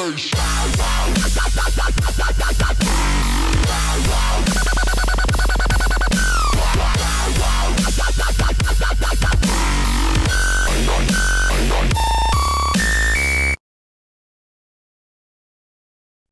station.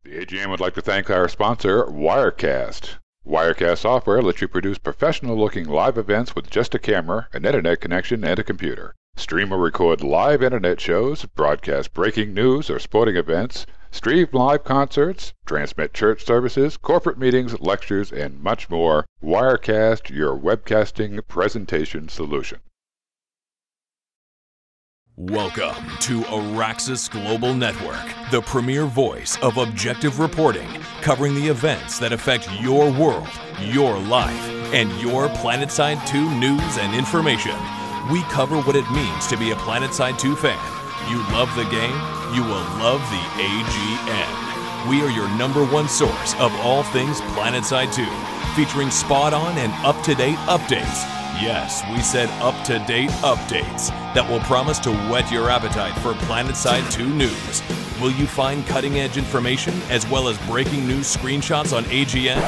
The AGN would like to thank our sponsor, Wirecast. Wirecast software lets you produce professional-looking live events with just a camera, an internet connection, and a computer. Stream or record live internet shows, broadcast breaking news or sporting events, stream live concerts, transmit church services, corporate meetings, lectures, and much more. Wirecast, your webcasting presentation solution. Welcome to Araxis Global Network, the premier voice of objective reporting, covering the events that affect your world, your life, and your PlanetSide 2 news and information. We cover what it means to be a PlanetSide 2 fan. You love the game, you will love the AGN. We are your #1 source of all things PlanetSide 2, featuring spot-on and up-to-date updates. Yes, we said up-to-date updates that will promise to whet your appetite for PlanetSide 2 news. Will you find cutting-edge information as well as breaking news screenshots on AGN?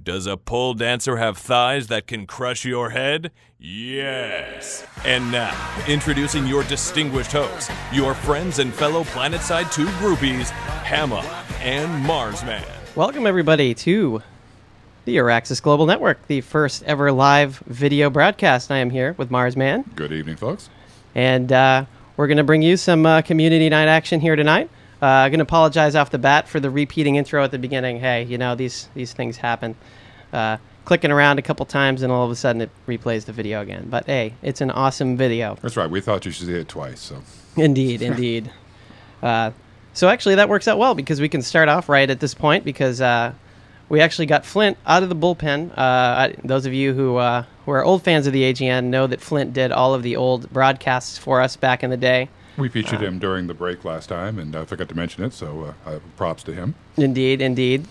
Does a pole dancer have thighs that can crush your head? Yes! And now, introducing your distinguished hosts, your friends and fellow PlanetSide 2 groupies, Hamma and Marsman. Welcome everybody to the Araxis Global Network, the first ever live video broadcast. I am here with Marsman. Good evening, folks. And we're going to bring you some community night action here tonight. I'm going to apologize off the bat for the repeating intro at the beginning. Hey, you know, these things happen. Clicking around a couple times and all of a sudden it replays the video again. But hey, it's an awesome video. That's right. We thought you should see it twice. So. Indeed, indeed. So actually that works out well because we can start off right at this point because we actually got Flint out of the bullpen. Those of you who are old fans of the AGN know that Flint did all of the old broadcasts for us back in the day. We featured him during the break last time, and I forgot to mention it, so props to him. Indeed, indeed.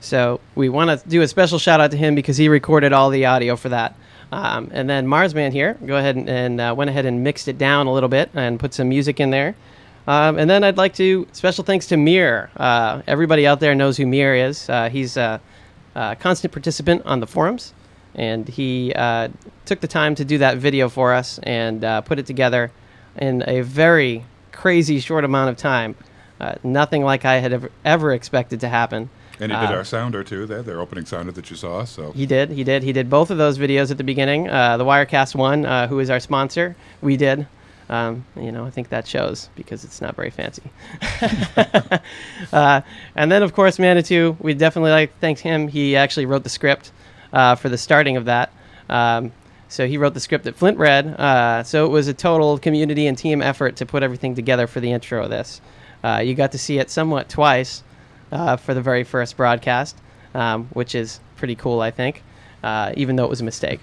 So we want to do a special shout-out to him because he recorded all the audio for that. And then Marsman here, go ahead and went ahead and mixed it down a little bit and put some music in there. And then I'd like to, special thanks to Mir. Everybody out there knows who Mir is. He's a constant participant on the forums, and he took the time to do that video for us and put it together in a very crazy short amount of time. Nothing like I had ever expected to happen. And he did our sounder, too, their opening sounder that you saw. So He did both of those videos at the beginning. The Wirecast one, who is our sponsor, we did. You know, I think that shows because it's not very fancy. And then, of course, Manitou, we definitely like to thank him. He actually wrote the script for the starting of that. So he wrote the script that Flint read. So it was a total community and team effort to put everything together for the intro of this. You got to see it somewhat twice for the very first broadcast, which is pretty cool, I think, even though it was a mistake.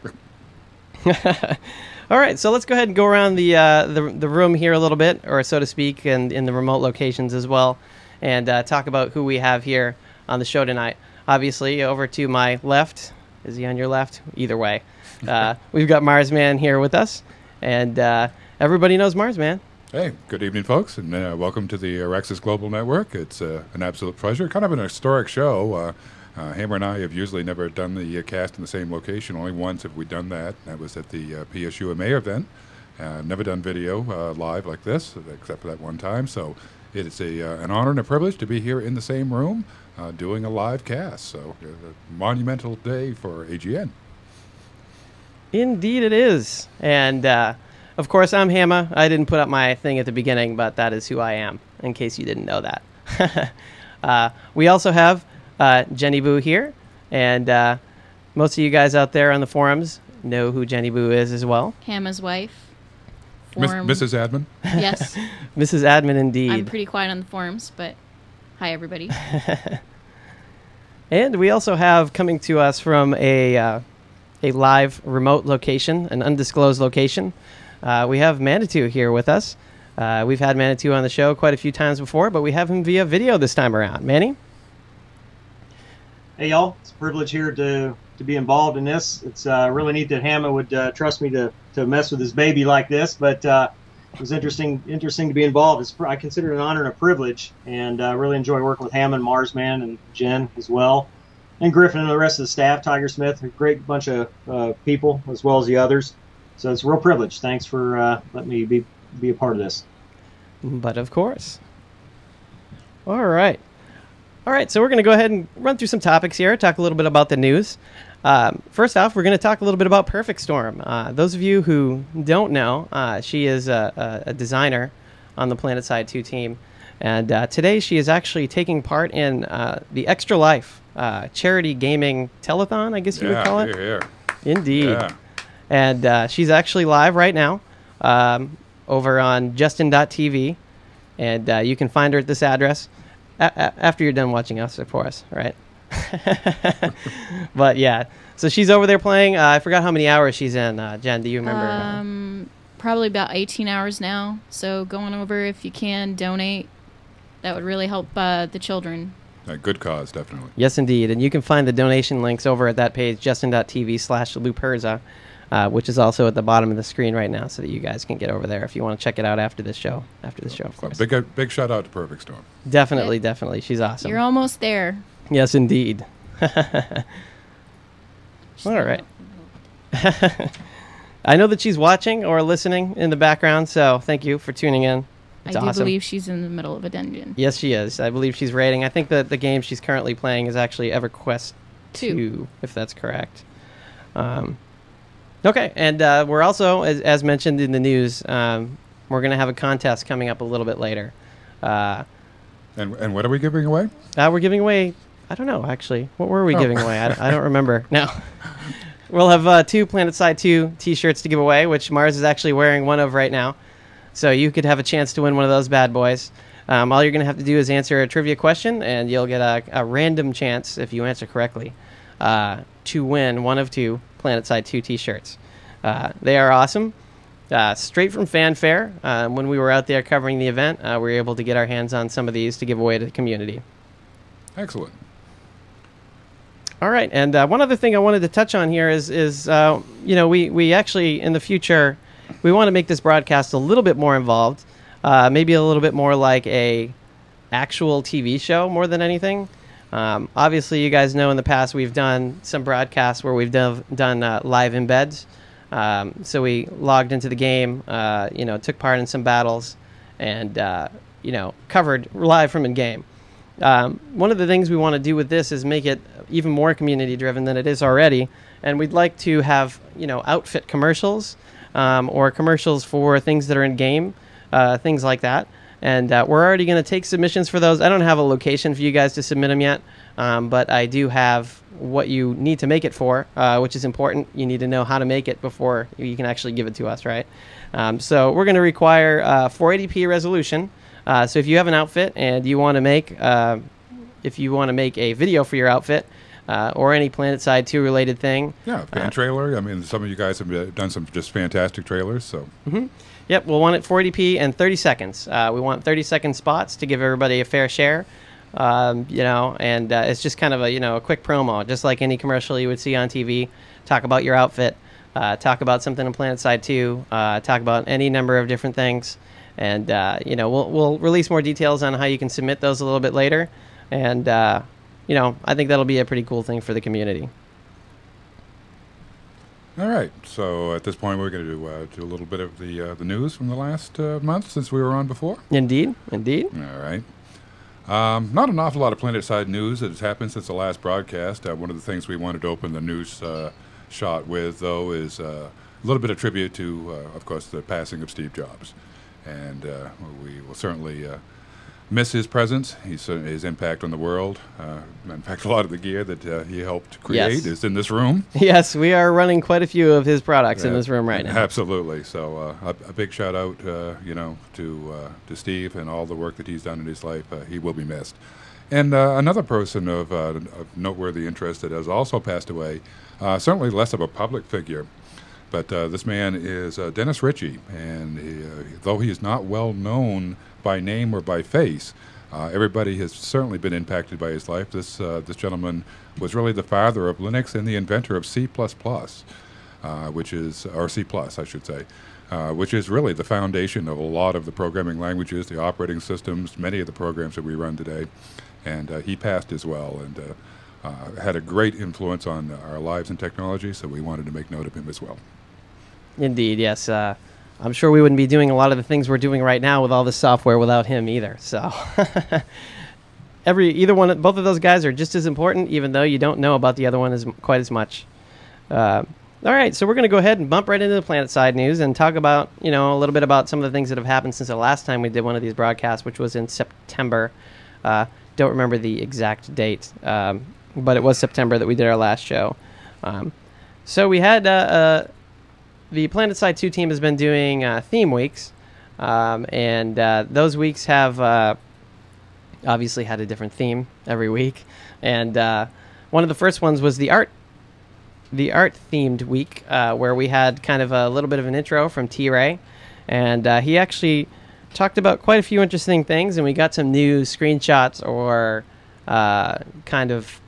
All right, so let's go ahead and go around the room here a little bit, or so to speak, and in the remote locations as well, and talk about who we have here on the show tonight. Obviously, over to my left. Is he on your left? Either way. We've got Marsman here with us, and everybody knows Marsman. Hey, good evening, folks, and welcome to the Araxis Global Network. It's an absolute pleasure. Kind of an historic show. Hammer and I have usually never done the cast in the same location. Only once have we done that. That was at the PSUMA event. Never done video live like this, except for that one time. So it is an honor and a privilege to be here in the same room doing a live cast. So a monumental day for AGN. Indeed it is. And, of course, I'm Hammer. I didn't put up my thing at the beginning, but that is who I am, in case you didn't know that. We also have Jenny Boo here, and most of you guys out there on the forums know who Jenny Boo is as well. Hamma's wife. Mrs. Admin? Yes. Mrs. Admin, indeed. I'm pretty quiet on the forums, but hi, everybody. And we also have coming to us from a live remote location, an undisclosed location. We have Manitou here with us. We've had Manitou on the show quite a few times before, but we have him via video this time around. Manny? Hey, y'all. It's a privilege here to be involved in this. It's really neat that Hammer would trust me to mess with his baby like this. But it was interesting to be involved. I consider it an honor and a privilege, and really enjoy working with Hammond, Marsman, and Jen as well, and Griffin and the rest of the staff. Tiger Smith, a great bunch of people, as well as the others. So it's a real privilege. Thanks for letting me be a part of this. But of course. All right. So we're going to go ahead and run through some topics here, talk a little bit about the news. First off, we're going to talk a little bit about Perfect Storm. Those of you who don't know, she is a designer on the PlanetSide 2 team. And today she is actually taking part in the Extra Life charity gaming telethon, I guess you would call it. Yeah. Indeed. Yeah. And she's actually live right now over on Justin.tv. And you can find her at this address after you're done watching us, of course, right? But yeah, so she's over there playing. I forgot how many hours she's in. Jen, do you remember? Probably about 18 hours now. So going over, if you can, donate. That would really help the children. A good cause, definitely. Yes, indeed. And you can find the donation links over at that page, justin.tv/Luperza, which is also at the bottom of the screen right now, so that you guys can get over there if you want to check it out after this show. Of course. Big shout out to Perfect Storm. Definitely. She's awesome. You're almost there. Yes, indeed. All right. I know that she's watching or listening in the background, so thank you for tuning in. It's I do awesome. believe she's in the middle of a dungeon. Yes, she is. I believe she's raiding. I think that the game she's currently playing is actually EverQuest 2, if that's correct. Okay, and we're also, as mentioned in the news, we're going to have a contest coming up a little bit later. And what are we giving away? We're giving away, I don't know, actually. What were we giving away? I don't remember. No. We'll have 2 PlanetSide 2 t-shirts to give away, which Mars is actually wearing one of right now. So you could have a chance to win one of those bad boys. All you're going to have to do is answer a trivia question, and you'll get a random chance, if you answer correctly, to win one of 2 PlanetSide 2 t-shirts. They are awesome. Straight from Fanfare. When we were out there covering the event, we were able to get our hands on some of these to give away to the community. Excellent. All right, and one other thing I wanted to touch on here is we actually, in the future, we want to make this broadcast a little bit more involved, maybe a little bit more like a actual TV show more than anything. Obviously, you guys know in the past we've done some broadcasts where we've done live embeds. So we logged into the game, took part in some battles, and covered live from in-game. One of the things we want to do with this is make it even more community-driven than it is already, and we'd like to have outfit commercials or commercials for things that are in-game, things like that. And we're already going to take submissions for those. I don't have a location for you guys to submit them yet, but I do have what you need to make it for, which is important. You need to know how to make it before you can actually give it to us, right? So we're going to require 480p resolution. So if you have an outfit and you want to make, a video for your outfit, or any PlanetSide 2 related thing. Yeah, fan trailer. I mean, some of you guys have done some just fantastic trailers. So. Mm-hmm. Yep, we'll want it 480p and 30 seconds. We want 30-second spots to give everybody a fair share. And it's just kind of a quick promo, just like any commercial you would see on TV. Talk about your outfit, talk about something in PlanetSide 2, talk about any number of different things, and we'll release more details on how you can submit those a little bit later. And I think that'll be a pretty cool thing for the community. All right, so at this point we're going to do a little bit of the news from the last month since we were on before. Indeed. All right. Not an awful lot of PlanetSide news that has happened since the last broadcast. One of the things we wanted to open the news shot with, though, is a little bit of tribute to, of course, the passing of Steve Jobs. And we will certainly miss his presence, his impact on the world. In fact, a lot of the gear that he helped create is in this room. Yes, we are running quite a few of his products in this room right now. Absolutely. So a big shout out, to Steve and all the work that he's done in his life. He will be missed. And another person of noteworthy interest that has also passed away, certainly less of a public figure, but this man is Dennis Ritchie, and though he is not well known by name or by face, everybody has certainly been impacted by his life. This gentleman was really the father of Linux and the inventor of C++, or C+, I should say, which is really the foundation of a lot of the programming languages, the operating systems, many of the programs that we run today. And he passed as well, and had a great influence on our lives and technology, so we wanted to make note of him as well. Indeed, yes. I'm sure we wouldn't be doing a lot of the things we're doing right now with all this software without him either. So both of those guys are just as important, even though you don't know about the other one quite as much. All right, so we're going to go ahead and bump right into the PlanetSide news and talk about, a little bit about some of the things that have happened since the last time we did one of these broadcasts, which was in September. Don't remember the exact date, but it was September that we did our last show. So we had the PlanetSide 2 team has been doing theme weeks, and those weeks have obviously had a different theme every week. And one of the first ones was the art themed week, where we had kind of a little bit of an intro from T-Ray, and he actually talked about quite a few interesting things, and we got some new screenshots or kind of,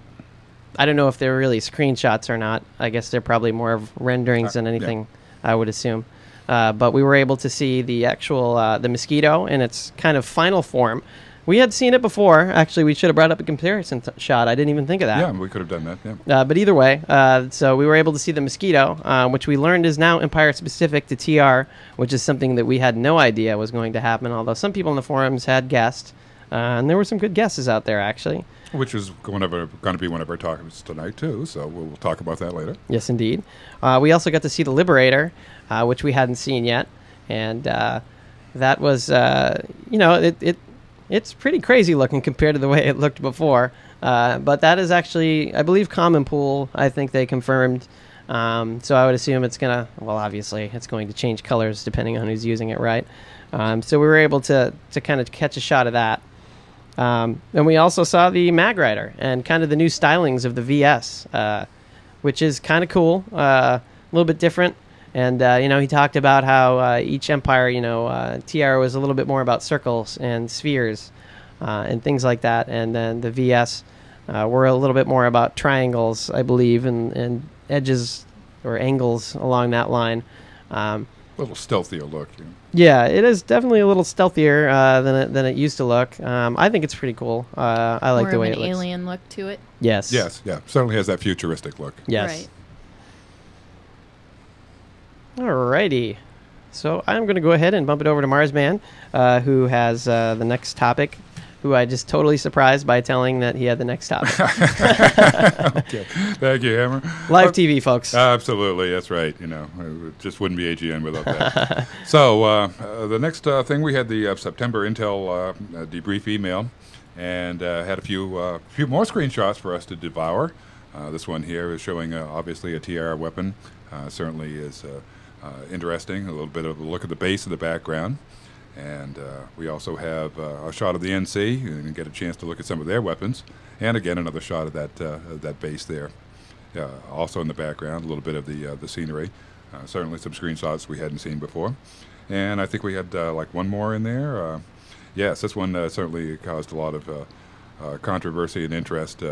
I don't know if they're really screenshots or not. I guess they're probably more of renderings than anything, I would assume. But we were able to see the actual the mosquito in its kind of final form. We had seen it before. Actually, we should have brought up a comparison shot. I didn't even think of that. Yeah, we could have done that, yeah. But either way, so we were able to see the mosquito, which we learned is now Empire-specific to TR, which is something that we had no idea was going to happen, although some people in the forums had guessed. And there were some good guesses out there, actually. Which is going to be one of our topics tonight, too, so we'll talk about that later. Yes, indeed. We also got to see the Liberator, which we hadn't seen yet. And that was, it's pretty crazy looking compared to the way it looked before. But that is actually, I believe, Common Pool, I think they confirmed. So I would assume it's going to, well, obviously, it's going to change colors depending on who's using it, right? So we were able to kind of catch a shot of that. And we also saw the Mag Rider and kind of the new stylings of the VS, which is kind of cool, a little bit different. And, he talked about how each Empire, TR was a little bit more about circles and spheres and things like that. And then the VS were a little bit more about triangles, I believe, and edges or angles along that line. A little stealthier look. Yeah, it is definitely a little stealthier than it used to look. I think it's pretty cool. I like the way it looks. More of an alien look to it. Yes. Yes, yeah. Certainly has that futuristic look. Yes. Right. Alrighty. So I'm going to go ahead and bump it over to Marsman, who has the next topic, who I just totally surprised by telling that he had the next topic. Okay. Thank you, Hammer. Live TV, folks. Absolutely, that's right. It just wouldn't be AGN without that. So the next thing, we had the September Intel debrief email, and had a few more screenshots for us to devour. This one here is showing obviously a TR weapon. Certainly is interesting. A little bit of a look at the base of the background. And we also have a shot of the NC, and get a chance to look at some of their weapons. And again, another shot of that base there. Also in the background, a little bit of the scenery. Certainly some screenshots we hadn't seen before. And I think we had like one more in there. Yes, this one certainly caused a lot of controversy and interest.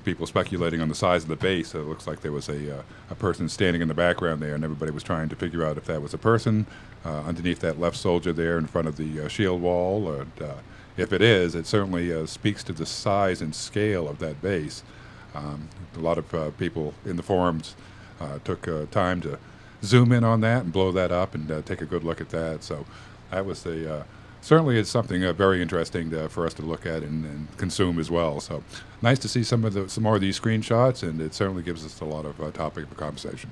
People speculating on the size of the base. It looks like there was a person standing in the background there, and everybody was trying to figure out if that was a person underneath that left soldier there in front of the shield wall. And if it is, it certainly speaks to the size and scale of that base. A lot of people in the forums took time to zoom in on that and blow that up and take a good look at that. So that was certainly is something very interesting for us to look at and consume as well. So nice to see some more of these screenshots, and it certainly gives us a lot of topic for conversation.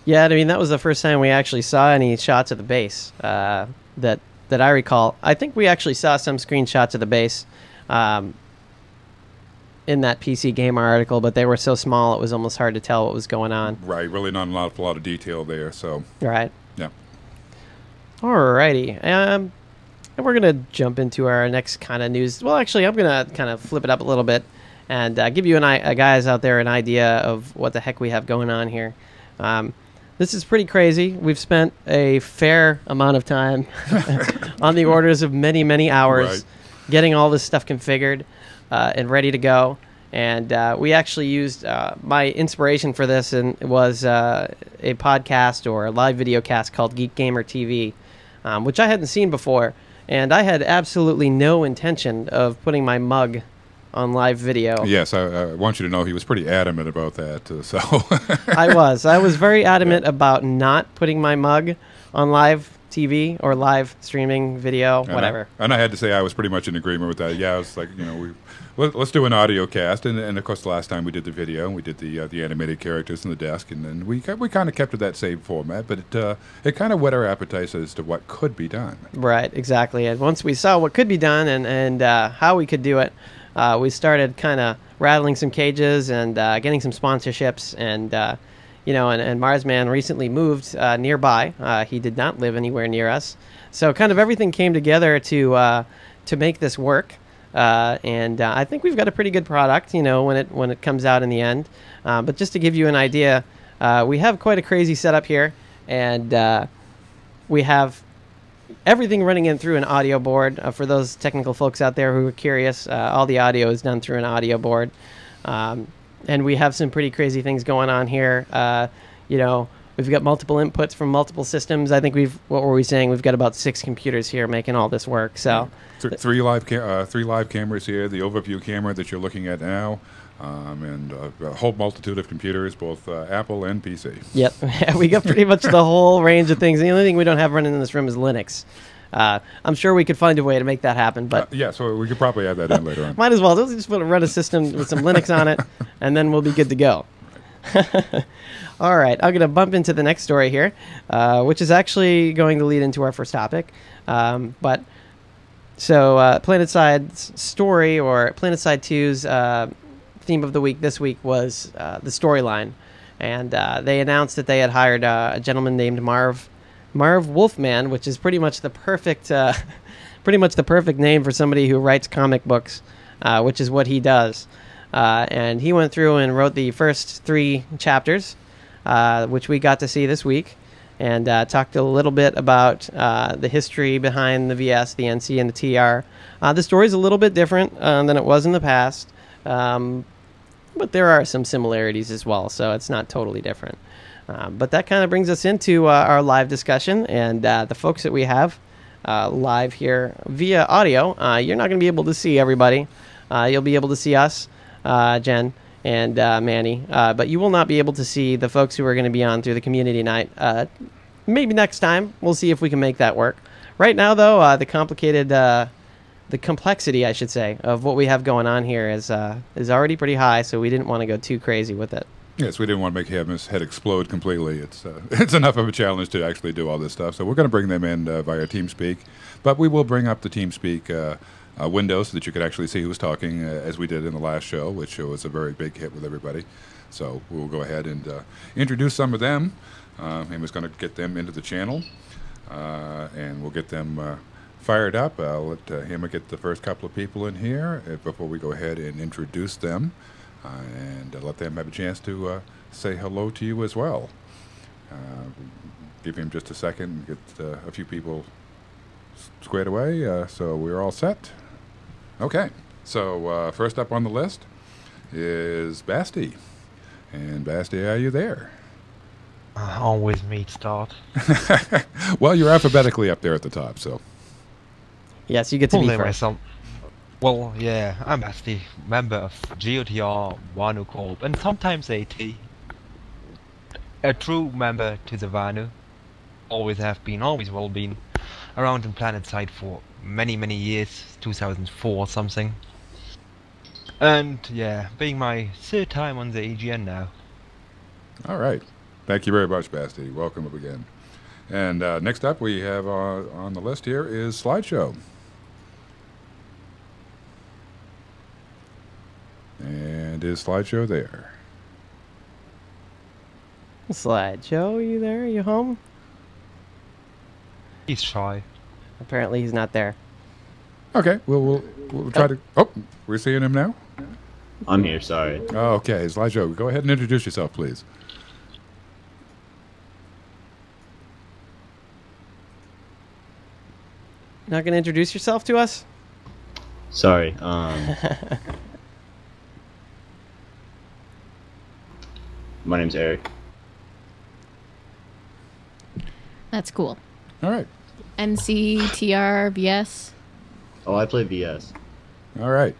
Yeah, I mean, that was the first time we actually saw any shots of the base that I recall. I think we actually saw some screenshots of the base in that PC Gamer article, but they were so small it was almost hard to tell what was going on. Right, really not a lot of detail there. So right. Yeah. Alrighty. And we're going to jump into our next kind of news. Well, actually, I'm going to kind of flip it up a little bit and give you guys out there an idea of what the heck we have going on here. This is pretty crazy. We've spent a fair amount of time on the orders of many, many hours getting all this stuff configured and ready to go. And we actually used my inspiration for this, and it was a podcast or a live video cast called Geek Gamer TV, which I hadn't seen before. And I had absolutely no intention of putting my mug on live video. Yes, I want you to know he was pretty adamant about that. So I was very adamant about not putting my mug on live TV or live streaming video, whatever. And I had to say I was pretty much in agreement with that. Yeah, I was like, let's do an audio cast, and of course the last time we did the video, and we did the animated characters in the desk, and then we kind of kept to that same format, but it kind of whet our appetites as to what could be done. Right, exactly. And once we saw what could be done and how we could do it, we started kind of rattling some cages and getting some sponsorships, and and Marsman recently moved nearby. He did not live anywhere near us, so kind of everything came together to make this work. And I think we've got a pretty good product, when it comes out in the end. But just to give you an idea, we have quite a crazy setup here, and we have everything running in through an audio board. For those technical folks out there who are curious, all the audio is done through an audio board. And we have some pretty crazy things going on here. We've got multiple inputs from multiple systems. I think what were we saying? We've got about 6 computers here making all this work. So three live cameras here, the overview camera that you're looking at now, and a whole multitude of computers, both Apple and PC. Yep, we got pretty much the whole range of things. The only thing we don't have running in this room is Linux. I'm sure we could find a way to make that happen, but so we could probably add that in later on. Might as well. Let's just run a system with some Linux on it, and then we'll be good to go. All right, I'm going to bump into the next story here, which is actually going to lead into our first topic. PlanetSide's story, or PlanetSide 2's theme of the week this week was the storyline. And they announced that they had hired a gentleman named Marv Wolfman, which is pretty much the perfect name for somebody who writes comic books, which is what he does. And he went through and wrote the first 3 chapters, which we got to see this week, and talked a little bit about the history behind the VS, the NC, and the TR. The story's a little bit different than it was in the past, but there are some similarities as well, so it's not totally different. But that kind of brings us into our live discussion, and the folks that we have live here via audio, you're not going to be able to see everybody. You'll be able to see us, Jen, and Manny, but you will not be able to see the folks who are going to be on through the community night. Maybe next time. We'll see if we can make that work. Right now, though, the complexity, I should say, of what we have going on here is already pretty high, so we didn't want to go too crazy with it. Yes, we didn't want to make his head explode completely. It's enough of a challenge to actually do all this stuff. So we're going to bring them in via TeamSpeak, but we will bring up the TeamSpeak window so that you could actually see who's talking, as we did in the last show, which was a very big hit with everybody. So we'll go ahead and introduce some of them. Hema's going to get them into the channel, and we'll get them fired up. I'll let Hema get the first couple of people in here before we go ahead and introduce them, and let them have a chance to say hello to you as well. Give him just a second and get a few people squared away, so we're all set. Okay, so first up on the list is Basti. And Basti, are you there? Always me to start. Well, you're alphabetically up there at the top, so. Yes, you get to be first. Well, yeah, I'm Basti, member of GOTR, Vanu Corp, and sometimes AT. A true member to the Vanu. Always have been, always will been. Around in PlanetSide for many, many years, 2004 or something. And yeah, being my 3rd time on the AGN now. All right. Thank you very much, Basti. Welcome up again. And next up we have on the list here is Slideshow. And is Slideshow there? Slideshow, you there? You home? He's shy. Apparently he's not there. Okay, we'll try to... Oh, we're seeing him now? I'm here, sorry. Oh, okay, Slideshow, go ahead and introduce yourself, please. Not going to introduce yourself to us? Sorry. My name's Eric. That's cool. All right. NC, TR, VS. Oh, I play VS. All right.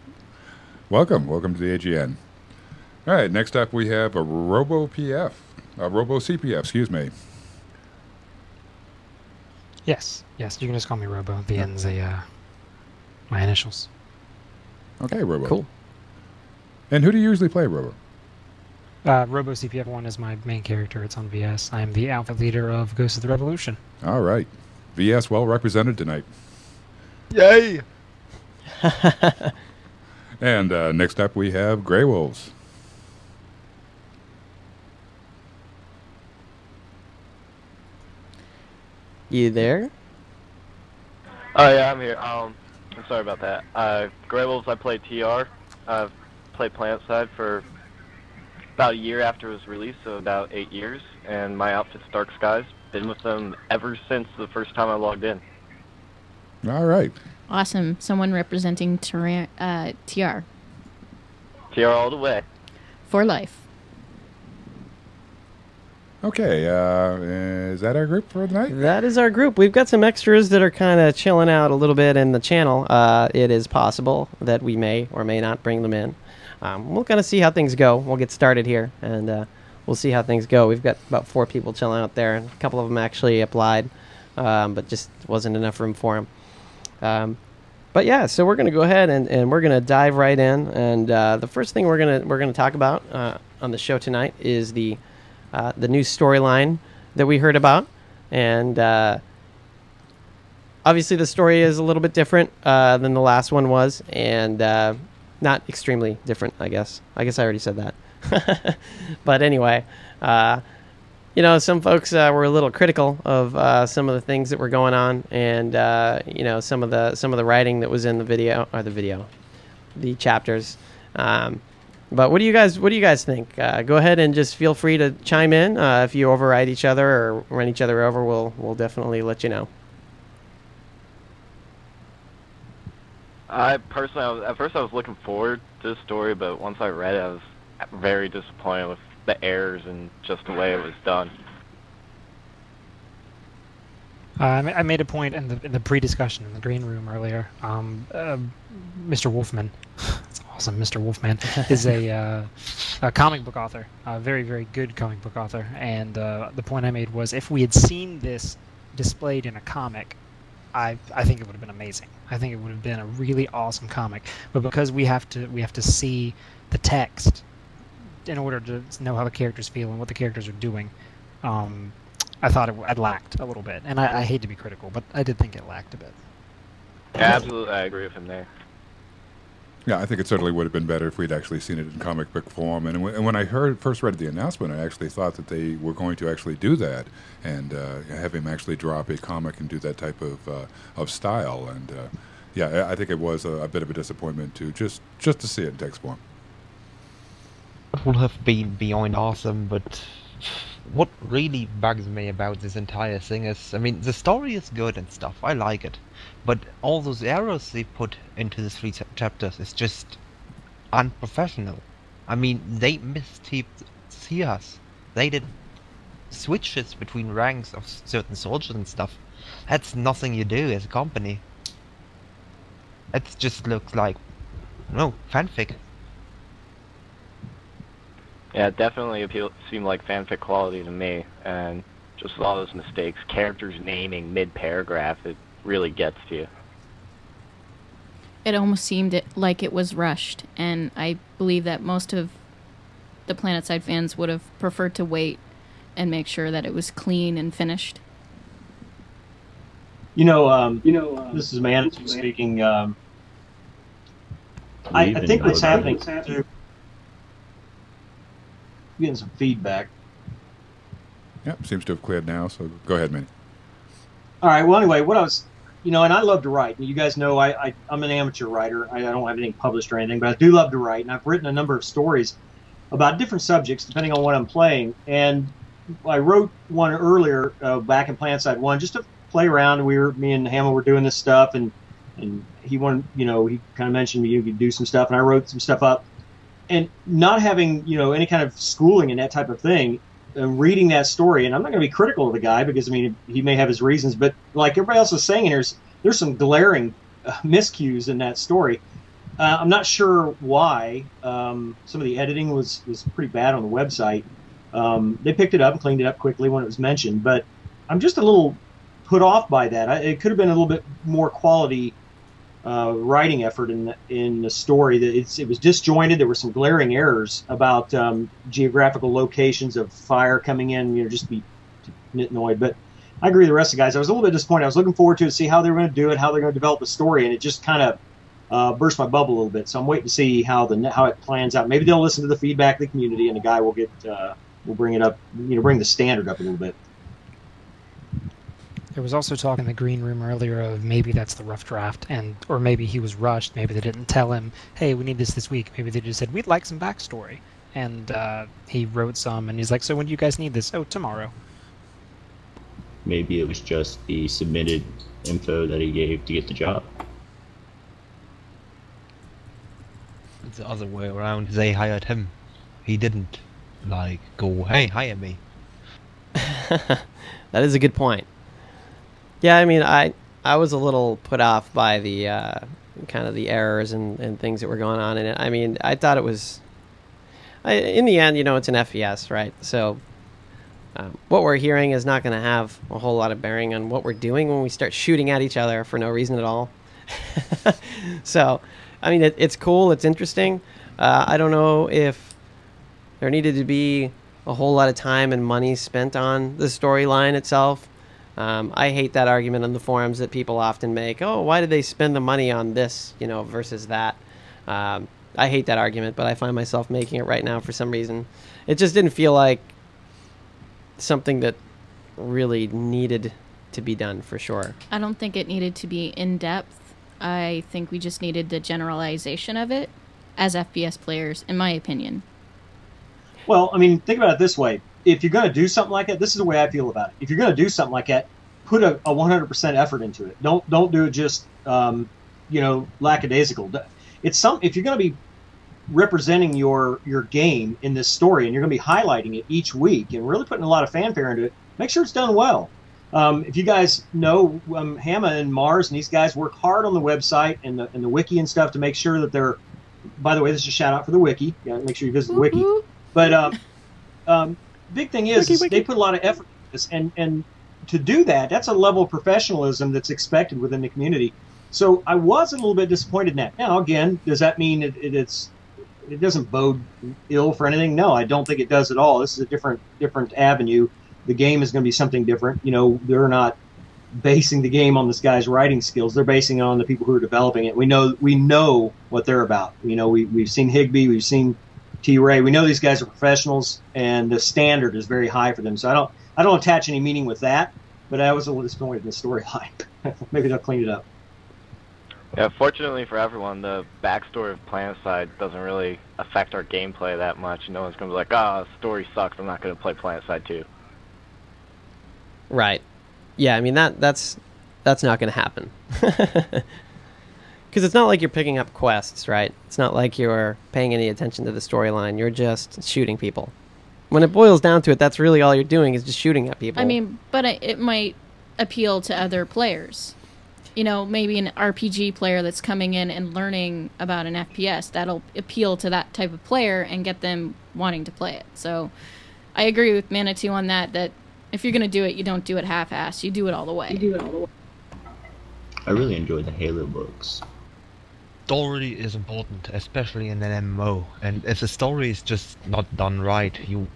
Welcome to the AGN. All right, next up we have a Robo CPF, excuse me. Yes, you can just call me Robo. The N's my initials. Okay, Robo. Cool. And who do you usually play, Robo? Robo CPF1 is my main character. It's on VS. I am the outfit leader of Ghost of the Revolution. All right. VS well represented tonight. Yay! And next up we have Grey Wolves. You there? Oh yeah, I'm here. I'm sorry about that. Grey Wolves, I played TR. I've played PlanetSide for about a year after it was released, so about 8 years. And my outfit's Dark Skies. Been with them ever since the first time I logged in. All right. Awesome. Someone representing TR. TR all the way. For life. Okay, is that our group for tonight? That is our group. We've got some extras that are kind of chilling out a little bit in the channel. It is possible that we may or may not bring them in. We'll kind of see how things go. We'll get started here, and we'll see how things go. We've got about 4 people chilling out there, and a couple of them actually applied, but just wasn't enough room for them. But yeah, so we're going to go ahead and we're going to dive right in. And the first thing we're gonna talk about on the show tonight is the new storyline that we heard about, and obviously the story is a little bit different than the last one was, and not extremely different, I guess. I already said that. But anyway, you know, some folks were a little critical of some of the things that were going on, and you know, some of the writing that was in the chapters. But what do you guys think? Go ahead and just feel free to chime in. If you override each other or run each other over, we'll definitely let you know. I personally, at first I was looking forward to the story, but once I read it, I was very disappointed with the errors and just the way it was done. I made a point in the pre-discussion in the green room earlier. Mr. Wolfman, that's awesome. Mr. Wolfman is a comic book author, a very, very good comic book author. And the point I made was, if we had seen this displayed in a comic, I think it would have been amazing. I think it would have been a really awesome comic. But because we have to see the text in order to know how the characters feel and what the characters are doing, I thought it lacked a little bit. And I hate to be critical, but I did think it lacked a bit. Yeah, absolutely, I agree with him there. Yeah, I think it certainly would have been better if we'd actually seen it in comic book form. And when I first read the announcement, I actually thought that they were going to actually do that and have him actually drop a comic and do that type of style. And yeah, I think it was a bit of a disappointment to just to see it in text form. It would have been beyond awesome, but what really bugs me about this entire thing is, I mean, the story is good and stuff, I like it, but all those arrows they put into the 3 chapters is just unprofessional. I mean, they mistyped Sears. They did switches between ranks of certain soldiers and stuff. That's nothing you do as a company. It just looks like, no, fanfic. Yeah, it definitely seemed like fanfic quality to me, and just all those mistakes, characters naming mid-paragraph, it really gets to you. It almost seemed like it was rushed, and I believe that most of the PlanetSide fans would have preferred to wait and make sure that it was clean and finished. This is Manatee speaking. I think what's happening too. Getting some feedback. Yep, seems to have cleared now, so go ahead, Manny. All right, well, anyway, what I was, and I love to write. You guys know I'm an amateur writer. I don't have anything published or anything, but I do love to write, and I've written a number of stories about different subjects depending on what I'm playing. And I wrote one earlier back in PlanetSide 1 just to play around. Me and Hamill were doing this stuff, and he wanted, he kind of mentioned you could do some stuff, and I wrote some stuff up. and not having, any kind of schooling in that type of thing, and reading that story, and I'm not going to be critical of the guy because, I mean, he may have his reasons, but like everybody else is saying, there's some glaring miscues in that story. I'm not sure why. Some of the editing was pretty bad on the website. They picked it up and cleaned it up quickly when it was mentioned, but I'm just a little put off by that. It could have been a little bit more quality writing effort in the story. That it was disjointed. There were some glaring errors about geographical locations of fire coming in. Just be nitnoid. But I agree with the rest of the guys. I was a little bit disappointed. I was looking forward to see how they were going to do it, how they're going to develop the story, and it just kind of burst my bubble a little bit. So I'm waiting to see how it plans out. Maybe they'll listen to the feedback of the community, and the guy will bring it up. Bring the standard up a little bit. There was also talk in the green room earlier of maybe that's the rough draft, or maybe he was rushed. Maybe they didn't tell him, hey, we need this week. Maybe they just said, we'd like some backstory. And he wrote some, and he's like, so when do you guys need this? Oh, tomorrow. Maybe it was just the submitted info that he gave to get the job. It's the other way around. They hired him. He didn't, go, hey, hire me. That is a good point. Yeah, I mean, I was a little put off by the kind of the errors and things that were going on in it. I mean, I thought it was, in the end, it's an FPS, right? So what we're hearing is not going to have a whole lot of bearing on what we're doing when we start shooting at each other for no reason at all. So, I mean, it's cool. It's interesting. I don't know if there needed to be a whole lot of time and money spent on the storyline itself. I hate that argument on the forums that people often make. Oh, why did they spend the money on this, versus that? I hate that argument, but I find myself making it right now for some reason. It just didn't feel like something that really needed to be done, for sure. I don't think it needed to be in-depth. I think we just needed the generalization of it as FPS players, in my opinion. Well, I mean, think about it this way. If you're going to do something like that, this is the way I feel about it. If you're going to do something like that, put a 100% effort into it. Don't do it just lackadaisical. If you're going to be representing your game in this story and you're going to be highlighting it each week and really putting a lot of fanfare into it, make sure it's done well. If you guys know, Hamma and Mars and these guys work hard on the website and the wiki and stuff to make sure that they're. By the way, this is a shout out for the wiki. Yeah, make sure you visit the wiki. But big thing is they put a lot of effort into this, and to do that's a level of professionalism that's expected within the community. So I was a little bit disappointed in that. Now, again, does that mean it doesn't bode ill for anything? No, I don't think it does at all. This is a different avenue. The game is going to be something different. They're not basing the game on this guy's writing skills. They're basing it on the people who are developing it. We know what they're about. We've seen Higby, we've seen T-Ray. We know these guys are professionals, and the standard is very high for them. So I don't attach any meaning with that, but I was a little disappointed in the storyline. Maybe they'll clean it up. Yeah, fortunately for everyone, the backstory of PlanetSide doesn't really affect our gameplay that much. No one's going to be like, the story sucks, I'm not going to play PlanetSide 2. Right. Yeah, I mean, that's not going to happen. Because it's not like you're picking up quests, right? It's not like you're paying any attention to the storyline. You're just shooting people. When it boils down to it, that's really all you're doing is just shooting at people. I mean, but it might appeal to other players. Maybe an RPG player that's coming in and learning about an FPS. That'll appeal to that type of player and get them wanting to play it. So I agree with Manitou on that if you're going to do it, you don't do it half-assed. You do it all the way. I really enjoyed the Halo books. Story is important, especially in an MMO. And if the story is just not done right, you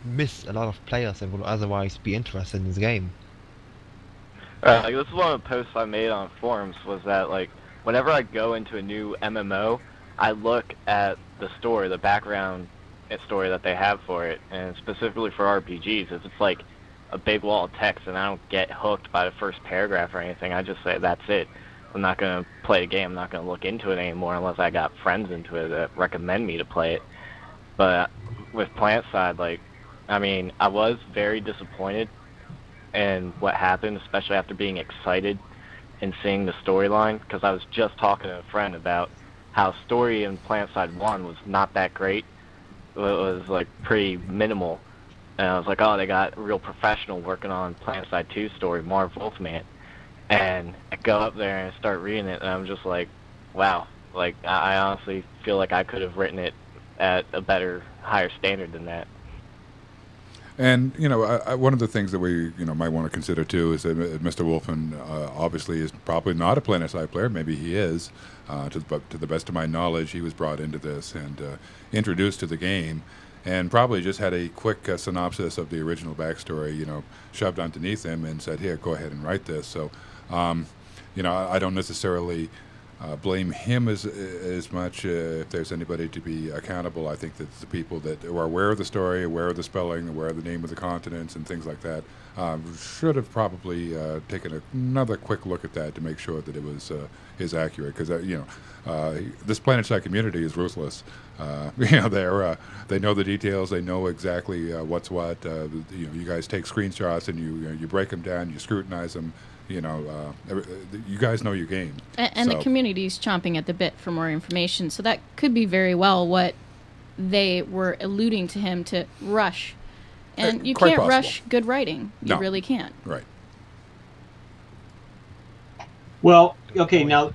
miss a lot of players that would otherwise be interested in this game. This is one of the posts I made on forums, was that whenever I go into a new MMO, I look at the story, the background story that they have for it, and specifically for RPGs, if it's a big wall of text and I don't get hooked by the first paragraph or anything, I just say that's it. I'm not going to play the game. I'm not going to look into it anymore unless I got friends into it that recommend me to play it. But with PlanetSide, I was very disappointed in what happened, especially after being excited and seeing the storyline, because I was just talking to a friend about how story in PlanetSide 1 was not that great. It was like pretty minimal. And I was like, oh, they got a real professional working on PlanetSide 2 story, Marv Wolfman. And I go up there and start reading it, and I'm just like, wow. Like, I honestly feel like I could have written it at a better, higher standard than that. And one of the things that we might want to consider too is that Mr. Wolfman obviously is probably not a PlanetSide player. Maybe he is. To the best of my knowledge, he was brought into this and introduced to the game, and probably just had a quick synopsis of the original backstory, shoved underneath him and said, "Here, go ahead and write this." So, I don't necessarily blame him as much. If there's anybody to be accountable, I think that the people that are aware of the story, aware of the spelling, aware of the name of the continents and things like that, should have probably taken another quick look at that to make sure that it was is accurate. Because this PlanetSide community is ruthless. They know the details. They know exactly what's what. You guys take screenshots and you break them down. You scrutinize them. You guys know your game. And the community's chomping at the bit for more information. So that could be very well what they were alluding to him to rush. And you can't rush good writing. You really can't. Right. Well, okay, now,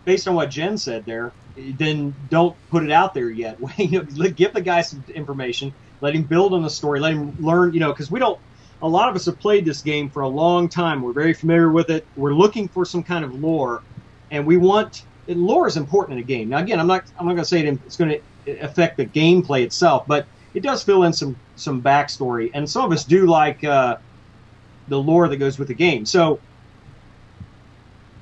based on what Jen said there, then don't put it out there yet. Give the guy some information. Let him build on the story. Let him learn, because we don't. A lot of us have played this game for a long time. We're very familiar with it. We're looking for some kind of lore, and lore is important in a game. Now, again, I'm not going to say it's going to affect the gameplay itself, but it does fill in some backstory, and some of us do like the lore that goes with the game. So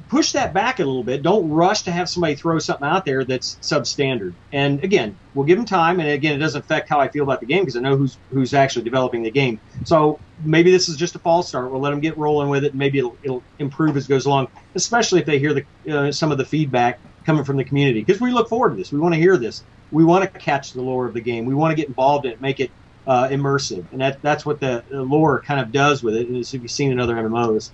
push that back a little bit. Don't rush to have somebody throw something out there that's substandard. And again, we'll give them time. And again, it doesn't affect how I feel about the game because I know who's actually developing the game. So maybe this is just a false start. We'll let them get rolling with it. And maybe it'll improve as it goes along, especially if they hear some of the feedback coming from the community. Because we look forward to this. We want to hear this. We want to catch the lore of the game. We want to get involved in it, make it immersive. And that's what the lore kind of does with it. And as you've seen in other MMOs.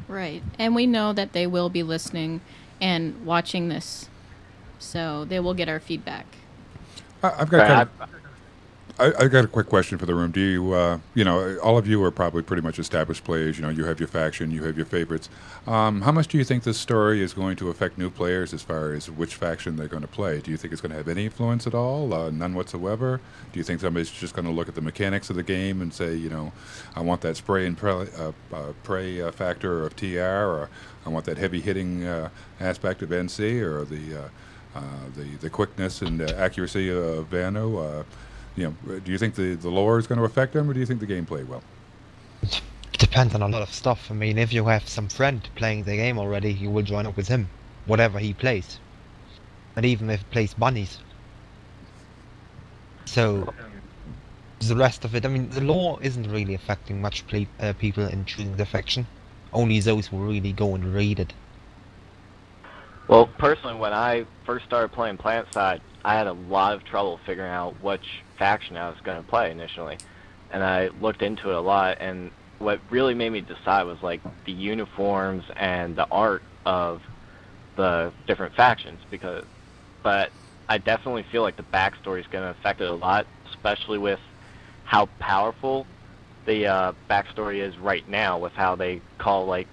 Right. And we know that they will be listening and watching this. So they will get our feedback. I've got a quick question for the room. Do you, all of you are probably pretty much established players. You have your faction, you have your favorites. How much do you think this story is going to affect new players as far as which faction they're going to play? Do you think it's going to have any influence at all? None whatsoever? Do you think somebody's just going to look at the mechanics of the game and say, I want that spray and pray factor of TR, or I want that heavy hitting aspect of NC, or the quickness and accuracy of Vano? Do you think the lore is going to affect them, or do you think the gameplay will? It depends on a lot of stuff. I mean, if you have some friend playing the game already, you will join up with him, whatever he plays. And even if he plays bunnies. So, the rest of it, I mean, the lore isn't really affecting much people in choosing the faction. Only those who really go and read it. Well, personally, when I first started playing PlanetSide, I had a lot of trouble figuring out which faction I was going to play initially. And I looked into it a lot, and what really made me decide was like the uniforms and the art of the different factions. But I definitely feel like the backstory is going to affect it a lot, especially with how powerful the backstory is right now, with how they call like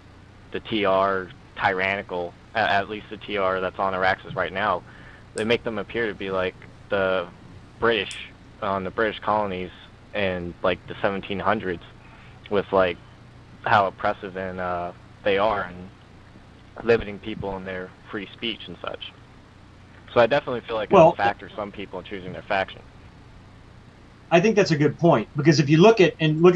the TR tyrannical, at least the TR that's on Araxis right now. They make them appear to be like the British on the British colonies in like the 1700s, with like how oppressive and they are, and limiting people in their free speech and such. So I definitely feel like it'll factor some people in choosing their faction. I think that's a good point, because if you look at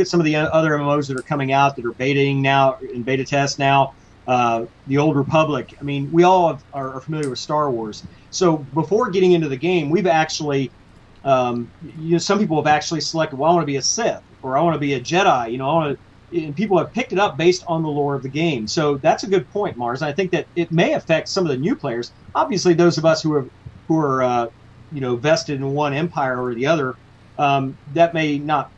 some of the other MMOs that are coming out that are betaing now, in beta test now, the Old Republic. I mean, we all are familiar with Star Wars. So before getting into the game, we've actually, some people have actually selected, well, I want to be a Sith, or I want to be a Jedi. And people have picked it up based on the lore of the game. So that's a good point, Mars. I think that it may affect some of the new players. Obviously, those of us who are vested in one empire or the other, that may not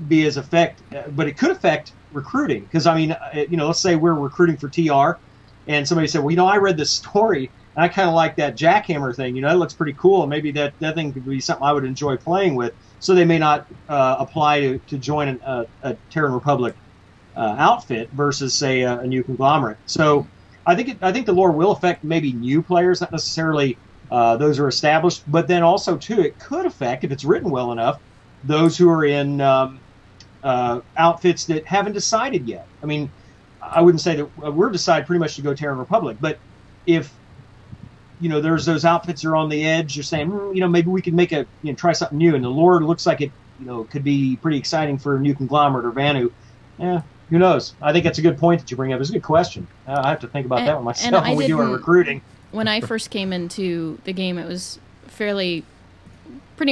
be as but it could affect recruiting. Because I mean, let's say we're recruiting for TR, and somebody said, well, I read this story And I kind of like that jackhammer thing. You know, that looks pretty cool. And maybe that thing could be something I would enjoy playing with. So they may not apply to join a Terran Republic outfit versus, say, a new conglomerate. So I think the lore will affect maybe new players, not necessarily those who are established. But then also, too, it could affect, if it's written well enough, those who are in outfits that haven't decided yet. I mean, I wouldn't say that we're decided pretty much to go Terran Republic, but if there's those outfits that are on the edge, you're saying, maybe we could make try something new, and the lore looks like it, could be pretty exciting for a new conglomerate or Vanu. Yeah, who knows? I think that's a good point that you bring up. It's a good question. I have to think about that one myself when we do our recruiting. When I first came into the game, it was pretty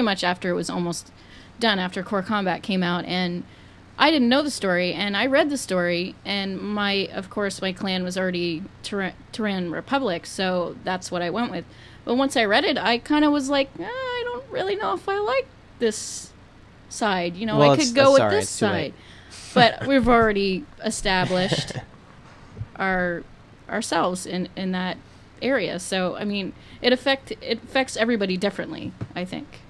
much after it was almost done, after Core Combat came out, and I didn't know the story, and I read the story, and of course my clan was already Terran Republic, so that's what I went with. But once I read it, I kind of was like, I don't really know if I like this side. I could go with this side. But we've already established ourselves in that area, so I mean, it affects everybody differently, I think.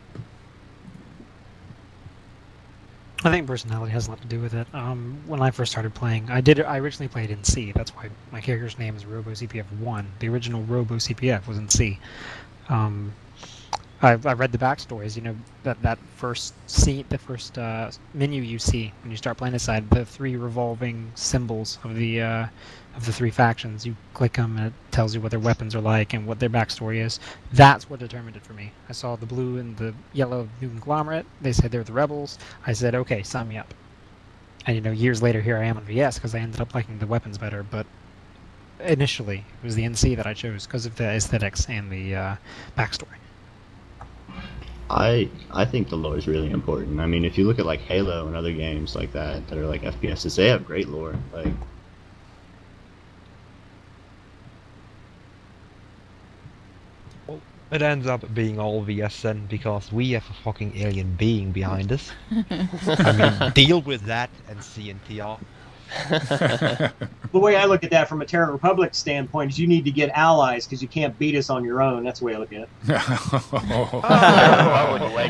I think personality has a lot to do with it. When I first started playing, I originally played in C. That's why my character's name is Robo CPF 1. The original Robo CPF was in C. I read the backstories. That first scene, the first menu you see when you start PlanetSide, the 3 revolving symbols of the 3 factions. You click them, and it tells you what their weapons are like and what their backstory is. That's what determined it for me. I saw the blue and the yellow new conglomerate. They said they're the rebels. I said, okay, sign me up. And years later, here I am on VS because I ended up liking the weapons better. But initially, it was the NC that I chose because of the aesthetics and the backstory. I think the lore is really important. I mean, if you look at like Halo and other games like that are like FPSs, they have great lore. Like, it ends up being all VS then, because we have a fucking alien being behind us. I mean, deal with that and CNTR. The way I look at that from a Terran Republic standpoint is you need to get allies because you can't beat us on your own. That's the way I look at it.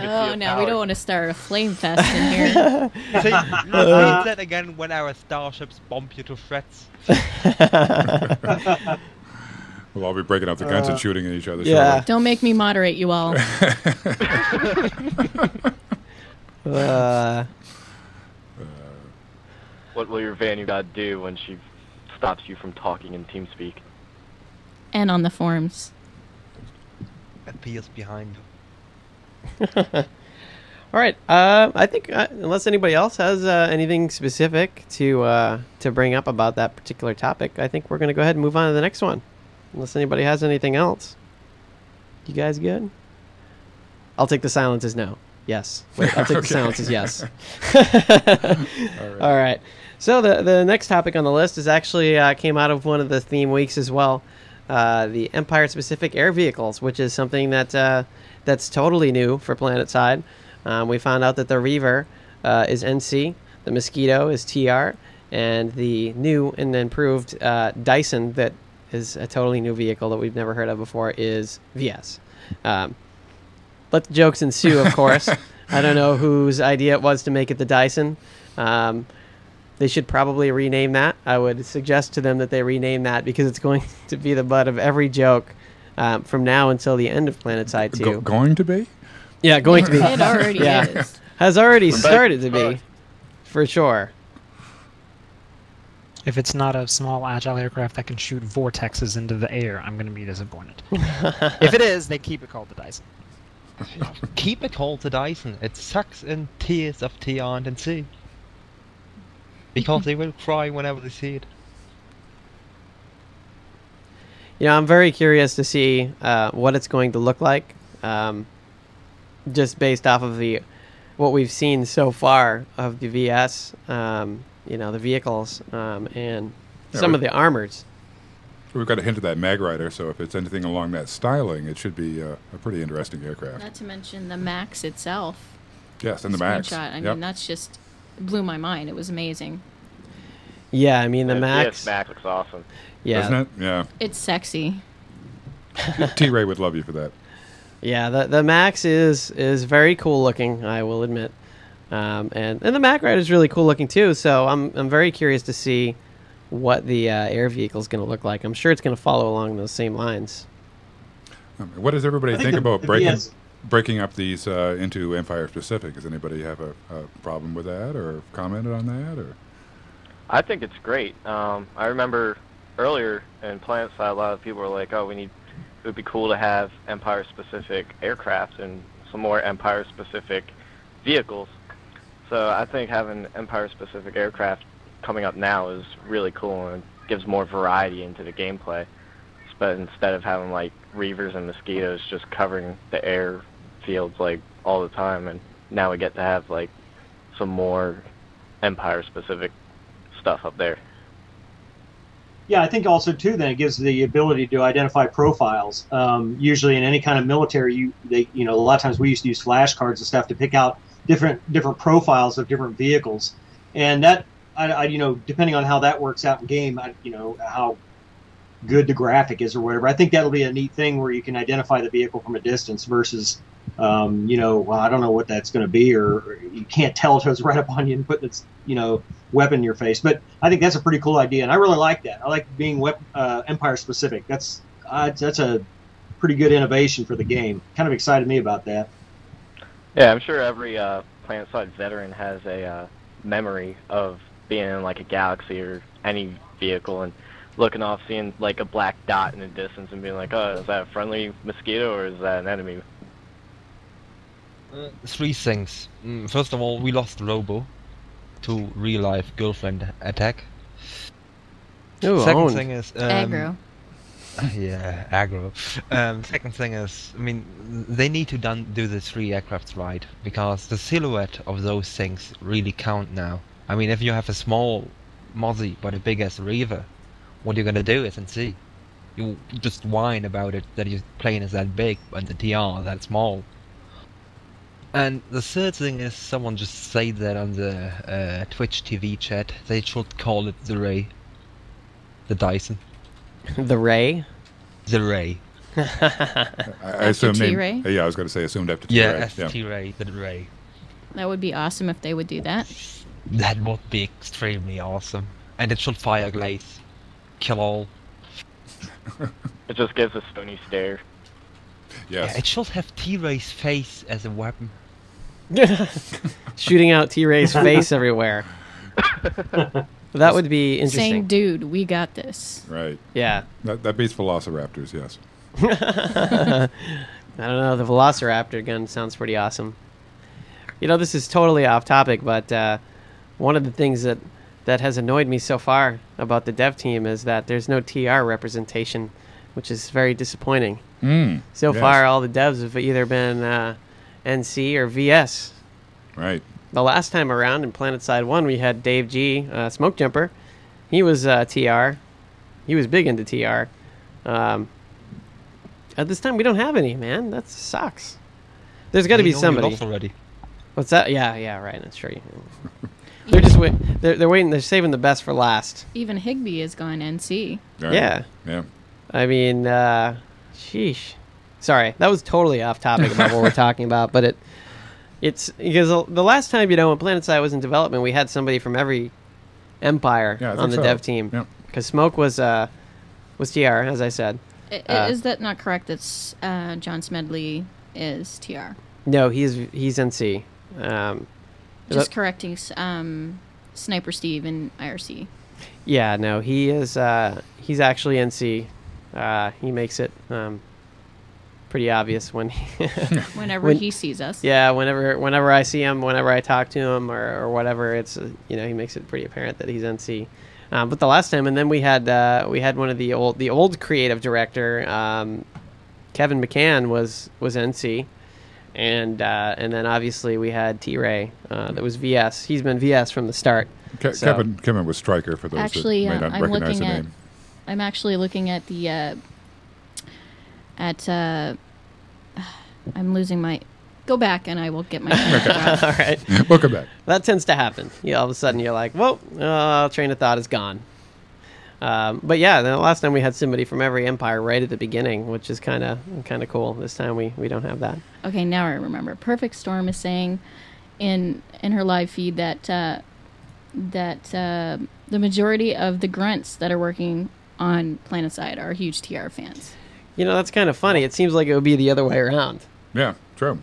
Oh, no, we don't want to start a flame fest in here. See, repeat that again when our starships bomb you to shreds. We'll all be breaking out the guns and shooting at each other. Yeah. Don't make me moderate you all. What will your Vanu god do when she stops you from talking in TeamSpeak? And on the forums. Appears behind. All right. I think unless anybody else has anything specific to bring up about that particular topic, I think we're going to go ahead and move on to the next one. Unless anybody has anything else. You guys good? I'll take the silence as no. Yes. Wait, I'll take the silence as yes. All right. So the next topic on the list is actually came out of one of the theme weeks as well. The Empire-specific air vehicles, which is something that's totally new for PlanetSide. We found out that the Reaver is NC, the Mosquito is TR, and the new and improved Dyson that is a totally new vehicle that we've never heard of before is VS. Let the jokes ensue, of course. I don't know whose idea it was to make it the Dyson. They should probably rename that. I would suggest to them that they rename that because it's going to be the butt of every joke from now until the end of PlanetSide 2. Going to be? Yeah, going to be. It already is. Has already started to be, for sure. If it's not a small agile aircraft that can shoot vortexes into the air, I'm going to be disappointed. If it is, they keep it called the Dyson. Keep it called the Dyson. It sucks in tears of TR and NC. Because they will cry whenever they see it. I'm very curious to see what it's going to look like, just based off of what we've seen so far of the VS, the vehicles, and some of the armors. We've got a hint of that Mag Rider, so if it's anything along that styling, it should be a pretty interesting aircraft. Not to mention the Max itself. Yes, and the Max. I mean, that's just blew my mind. It was amazing. Yeah, I mean, the Max. Yes, Max looks awesome. Yeah. Doesn't it? Yeah. It's sexy. T-Ray would love you for that. Yeah, the Max is very cool looking, I will admit, and the Mac Rider is really cool looking too. So I'm very curious to see what the air vehicle is going to look like. I'm sure it's going to follow along those same lines. What does everybody think about the breaking up these into Empire specific? Does anybody have a problem with that or commented on that? Or I think it's great. I remember earlier in PlanetSide, a lot of people were like, "Oh, it would be cool to have Empire-specific aircraft and some more Empire-specific vehicles." So I think having Empire-specific aircraft coming up now is really cool and gives more variety into the gameplay. But instead of having like Reavers and Mosquitoes just covering the air fields like all the time, and now we get to have like some more Empire-specific stuff up there. Yeah, I think also too then it gives the ability to identify profiles. Usually in any kind of military, a lot of times we used to use flashcards and stuff to pick out different profiles of different vehicles, and that I depending on how that works out in game, how good the graphic is or whatever. I think that'll be a neat thing where you can identify the vehicle from a distance versus, well, I don't know what that's going to be, or you can't tell until it's right up on you and put its, weapon in your face. But I think that's a pretty cool idea, and I really like that. I like being Empire specific. That's a pretty good innovation for the game. Kind of excited me about that. Yeah, I'm sure every PlanetSide veteran has a memory of being in like a Galaxy or any vehicle and looking off, seeing like a black dot in the distance and being like, "Oh, is that a friendly mosquito or is that an enemy?" Three things. First of all, we lost Robo to real-life girlfriend attack. Ooh, Second thing is aggro. Yeah, aggro. Second thing is, I mean, they need to do the 3 aircrafts right, because the silhouette of those things really count now. I mean, if you have a small Mozzie but a big ass Reaver, what you're gonna do is NC. You just whine about it that your plane is that big and the TR is that small. And the third thing is, someone just said that on the Twitch TV chat, they should call it the Ray. The Dyson. The Ray? The Ray. I assume T-Ray? Yeah, I was going to say assumed after T-Ray. Yeah, T-Ray, the Ray. That would be awesome if they would do that. That would be extremely awesome. And it should fire glaze. Kill all. It just gives a stony stare. Yes. Yeah, it should have T-Ray's face as a weapon. Shooting out T-Ray's face everywhere. That would be interesting. Saying, "Dude, we got this." Right. Yeah. That beats Velociraptors, yes. I don't know. The Velociraptor gun sounds pretty awesome. This is totally off topic, but one of the things that has annoyed me so far about the dev team is that there's no TR representation, which is very disappointing. So far, all the devs have either been NC or VS. Right. The last time around in PlanetSide 1, we had Dave G, Smoke Jumper. He was TR. He was big into TR. At this time, we don't have any, man. That sucks. There's got to be somebody. Lost already. What's that? Yeah, right. That's true. They're just they're waiting. They're saving the best for last. Even Higby is gone NC. Right. Yeah. Yeah. I mean, sheesh. Sorry, that was totally off topic about what we're talking about, but it's because the last time, when PlanetSide was in development, we had somebody from every empire on the dev team. Yeah. Because Smoke was TR, as I said. Is that not correct? That's John Smedley is TR. No, he's NC. Just correcting Sniper Steve and IRC. Yeah, no, he is. He's actually NC. He makes it pretty obvious whenever he sees us. Yeah, whenever I see him, whenever I talk to him or whatever, it's he makes it pretty apparent that he's NC. But the last time, and then we had one of the old creative director, Kevin McCann was NC, and then obviously we had T-Ray that was VS. He's been VS from the start. Kevin was Striker for those that may not recognize the name. I'm actually looking at the I'm losing my. Go back and I will get my. All right. Welcome back. That tends to happen. All of a sudden you're like, "Whoa, train of thought is gone." But yeah, the last time we had somebody from every empire right at the beginning, which is kind of cool. This time we don't have that. Okay, now I remember. Perfect Storm is saying in her live feed that the majority of the grunts that are working on PlanetSide are huge TR fans. You know, that's kind of funny. It seems like it would be the other way around. Yeah, true.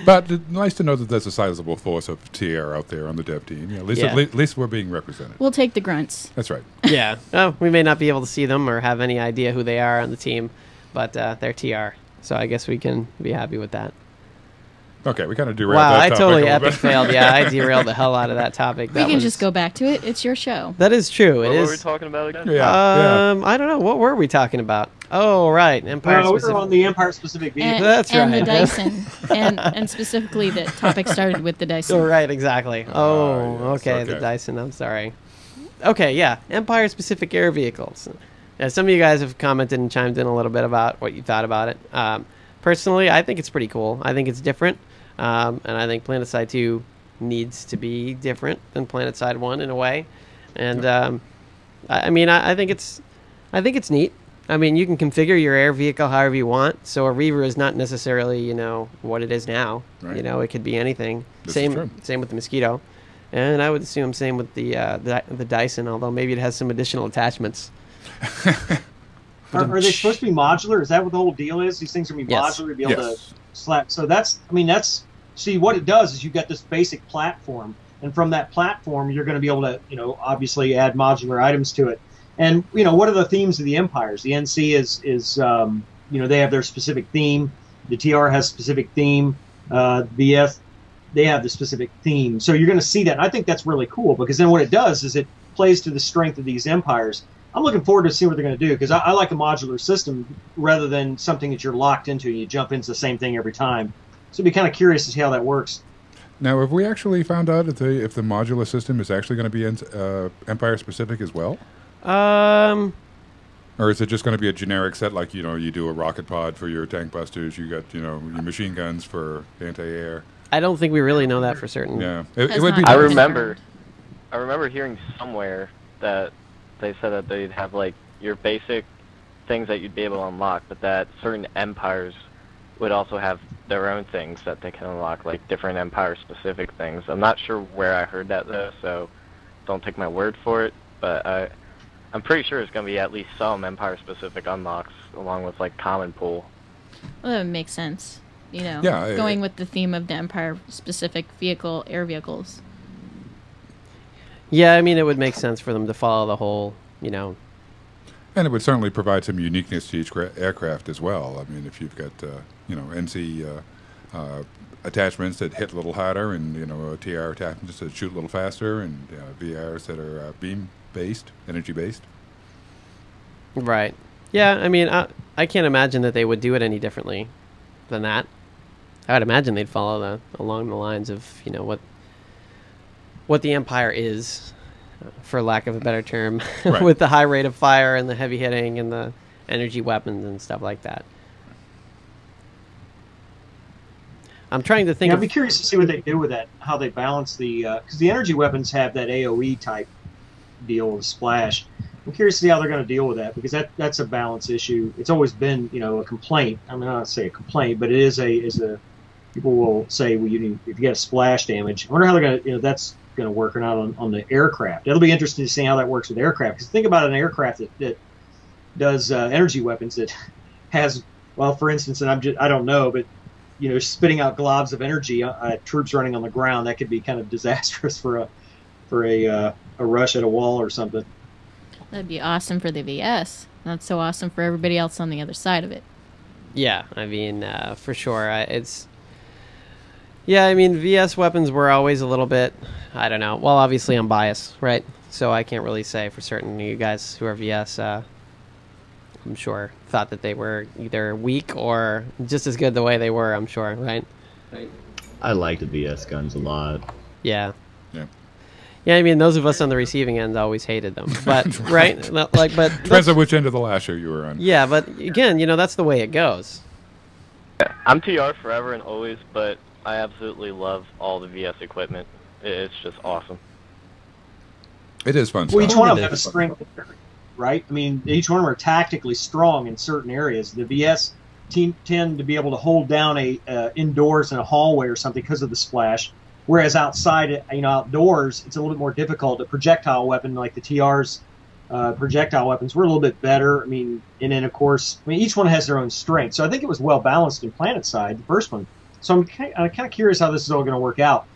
But nice to know that there's a sizable force of TR out there on the dev team. Yeah, at least we're being represented. We'll take the grunts. That's right. Yeah. Oh, we may not be able to see them or have any idea who they are on the team, but they're TR. So I guess we can be happy with that. Okay, we kind of derailed wow, that I topic totally a little epic bit. failed. Yeah, I derailed the hell out of that topic. We can just go back to it. It's your show. That is true. It What is. were we talking about again? Yeah, I don't know. What were we talking about? Oh, right. Empire we specific. were on the Empire specific vehicle. And, That's and right. the Dyson. and specifically, the topic started with the Dyson. Oh, right, exactly. Oh, yes, okay, the okay. Dyson. I'm sorry. Okay, yeah. Empire specific air vehicles. Yeah, some of you guys have commented and chimed in a little bit about what you thought about it. Personally, I think it's pretty cool. I think it's different. And I think PlanetSide 2 needs to be different than PlanetSide 1 in a way. And I think it's neat. I mean, you can configure your air vehicle however you want. So a Reaver is not necessarily, what it is now. Right. It could be anything. This is true. Same with the Mosquito. And I would assume same with the Dyson, although maybe it has some additional attachments. Are they supposed to be modular? Is that what the whole deal is? These things are going to be Yes. modular to be able Yes. to slap. So see what it does is you've got this basic platform, and from that platform you're going to be able to, obviously add modular items to it. And what are the themes of the empires? The NC is they have their specific theme. The TR has specific theme. BS, they have the specific theme. So you're going to see that. And I think that's really cool because then what it does is it plays to the strength of these empires. I'm looking forward to seeing what they're going to do because I like a modular system rather than something that you're locked into and you jump into the same thing every time. So I'd be kind of curious to see how that works. Now, have we actually found out if the modular system is actually going to be Empire specific as well? Or is it just going to be a generic set like, you do a rocket pod for your tank busters, you got, your machine guns for anti-air? I don't think we really know that for certain. Yeah. Has It would be not I been remember confirmed. hearing somewhere that they said that they'd have like your basic things that you'd be able to unlock, but that certain empires would also have their own things that they can unlock, like different empire-specific things. I'm not sure where I heard that though, so don't take my word for it. But I'm pretty sure it's going to be at least some empire-specific unlocks, along with like common pool. Well, that would make sense. Yeah, going with the theme of the Empire-specific air vehicles. Yeah, I mean, it would make sense for them to follow the whole, And it would certainly provide some uniqueness to each aircraft as well. I mean, if you've got, NC attachments that hit a little harder and, TR attachments that shoot a little faster and VRs that are beam-based, energy-based. Right. Yeah, I mean, I can't imagine that they would do it any differently than that. I would imagine they'd follow along the lines of, what the Empire is, for lack of a better term, Right. with the high rate of fire and the heavy hitting and the energy weapons and stuff like that. I'm trying to think. I'd be curious to see what they do with that, how they balance because the energy weapons have that AOE type deal with splash. I'm curious to see how they're going to deal with that because that's a balance issue. It's always been, a complaint. I mean, I don't say a complaint, but it is a people will say, well, if you get a splash damage, I wonder how they're going to, that's going to work or not on the aircraft. It'll be interesting to see how that works with aircraft. Because think about an aircraft that does energy weapons that has, well, for instance, and I don't know, but spitting out globs of energy at troops running on the ground, that could be kind of disastrous for a rush at a wall or something. That'd be awesome for the VS. Not so awesome for everybody else on the other side of it. Yeah, I mean, for sure. Yeah, I mean, VS weapons were always a little bit, I don't know. Well, obviously I'm biased, right? So I can't really say for certain. You guys who are VS, I'm sure, thought that they were either weak or just as good the way they were, I'm sure, right? I like the VS guns a lot. Yeah. Yeah. Yeah, I mean, those of us on the receiving end always hated them, but right, but Depends on which end of the lasher you were on. yeah, but again, that's the way it goes. I'm TR forever and always, but I absolutely love all the VS equipment. It's just awesome. It is fun Well, stuff. each one of them have a strength, right? I mean, each one of them are tactically strong in certain areas. The VS tend to be able to hold down a indoors in a hallway or something because of the splash, whereas outside, outdoors, it's a little bit more difficult. A projectile weapon like the TR's projectile weapons were a little bit better. I mean, and then of course, each one has their own strength. So I think it was well balanced in PlanetSide, the first one. So I'm kind of curious how this is all going to work out.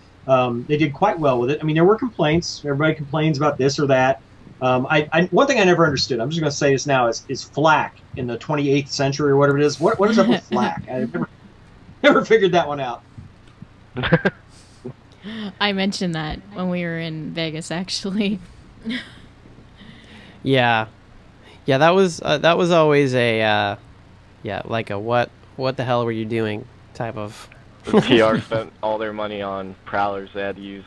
They did quite well with it. I mean, there were complaints. Everybody complains about this or that. One thing I never understood, I'm just going to say this now, is flak in the 28th century or whatever it is. What is up with flak? I never figured that one out. I mentioned that when we were in Vegas, actually. Yeah, that was always a like a what the hell were you doing type of. The TR spent all their money on prowlers. They had to use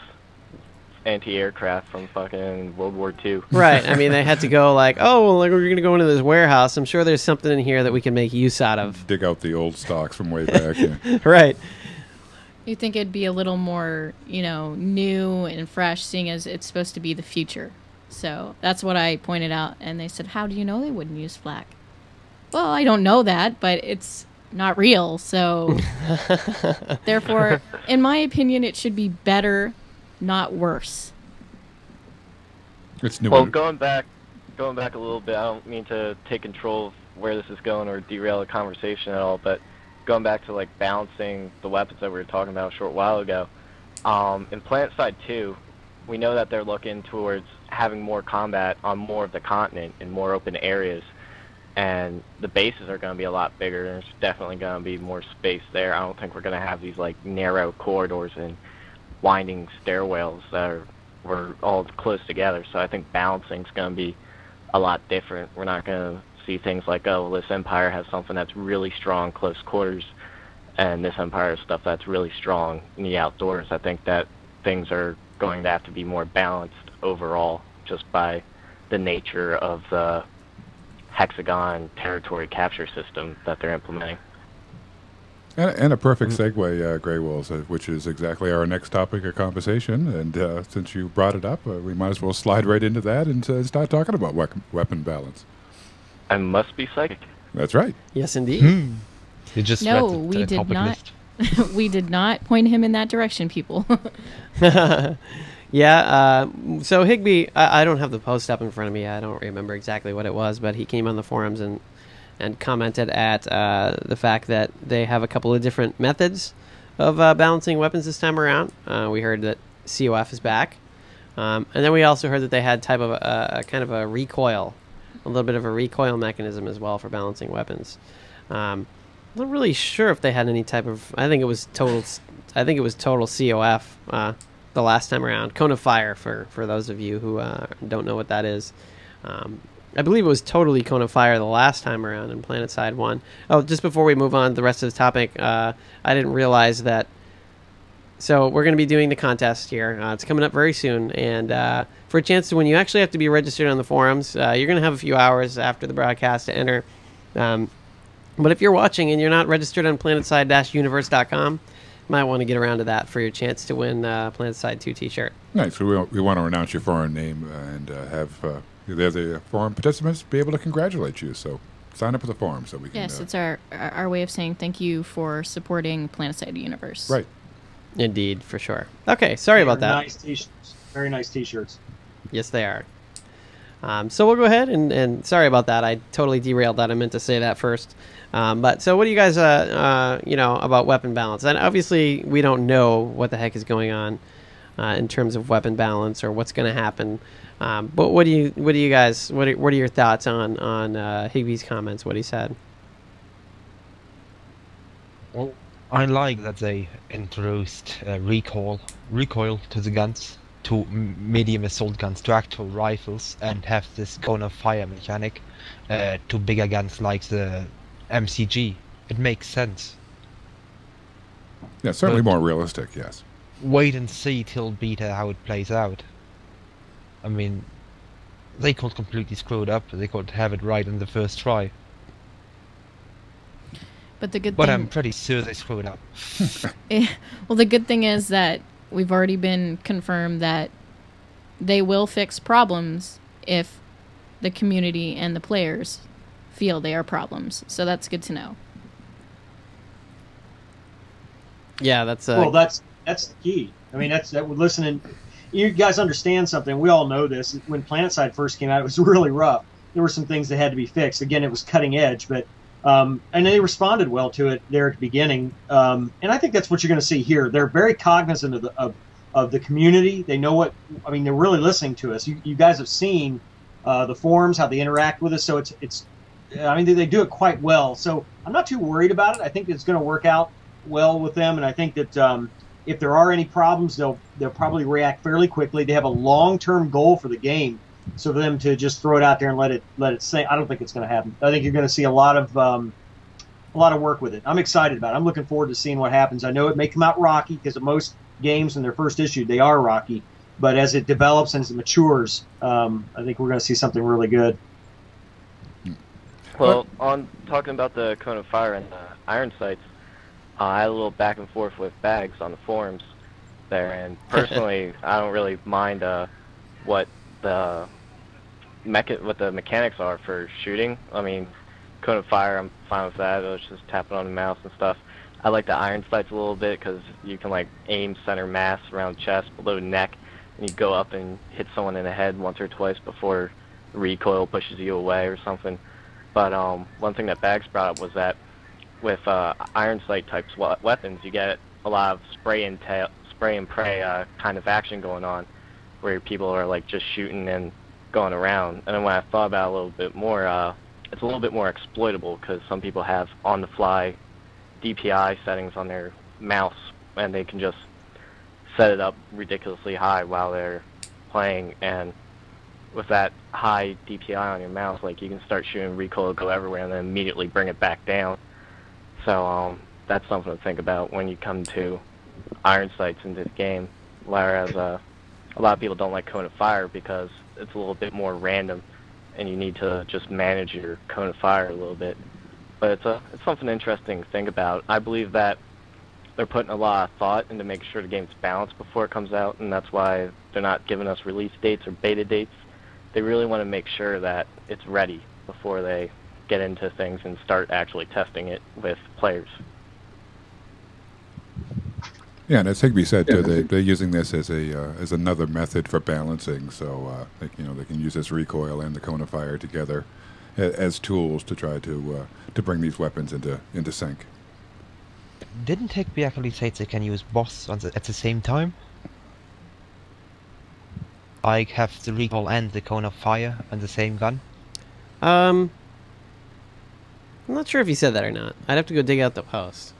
anti-aircraft from fucking World War II. Right. I mean, they had to go like, oh, well, like, we're going to go into this warehouse. I'm sure there's something in here that we can make use out of. Dig out the old stocks from way back. Yeah. Right. You think it'd be a little more, new and fresh, seeing as it's supposed to be the future. So that's what I pointed out. And they said, how do you know they wouldn't use flak? Well, I don't know that, but it's not real. So therefore, in my opinion, it should be better, not worse. It's new. Well, going back a little bit, I don't mean to take control of where this is going or derail the conversation at all, but going back to like balancing the weapons that we were talking about a short while ago, in PlanetSide 2, we know that they're looking towards having more combat on more of the continent in more open areas, and the bases are going to be a lot bigger. There's definitely going to be more space there. I don't think we're going to have these like narrow corridors and winding stairwells that we're all close together. So I think balancing is going to be a lot different. We're not going to see things like, oh, well, this Empire has something that's really strong close quarters, and this Empire has stuff that's really strong in the outdoors. I think that things are going to have to be more balanced overall, just by the nature of the hexagon territory capture system that they're implementing. And a perfect segue, Grey Wolves, which is exactly our next topic of conversation. And since you brought it up, we might as well slide right into that and start talking about weapon balance. I must be psychic. That's right. Yes, indeed. You just No, read the we did topic not. list. We did not point him in that direction, people. Yeah, so Higby, I don't have the post up in front of me. I don't remember exactly what it was, but he came on the forums and commented at the fact that they have a couple of different methods of balancing weapons this time around. We heard that COF is back, and then we also heard that they had type of a kind of a recoil, a little bit of a recoil mechanism as well for balancing weapons. I'm not really sure if they had any type of. I think it was total COF. The last time around, Cone of Fire for those of you who don't know what that is. I believe it was totally Cone of Fire the last time around in PlanetSide 1. Oh, just before we move on to the rest of the topic, I didn't realize that. So we're going to be doing the contest here. It's coming up very soon, and for a chance to win, you actually have to be registered on the forums. You're going to have a few hours after the broadcast to enter. But if you're watching and you're not registered on planetside-universe.com, might want to get around to that for your chance to win PlanetSide 2 t-shirt. Nice. So we want to announce your forum name and have the forum participants be able to congratulate you. So sign up for the forum so we can... Yes, it's our way of saying thank you for supporting PlanetSide Universe. Right. Indeed, for sure. Okay, sorry about that. Nice t-shirts. Very nice t-shirts. Yes, they are. So we'll go ahead and sorry about that. I totally derailed that. I meant to say that first. But so what do you guys, about weapon balance? And obviously we don't know what the heck is going on in terms of weapon balance or what's going to happen. But what are your thoughts on Higby's comments, what he said? Well, I like that they introduced recoil to the guns, to medium assault guns, to actual rifles, and have this cone of fire mechanic to bigger guns like the MCG. It makes sense. Yeah, certainly But more realistic, yes. wait and see till beta how it plays out. I mean, they could completely screw it up. They could have it right in the first try. But the good But thing, I'm pretty sure they screw it up. well, the good thing is that we've already been confirmed that they will fix problems if the community and the players feel they are problems. So that's good to know. Yeah, that's well, that's the key. I mean, listening. You guys understand something. We all know this. When PlanetSide first came out, it was really rough. There were some things that had to be fixed. Again, it was cutting edge, but and they responded well to it there at the beginning. And I think that's what you're going to see here. They're very cognizant of the community. They know what. I mean, they're really listening to us. You guys have seen the forums, how they interact with us. So it's. I mean, they do it quite well. So I'm not too worried about it. I think it's going to work out well with them, and I think that if there are any problems, they'll probably react fairly quickly. They have a long-term goal for the game, so for them to just throw it out there and let it sink, I don't think it's going to happen. I think you're going to see a lot of work with it. I'm excited about it. I'm looking forward to seeing what happens. I know it may come out rocky because of most games in their first issue they are rocky, but as it develops and as it matures, I think we're going to see something really good. Well, on talking about the Cone of Fire and the Iron Sights, I had a little back and forth with Bags on the forums there, and personally, I don't really mind what the mechanics are for shooting. I mean, Cone of Fire, I'm fine with that. It's just tapping on the mouse and stuff. I like the Iron Sights a little bit because you can like aim center mass around chest, below neck, and you go up and hit someone in the head once or twice before recoil pushes you away or something. But one thing that Bags brought up was that with iron sight types weapons, you get a lot of spray and pray kind of action going on, where people are like just shooting and going around. And then when I thought about it a little bit more, it's a little bit more exploitable because some people have on-the-fly DPI settings on their mouse, and they can just set it up ridiculously high while they're playing. And with that high DPI on your mouse, like you can start shooting, recoil, go everywhere, and then immediately bring it back down. So that's something to think about when you come to iron sights in this game. Whereas a lot of people don't like Cone of Fire because it's a little bit more random, and you need to just manage your Cone of Fire a little bit. But it's something interesting to think about. I believe that they're putting a lot of thought into making sure the game's balanced before it comes out, and that's why they're not giving us release dates or beta dates. They really want to make sure that it's ready before they get into things and start actually testing it with players. Yeah, and as Higby said, too, they're using this as another method for balancing. So they can use this recoil and the Cone of Fire together as tools to try to bring these weapons into sync. Didn't Higby actually say they can use boss at the same time? Like have the recoil and the Cone of Fire on the same gun? I'm not sure if he said that or not. I'd have to go dig out the post.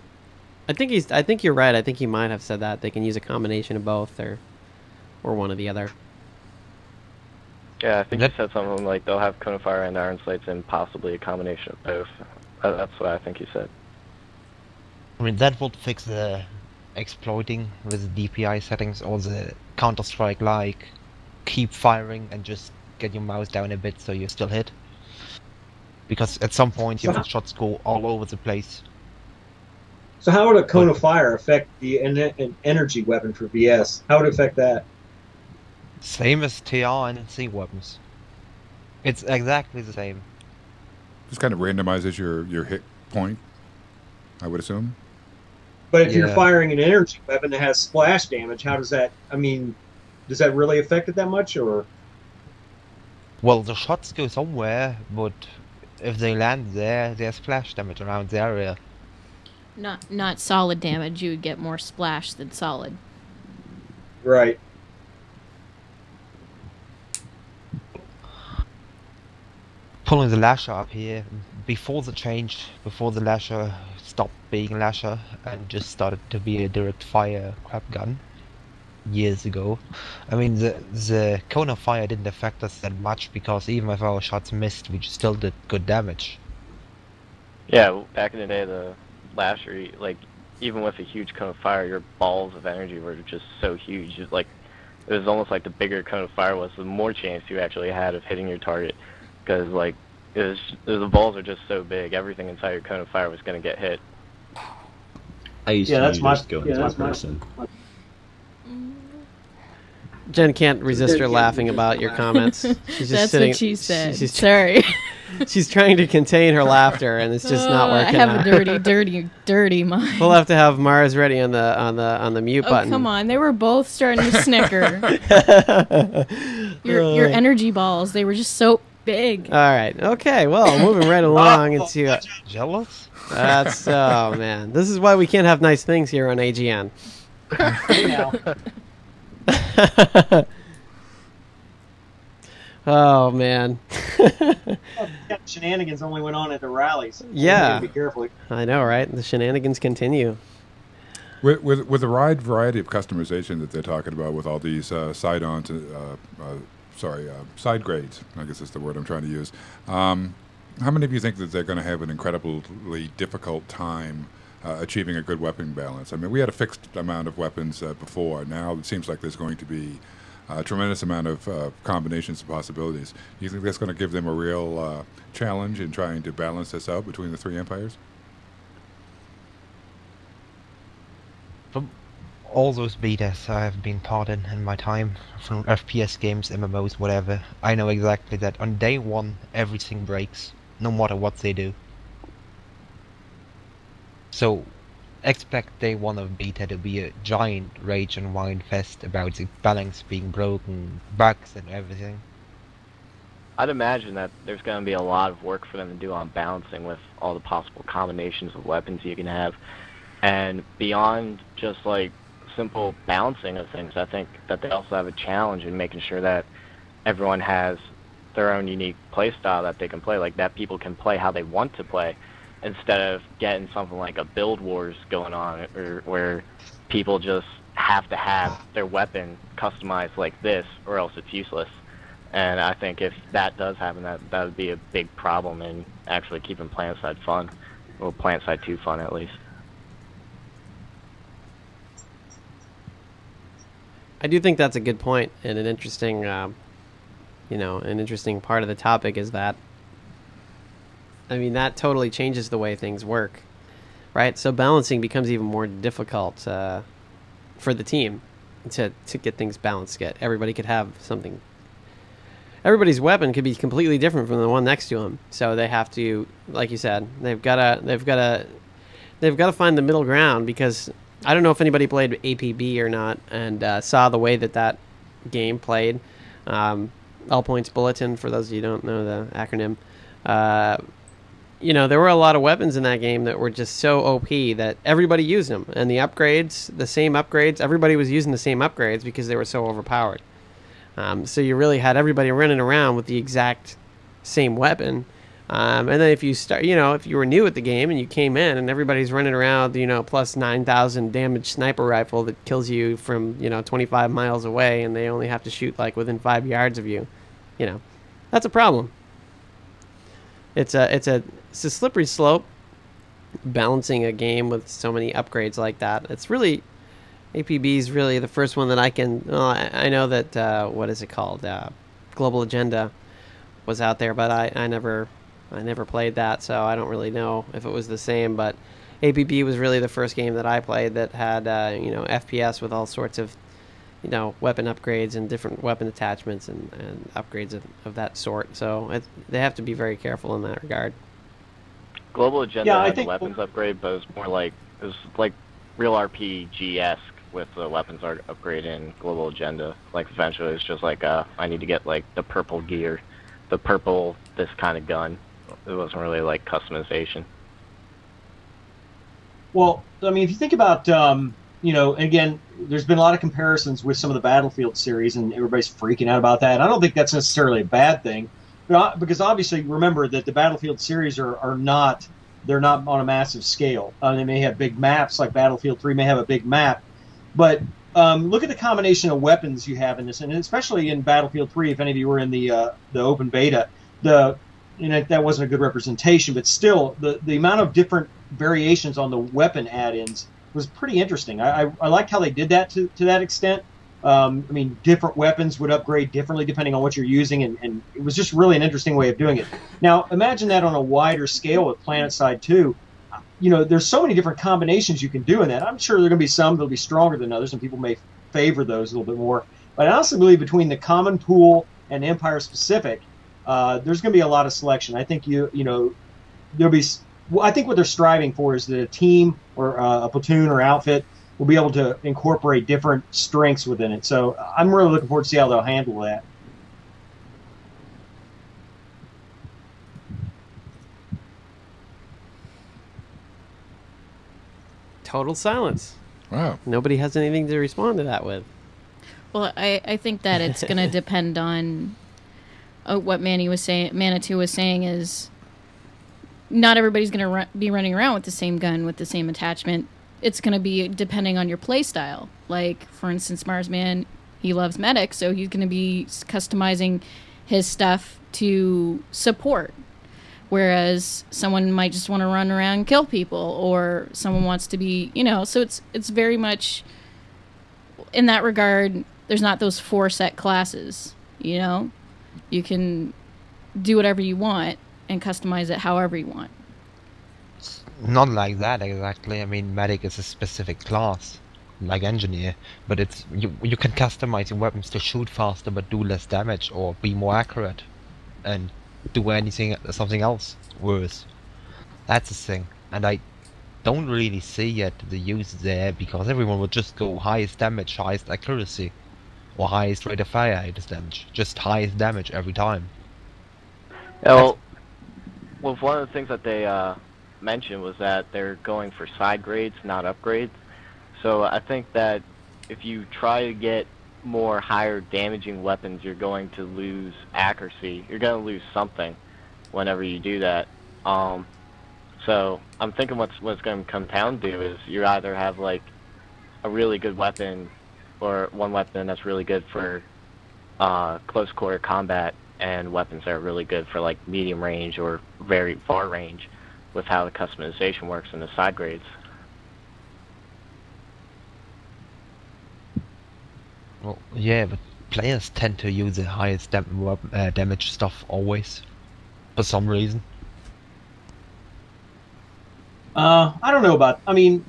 I think you're right. I think he might have said that they can use a combination of both or one or the other. Yeah, I think he said something like they'll have Cone of Fire and Iron Sights and possibly a combination of both. That's what I think he said. I mean, that would fix the exploiting with the DPI settings or the Counter-Strike like keep firing and just get your mouse down a bit so you still hit. Because at some point your shots go all over the place. So how would a Cone of Fire affect an energy weapon for VS? How would it affect that? Same as TR and NC weapons. It's exactly the same. Just kind of randomizes your hit point, I would assume. But if you're firing an energy weapon that has splash damage, how does that, I mean, does that really affect it that much, or? Well, the shots go somewhere, but if they land there, there's splash damage around the area. Not solid damage. You would get more splash than solid. Right. Pulling the lasher up here, before the lasher stopped being lasher and just started to be a direct fire crap gun years ago. I mean, the Cone of Fire didn't affect us that much because even if our shots missed, we still did good damage. Yeah, back in the day, the lasher, like, even with a huge Cone of Fire, your balls of energy were just so huge. It was almost like the bigger Cone of Fire was, the more chance you actually had of hitting your target. Because, like, the balls are just so big, everything inside your Cone of Fire was going to get hit. I used to just go into that person. Jen can't resist her laughing about your comments. She's just That's sitting, what she said. She's, Sorry. she's trying to contain her laughter, and it's just not working. I have out. a dirty mind. We'll have to have Mars ready on the mute button. Come on, they were both starting to snicker. your energy balls, they were just so big. All right. Okay. Well, moving right along into. Jealous? That's oh man. This is why we can't have nice things here on AGN. Oh man. Shenanigans only went on at the rallies. So Yeah. be careful. I know, right? The shenanigans continue. With the wide variety of customization that they're talking about with all these side-ons, side grades, I guess is the word I'm trying to use. How many of you think that they're going to have an incredibly difficult time achieving a good weapon balance? I mean, we had a fixed amount of weapons before. Now it seems like there's going to be a tremendous amount of combinations and possibilities. Do you think that's going to give them a real challenge in trying to balance this out between the three empires? From all those betas I have been part in my time, from FPS games, MMOs, whatever, I know exactly that on day one everything breaks, no matter what they do. So expect day one of beta to be a giant rage and wine fest about the balance being broken, bugs and everything. I'd imagine that there's going to be a lot of work for them to do on balancing with all the possible combinations of weapons you can have. And beyond just like simple balancing of things, I think that they also have a challenge in making sure that everyone has their own unique play style that they can play, like that people can play how they want to play, instead of getting something like a build wars going on, or where people just have to have their weapon customized like this or else it's useless. And I think if that does happen, that would be a big problem in actually keeping PlanetSide fun, or PlanetSide 2 fun at least. I do think that's a good point, and an interesting, an interesting part of the topic is that, I mean, that totally changes the way things work, right? So balancing becomes even more difficult for the team to get things balanced. Everybody could have something. Everybody's weapon could be completely different from the one next to them, so they have to, like you said, they've got to find the middle ground, because I don't know if anybody played APB or not and saw the way that game played. All Points Bulletin, for those of you who don't know the acronym. There were a lot of weapons in that game that were just so OP that everybody used them. And the upgrades, the same upgrades, everybody was using the same upgrades because they were so overpowered. So you really had everybody running around with the exact same weapon. And then if you start, if you were new at the game and you came in and everybody's running around, plus 9,000 damage sniper rifle that kills you from, 25 miles away, and they only have to shoot like within 5 yards of you, that's a problem. It's a slippery slope balancing a game with so many upgrades like that. It's really, APB is really the first one that I can, I know that, what is it called? Global Agenda was out there, but I never played that, so I don't really know if it was the same. But APB was really the first game that I played that had FPS with all sorts of weapon upgrades and different weapon attachments and upgrades of that sort. So they have to be very careful in that regard. Global Agenda had the weapons upgrade, but it was like real RPG-esque with the weapons upgrade in Global Agenda. Like eventually it's just like I need to get like the purple gear, the purple this kind of gun. It wasn't really like customization. Well, I mean, if you think about, again, there's been a lot of comparisons with some of the Battlefield series, and everybody's freaking out about that. I don't think that's necessarily a bad thing, because obviously, remember that the Battlefield series are not on a massive scale. They may have big maps, like Battlefield 3 may have a big map, but look at the combination of weapons you have in this, and especially in Battlefield 3. If any of you were in the open beta, that wasn't a good representation, but still, the amount of different variations on the weapon add-ins was pretty interesting. I liked how they did that to that extent. I mean, different weapons would upgrade differently depending on what you're using, and it was just really an interesting way of doing it. Now, imagine that on a wider scale with PlanetSide 2. There's so many different combinations you can do in that. I'm sure there are going to be some that'll be stronger than others, and people may favor those a little bit more. But I honestly believe between the common pool and Empire specific, there's going to be a lot of selection. I think there'll be. Well, I think what they're striving for is that a team or a platoon or outfit will be able to incorporate different strengths within it. So I'm really looking forward to see how they'll handle that. Total silence. Wow. Nobody has anything to respond to that with. Well, I think that it's going to depend on what Manitou was saying is not everybody's going to be running around with the same gun with the same attachment. It's going to be depending on your play style. Like, for instance, Marsman, he loves medic, so he's going to be customizing his stuff to support. Whereas someone might just want to run around and kill people, or someone wants to be, so it's very much, in that regard, there's not those 4 set classes, You can do whatever you want and customize it however you want. It's not like that exactly. I mean, medic is a specific class, like engineer, but it's you can customize your weapons to shoot faster but do less damage, or be more accurate, and do something else worse. That's the thing, and I don't really see yet the use there, because everyone would just go highest damage, highest accuracy, or highest rate of fire, highest damage, just highest damage every time. Yeah, well, one of the things that they mentioned was that they're going for side grades, not upgrades. So I think that if you try to get more higher damaging weapons, you're going to lose accuracy. You're going to lose something whenever you do that. So I'm thinking what's going to come down to is you either have like a really good weapon, or one weapon that's really good for close quarter combat, and weapons that are really good for like medium range or very far range, with how the customization works in the side grades. Well, yeah, but players tend to use the highest damage stuff always, for some reason. I don't know about. I mean,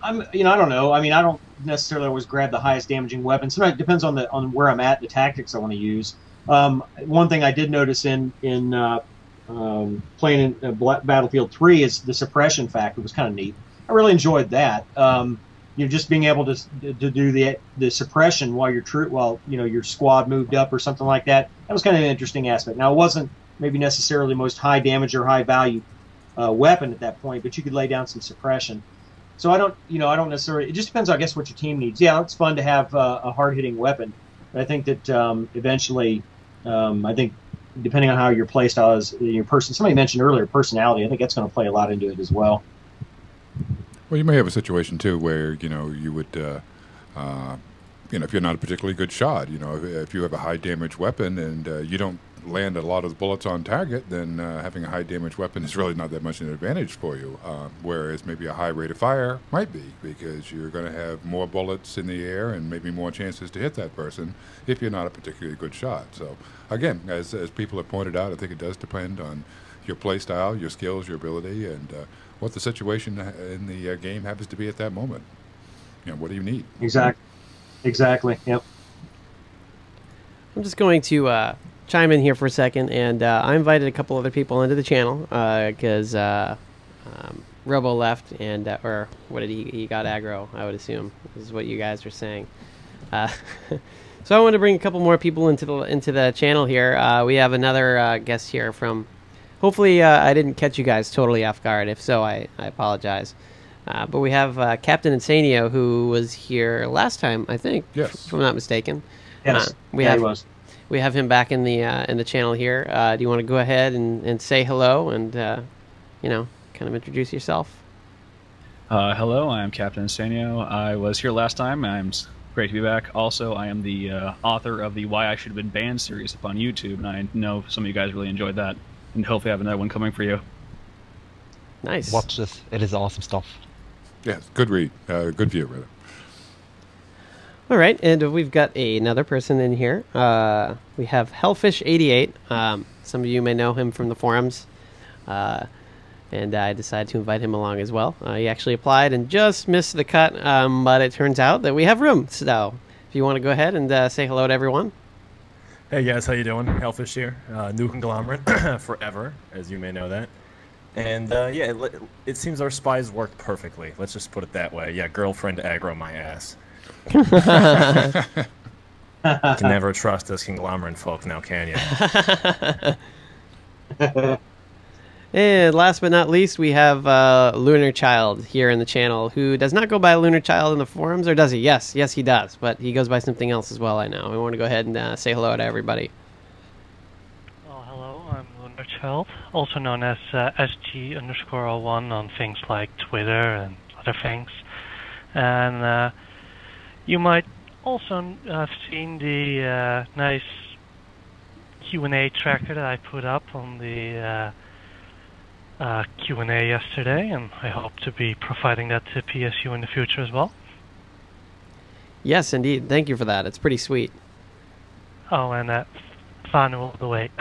I don't know. I mean, I don't necessarily always grab the highest damaging weapon. Sometimes it depends on where I'm at, the tactics I want to use. One thing I did notice in playing in Battlefield 3 is the suppression factor was kind of neat. I really enjoyed that. Just being able to do the suppression while your squad moved up or something like that. That was kind of an interesting aspect. Now, it wasn't maybe necessarily the most high damage or high value weapon at that point, but you could lay down some suppression. So I don't necessarily. It just depends, I guess, what your team needs. Yeah, it's fun to have a hard-hitting weapon, but I think that eventually, I think depending on how your play style is, your person. Somebody mentioned earlier personality. I think that's going to play a lot into it as well. Well, you may have a situation too where you would, if you're not a particularly good shot, if you have a high damage weapon and you don't land a lot of the bullets on target, then having a high damage weapon is really not that much an advantage for you. Whereas maybe a high rate of fire might be, because you're going to have more bullets in the air and maybe more chances to hit that person if you're not a particularly good shot. So again, as people have pointed out, I think it does depend on your play style, your skills, your ability, and what the situation in the game happens to be at that moment. What do you need? Exactly. Yep. I'm just going to chime in here for a second, and I invited a couple other people into the channel because Robo left, and or what did he got aggro, I would assume, is what you guys are saying. So I want to bring a couple more people into the channel here. We have another guest here from. Hopefully, I didn't catch you guys totally off guard. If so, I apologize. But we have Captain Insanio, who was here last time, I think, if I'm not mistaken. Yes, he was. We have him back in the channel here. Do you want to go ahead and say hello and kind of introduce yourself? Hello, I am Captain Insanio. I was here last time. I'm great to be back. Also, I am the author of the Why I Should Have Been Banned series up on YouTube, and I know some of you guys really enjoyed that. And hopefully I have another one coming for you. Nice. Watch this. It is awesome stuff. Yes, good read. Good view, rather. All right, and we've got another person in here. We have Hellfish88. Some of you may know him from the forums. And I decided to invite him along as well. He actually applied and just missed the cut, but it turns out that we have room. So if you want to go ahead and say hello to everyone. Hey guys, how you doing? Hellfish here, new conglomerate forever, as you may know that. And yeah, it seems our spies worked perfectly. Let's just put it that way. Yeah, girlfriend aggro my ass. Can never trust us conglomerate folk now, can you? And last but not least, we have Lunar Child here in the channel, who does not go by Lunar Child in the forums, or does he? Yes, he does, but he goes by something else as well, I know. We want to go ahead and say hello to everybody. Oh, hello, I'm Lunar Child, also known as SG_01 on things like Twitter and other things. And you might also have seen the nice Q&A tracker that I put up on the Q&A yesterday, and I hope to be providing that to PSU in the future as well. Yes, indeed. Thank you for that. It's pretty sweet. Oh, and Vanu all the way.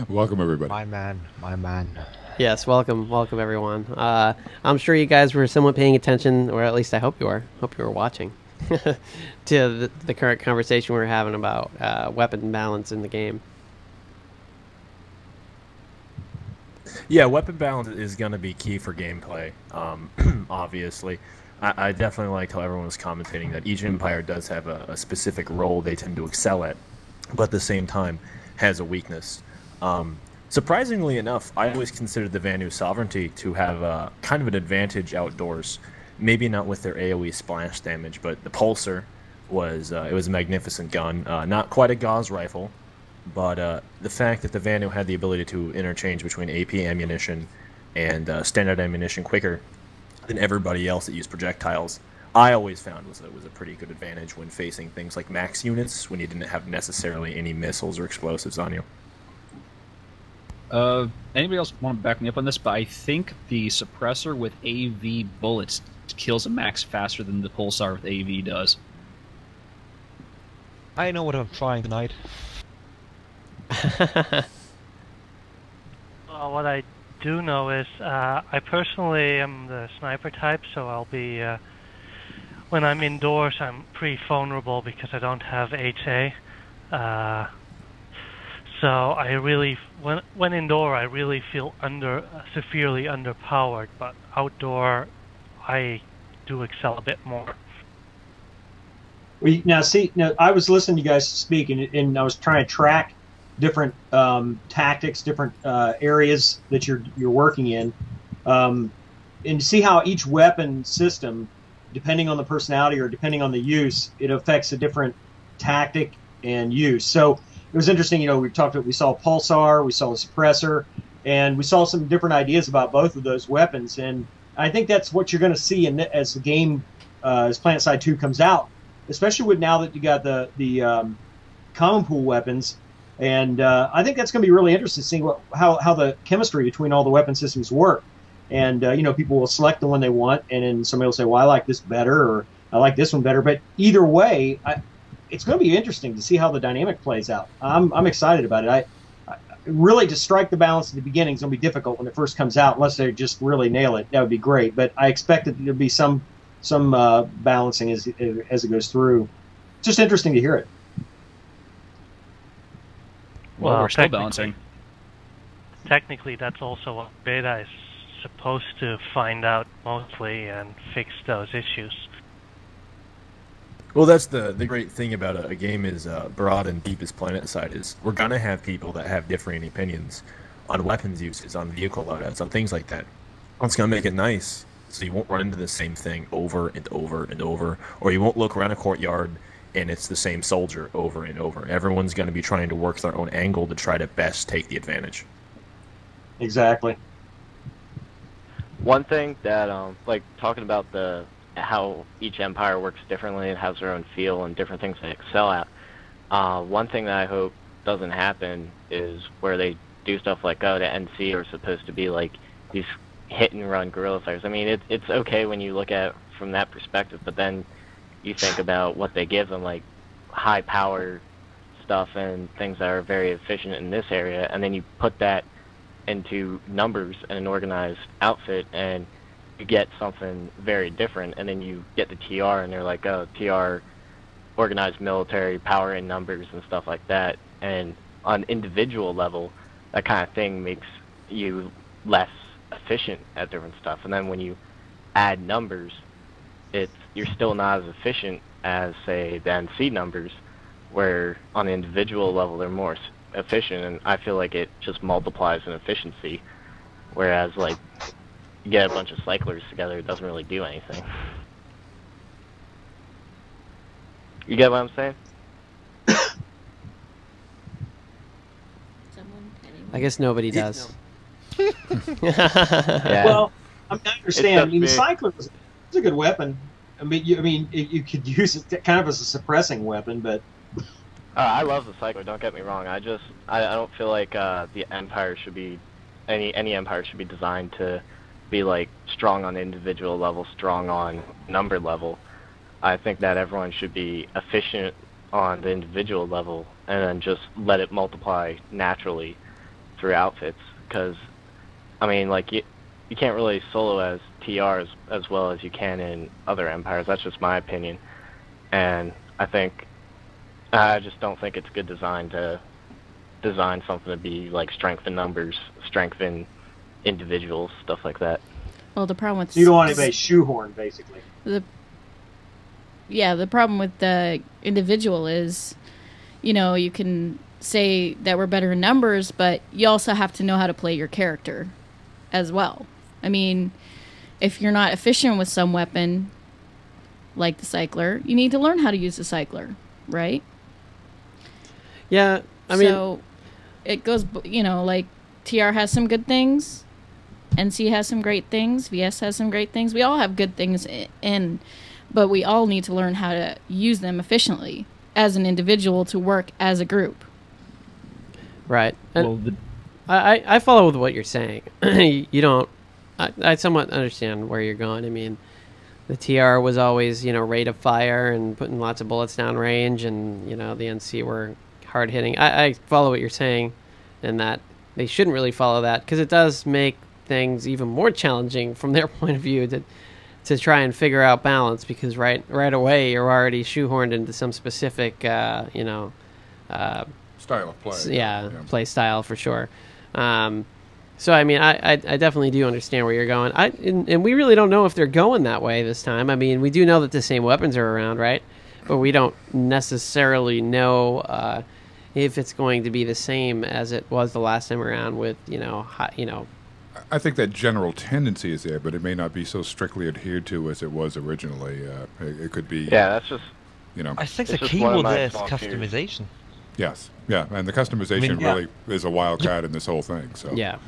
Welcome, everybody. My man. Yes, welcome everyone. I'm sure you guys were somewhat paying attention, or at least I hope you were. Hope you were watching to the current conversation we're having about weapon balance in the game. Yeah, weapon balance is going to be key for gameplay, obviously. I definitely liked how everyone was commentating that each empire does have a specific role they tend to excel at, but at the same time has a weakness. Surprisingly enough, I always considered the Vanu Sovereignty to have kind of an advantage outdoors. Maybe not with their AoE splash damage, but the Pulsar was it was a magnificent gun. Not quite a Gauss rifle, but the fact that the Vanu had the ability to interchange between AP ammunition and standard ammunition quicker than everybody else that used projectiles, I always found was a pretty good advantage when facing things like max units when you didn't have necessarily any missiles or explosives on you. Anybody else want to back me up on this? But I think the suppressor with AV bullets kills a max faster than the Pulsar with AV does. I know what I'm trying tonight. Well, what I do know is I personally am the sniper type, so I'll be when I'm indoors I'm pretty vulnerable because I don't have HA. So I really, when indoor, I really feel severely underpowered. But outdoor, I do excel a bit more. Well, now I was listening to you guys speak, and I was trying to track different tactics, different areas that you're working in, and to see how each weapon system, depending on the personality or depending on the use, it affects a different tactic and use. So it was interesting. We saw Pulsar, we saw the suppressor, and we saw some different ideas about both of those weapons. And I think that's what you're going to see as the game, as PlanetSide 2 comes out, especially with now that you got the common pool weapons. And I think that's going to be really interesting, seeing how the chemistry between all the weapon systems work. And people will select the one they want, and then somebody will say, "Well, I like this better," or "I like this one better." But either way, it's going to be interesting to see how the dynamic plays out. I'm excited about it. I really, to strike the balance at the beginning is going to be difficult when it first comes out, unless they just really nail it. That would be great. But I expect that there'll be some balancing as it goes through. Just interesting to hear it. Well, we're still balancing. Technically, that's also what beta is supposed to find out mostly and fix those issues. Well, that's the great thing about a game as broad and deep as PlanetSide is. We're going to have people that have differing opinions on weapons uses, on vehicle loadouts, on things like that. It's going to make it nice, so you won't run into the same thing over and over and over, or you won't look around a courtyard and it's the same soldier over and over. Everyone's going to be trying to work their own angle to try to best take the advantage. Exactly. One thing that, like talking about how each empire works differently and has their own feel and different things they excel at. One thing that I hope doesn't happen is where they do stuff like, the NC are supposed to be like these hit-and-run guerrilla fighters. I mean, it's okay when you look at it from that perspective, but then you think about what they give them, like high-power stuff and things that are very efficient in this area, and then you put that into numbers and an organized outfit, and you get something very different, and then you get the TR, and they're like, oh, TR, organized military, power in numbers, and stuff like that. And on individual level, that kind of thing makes you less efficient at different stuff. And then when you add numbers, you're still not as efficient as, say, the NC numbers, where on the individual level they're more efficient, and I feel like it just multiplies in efficiency, whereas like you get a bunch of cyclers together, it doesn't really do anything. You get what I'm saying? I guess nobody does. Yeah. Well, I understand. I mean, the big. cycler is a good weapon. I mean, you could use it kind of as a suppressing weapon, but I love the cycler. Don't get me wrong. I don't feel like the empire should be any empire should be designed to be like strong on individual level, strong on number level. I think that everyone should be efficient on the individual level, and then just let it multiply naturally through outfits. Because I mean, like you can't really solo as TR as well as you can in other empires. That's just my opinion, and I just don't think it's good design to design something to be like strength in numbers, strength in individuals, stuff like that. Well, the problem with you don't want anybody shoehorned, basically. The problem with the individual is, you can say that we're better in numbers, but you also have to know how to play your character as well. I mean, if you're not efficient with some weapon, like the cycler, you need to learn how to use the cycler, right? Yeah, I mean... So, it goes, like, TR has some good things, NC has some great things, VS has some great things. We all have good things but we all need to learn how to use them efficiently as an individual to work as a group. Right. And I follow with what you're saying. You don't... I somewhat understand where you're going. I mean, the TR was always, rate of fire and putting lots of bullets down range, and, the NC were hard hitting. I follow what you're saying, and that they shouldn't really follow that, because it does make things even more challenging from their point of view to try and figure out balance, because right away you're already shoehorned into some specific, style of play. Yeah, play style for sure. So, I mean, I definitely do understand where you're going. And we really don't know if they're going that way this time. I mean, we do know that the same weapons are around, right? But we don't necessarily know if it's going to be the same as it was the last time around with, I think that general tendency is there, but it may not be so strictly adhered to as it was originally. It could be... Yeah, that's just... I think the keyword there is customization. Yes, yeah, and the customization really is a wild card in this whole thing. So yeah,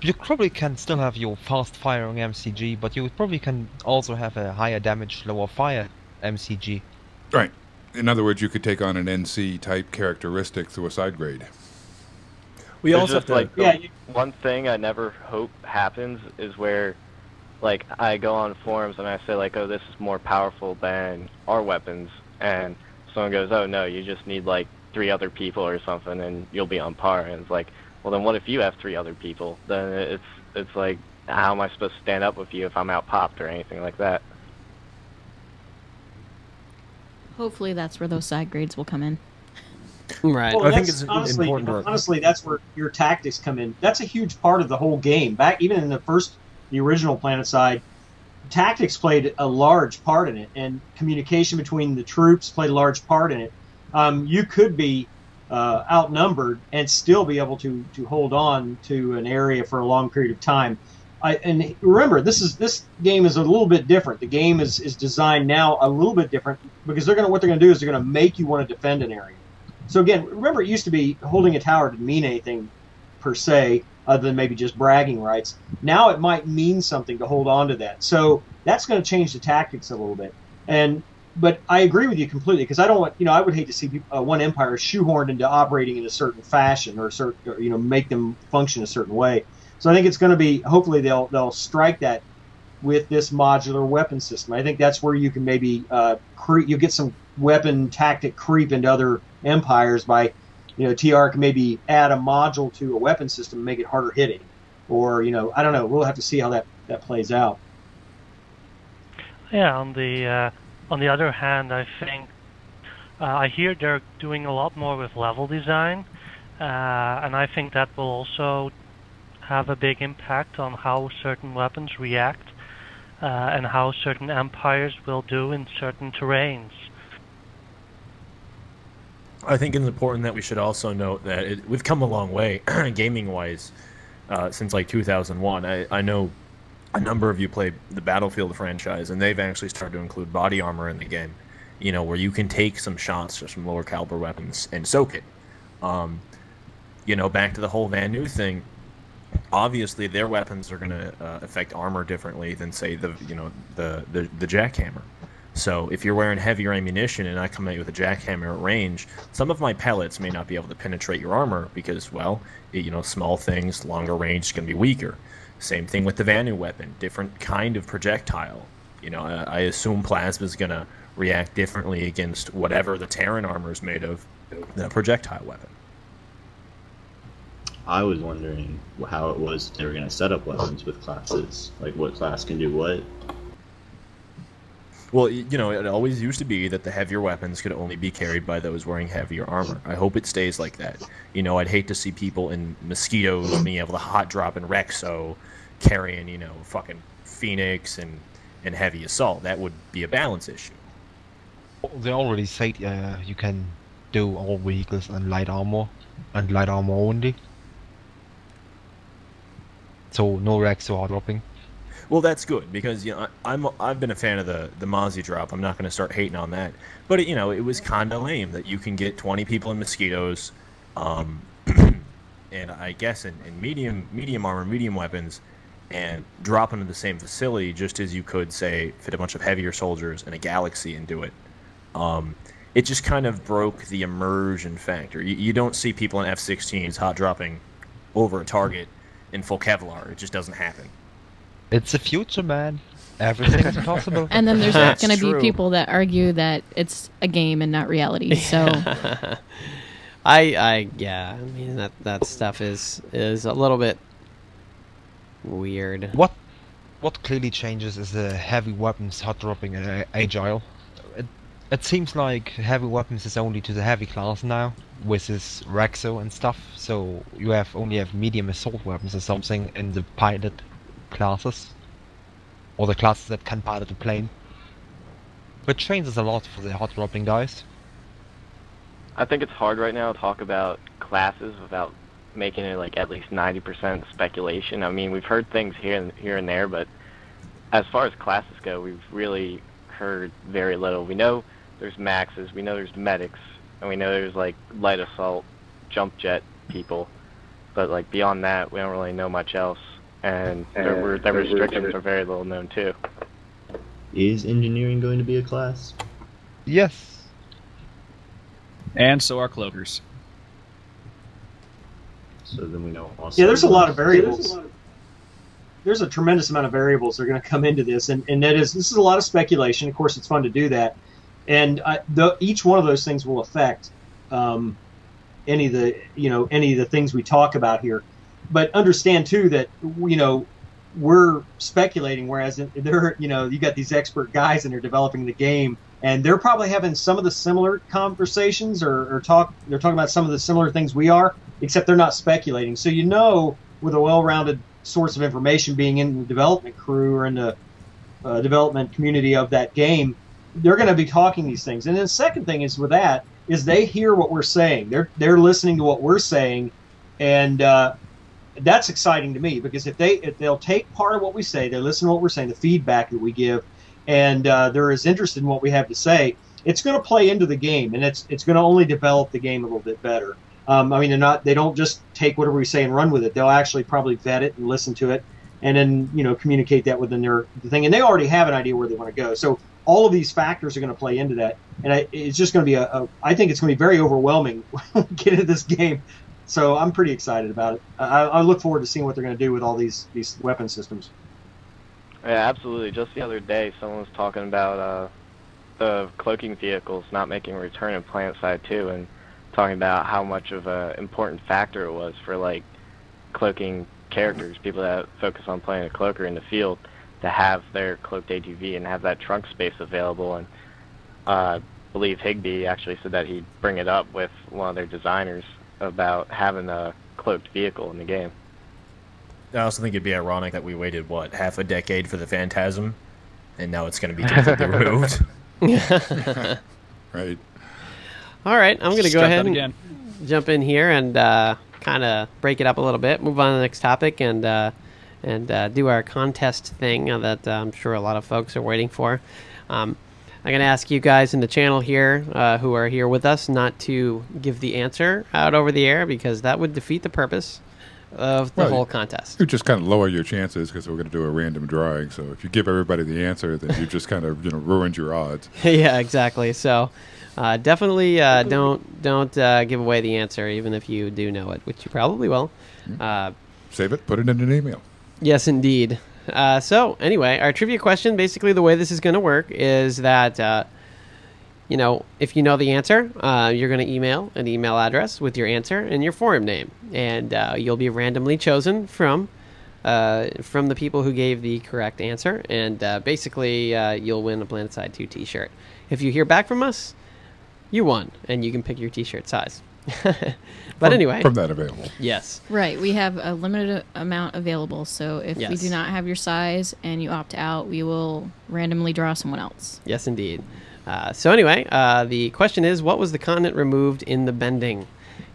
you probably can still have your fast-firing MCG, but you probably can also have a higher damage, lower fire MCG. Right. In other words, you could take on an NC-type characteristic through a side grade. We also have to... Like, one thing I never hope happens is where, like, I go on forums and I say, like, oh, this is more powerful than our weapons, and someone goes, oh, no, you just need, like, 3 other people or something, and you'll be on par. And it's like, well, then what if you have 3 other people? Then it's like, how am I supposed to stand up with you if I'm out popped or anything like that? Hopefully that's where those side grades will come in. Right. Well, I think it's honestly, important. Honestly, that's where your tactics come in. That's a huge part of the whole game. Back even in the original PlanetSide, tactics played a large part in it, and communication between the troops played a large part in it. You could be outnumbered and still be able to hold on to an area for a long period of time. And remember, this game is a little bit different. The game is designed now a little bit different, because what they're going to do is they're going to make you want to defend an area. So again, remember, it used to be holding a tower didn't mean anything per se, other than maybe just bragging rights. Now it might mean something to hold on to that. So that's going to change the tactics a little bit. But I agree with you completely, because I don't want, I would hate to see one empire shoehorned into operating in a certain fashion, or make them function a certain way. So I think it's going to be, hopefully they'll strike that with this modular weapon system. I think that's where you can maybe you get some weapon tactic creep into other empires by, TR can maybe add a module to a weapon system and make it harder hitting, or I don't know. We'll have to see how that plays out. Yeah, on the other hand, I think I hear they're doing a lot more with level design, and I think that will also have a big impact on how certain weapons react and how certain empires will do in certain terrains. I think it's important that we should also note that we've come a long way, gaming-wise, since like 2001. I know a number of you play the Battlefield franchise, and they've actually started to include body armor in the game, you know, where you can take some shots just from lower caliber weapons and soak it. You know, back to the whole Vanu thing, obviously their weapons are going to affect armor differently than, say, the jackhammer. So if you're wearing heavier ammunition and I come at you with a jackhammer at range, some of my pellets may not be able to penetrate your armor because, well, you know, small things, longer range is going to be weaker. Same thing with the Vanu weapon, different kind of projectile. You know, I assume plasma is going to react differently against whatever the Terran armor is made of, the projectile weapon. I was wondering how it was they were going to set up weapons with classes, like what class can do what. Well, you know, it always used to be that the heavier weapons could only be carried by those wearing heavier armor. I hope it stays like that. You know, I'd hate to see people in Mosquitoes being able to hot drop in Rexo carrying, you know, fucking Phoenix and heavy assault. That would be a balance issue. They already said you can do all vehicles and light armor only. So no Rexo hot dropping. Well, that's good because, you know, I've been a fan of the Mozzie drop. I'm not going to start hating on that, but you know, it was kind of lame that you can get 20 people in Mosquitoes, and I guess in medium armor, medium weapons, and drop into the same facility just as you could, say, fit a bunch of heavier soldiers in a Galaxy and do it. It just kind of broke the immersion factor. You don't see people in F-16s hot dropping over a target in full Kevlar. It just doesn't happen. It's the future, man. Everything is possible. And then there's going to be people that argue that it's a game and not reality. So, yeah. I mean that stuff is a little bit weird. What clearly changes is the heavy weapons hot dropping and agile. It seems like heavy weapons is only to the heavy class now, with this Rexo and stuff. So you only have medium assault weapons or something in the pilot classes, or the classes that can pilot the plane, which changes a lot for the hot dropping guys. I think it's hard right now to talk about classes without making it like at least 90% speculation. I mean, we've heard things here and there, but as far as classes go, we've really heard very little. We know there's maxes, we know there's medics, and we know there's like light assault, jump jet people, but like beyond that, we don't really know much else. And their restrictions are very little known too. Is engineering going to be a class? Yes. And so are cloakers. So then we know also. Yeah, there's a lot of variables. There's a tremendous amount of variables that are going to come into this, and this is a lot of speculation. Of course, it's fun to do that, and each one of those things will affect any of the things we talk about here. But understand too that we're speculating, whereas they're you got these expert guys and they're developing the game, and they're probably having some of the similar conversations or talk. They're talking about some of the similar things we are, except they're not speculating. So with a well-rounded source of information being in the development crew or in the development community of that game, they're going to be talking these things. And then the second thing is with that is they hear what we're saying. They're listening to what we're saying, and that's exciting to me, because if they'll take part of what we say, they listen to what we're saying, the feedback that we give, and they're as interested in what we have to say, it's going to play into the game, and it's going to only develop the game a little bit better. I mean, they don't just take whatever we say and run with it. They'll actually probably vet it and listen to it, and then communicate that within the thing. And they already have an idea where they want to go. So all of these factors are going to play into that, and it's just going to be I think it's going to be very overwhelming when we get into this game. So I'm pretty excited about it. I look forward to seeing what they're going to do with all these weapon systems. Yeah, absolutely. Just the other day, someone was talking about the cloaking vehicles not making a return in PlanetSide 2, and talking about how much of an important factor it was for like cloaking characters, people that focus on playing a cloaker in the field. to have their cloaked ATV and have that trunk space available. And I believe Higby actually said that he'd bring it up with one of their designers about having a cloaked vehicle in the game. I also think it'd be ironic that we waited, what, half a decade for the Phantasm, and now it's going to be completely removed. Right. All right, I'm going to go ahead and again. jump in here and kind of break it up a little bit, move on to the next topic, and do our contest thing that I'm sure a lot of folks are waiting for. I'm going to ask you guys in the channel here who are here with us not to give the answer out over the air, because that would defeat the purpose of the whole contest. You just kind of lower your chances because we're going to do a random drawing. So if you give everybody the answer, then you just kind of ruined your odds. Yeah, exactly. So definitely don't give away the answer, even if you do know it, which you probably will. Save it, put it in an email. Yes, indeed. So anyway, our trivia question, basically the way this is going to work is that if you know the answer, you're going to email an email address with your answer and your forum name, and you'll be randomly chosen from the people who gave the correct answer, and basically you'll win a PlanetSide 2 t-shirt. If you hear back from us, you won, and you can pick your t-shirt size. But anyway, from that available. Yes. Right. We have a limited amount available, so if we do not have your size and you opt out, we will randomly draw someone else. Yes, indeed. So anyway, the question is, what was the continent removed in the bending?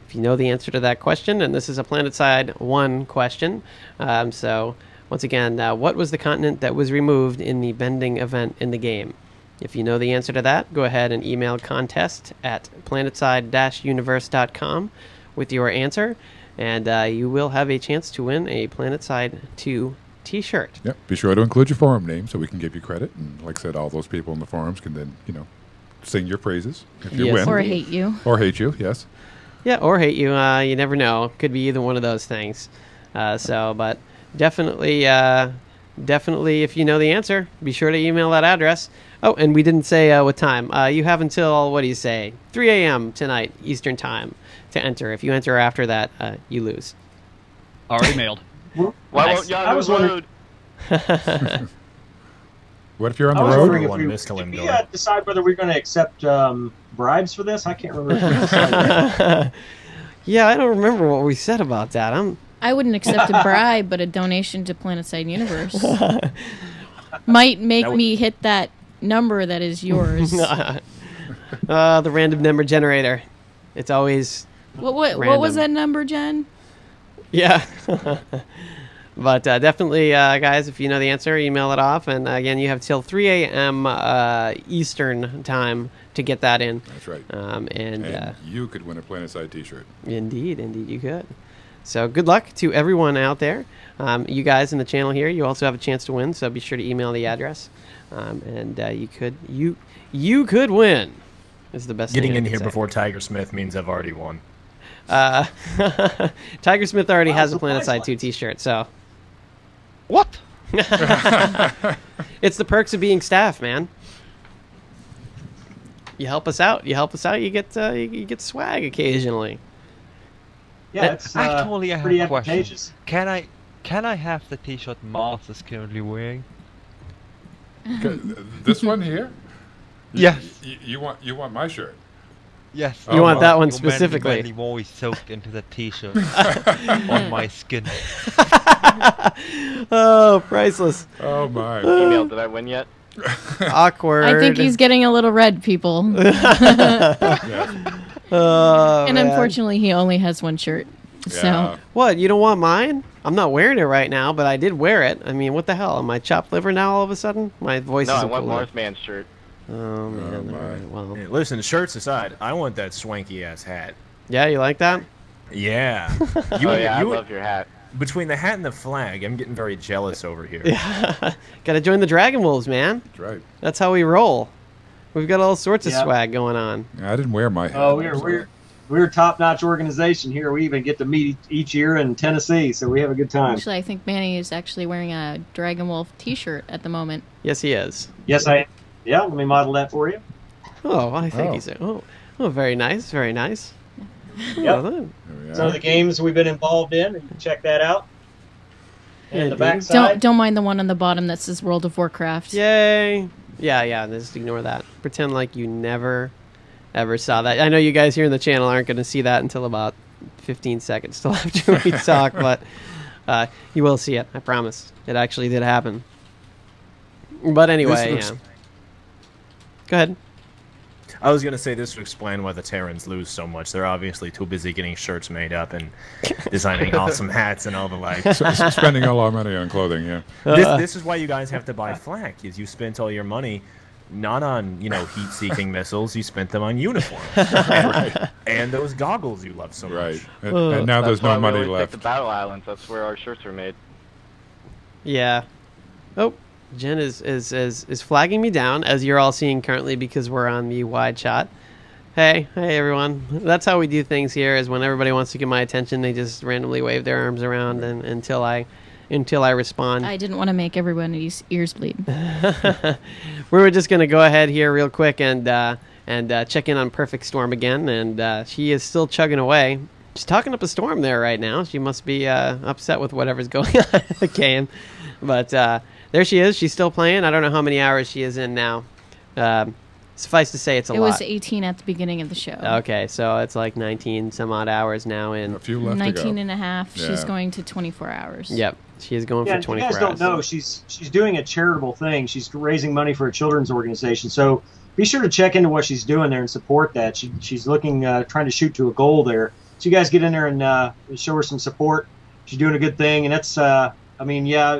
If you know the answer to that question, and this is a PlanetSide 1 question, so once again, what was the continent that was removed in the bending event in the game? If you know the answer to that, go ahead and email contest@planetside-universe.com with your answer, and you will have a chance to win a PlanetSide 2 t-shirt. Yep. Be sure to include your forum name so we can give you credit. And like I said, all those people in the forums can then, sing your praises if you win. Or hate you. Or hate you, yes. Yeah, or hate you. You never know. Could be either one of those things. But definitely, if you know the answer, be sure to email that address. Oh, and we didn't say what time. You have until, 3 a.m. tonight, Eastern Time, to enter. If you enter after that, you lose. Already mailed. Why won't y'all load? What if you're on I the was road? wondering if we decide whether we're going to accept bribes for this. I can't remember if we decided that. Yeah, I don't remember what we said about that. I wouldn't accept a bribe, but a donation to PlanetSide Universe might make me hit that number that is yours. The random number generator. It's always What was that number, Jen? Yeah. But definitely, guys, if you know the answer, email it off. And again, you have till 3 a.m. Eastern time to get that in. That's right. And you could win a PlanetSide t-shirt. Indeed you could. So good luck to everyone out there. You guys in the channel here, you also have a chance to win. So be sure to email the address, and you could win. Is the best. Getting in here before Tiger Smith means I've already won. Tiger Smith already has a PlanetSide 2 t-shirt, so. What? It's the perks of being staff, man. You help us out. You get swag occasionally. Yeah, it's Actually, I pretty have a question. advantageous. Can I have the t-shirt Mars is currently wearing? This one here? Yes. You want my shirt? Yes. You want that one Your specifically. manly voice soaked into the t-shirt on my skin. Oh, priceless. Oh my. Email, did I win yet? Awkward. I think he's getting a little red, people. Oh, and man. unfortunately, he only has one shirt. So What? You don't want mine? I'm not wearing it right now, but I did wear it. I mean, what the hell? Am I chopped liver now all of a sudden? My voice No, I isn't want cool enough. Marsman's shirt. Oh, man. my. All right, well. Hey, listen, shirts aside, I want that swanky ass hat. Yeah, you like that? Yeah. Oh yeah, I love your hat. Between the hat and the flag, I'm getting very jealous over here. Yeah. Gotta join the Dragon Wolves, man. That's right. That's how we roll. We've got all sorts of Yep. swag going on. I didn't wear my hat. Oh, we're a top-notch organization here. We even get to meet each year in Tennessee, so we have a good time. actually, I think Manny is actually wearing a Dragon Wolf T-shirt at the moment. Yes, he is. Yes, I. Yeah, let me model that for you. Oh, I think Oh. he's. Oh, very nice. Very nice. Yep. Well, then. There we Some of are. the games we've been involved in. You can check that out. And the backside. Don't mind the one on the bottom that says World of Warcraft. Yay! Yeah. Just ignore that. Pretend like you never, ever saw that. I know you guys here in the channel aren't going to see that until about 15 seconds till after we talk, but you will see it. I promise. It actually did happen. But anyway, yeah. Go ahead. I was going to say this would explain why the Terrans lose so much. They're obviously too busy getting shirts made up and designing awesome hats and all the like. So spending all our money on clothing, yeah. This is why you guys have to buy flak, is you spent all your money not on, heat-seeking missiles. You spent them on uniforms. And those goggles you love so much. Right. And now there's no money left. The battle islands, that's where our shirts are made. Yeah. Oh, Jen is flagging me down, as you're all seeing currently because we're on the wide shot. Hey everyone. That's how we do things here, is when everybody wants to get my attention, they just randomly wave their arms around and until I respond. I didn't want to make everyone's ears bleed. We were just going to go ahead here real quick and check in on Perfect Storm again, and she is still chugging away. She's talking up a storm there right now. She must be upset with whatever's going on in the game. But there she is. She's still playing. I don't know how many hours she is in now. Suffice to say, it's a lot. It was 18 at the beginning of the show. Okay, so it's like 19 some odd hours now. In a few left 19 to go. and a half. Yeah. She's going to 24 hours. Yep, she is going for 24 hours. You guys don't know, she's doing a charitable thing. She's raising money for a children's organization. So be sure to check into what she's doing there and support that. She's looking, trying to shoot to a goal there. So you guys get in there and show her some support. She's doing a good thing, and that's.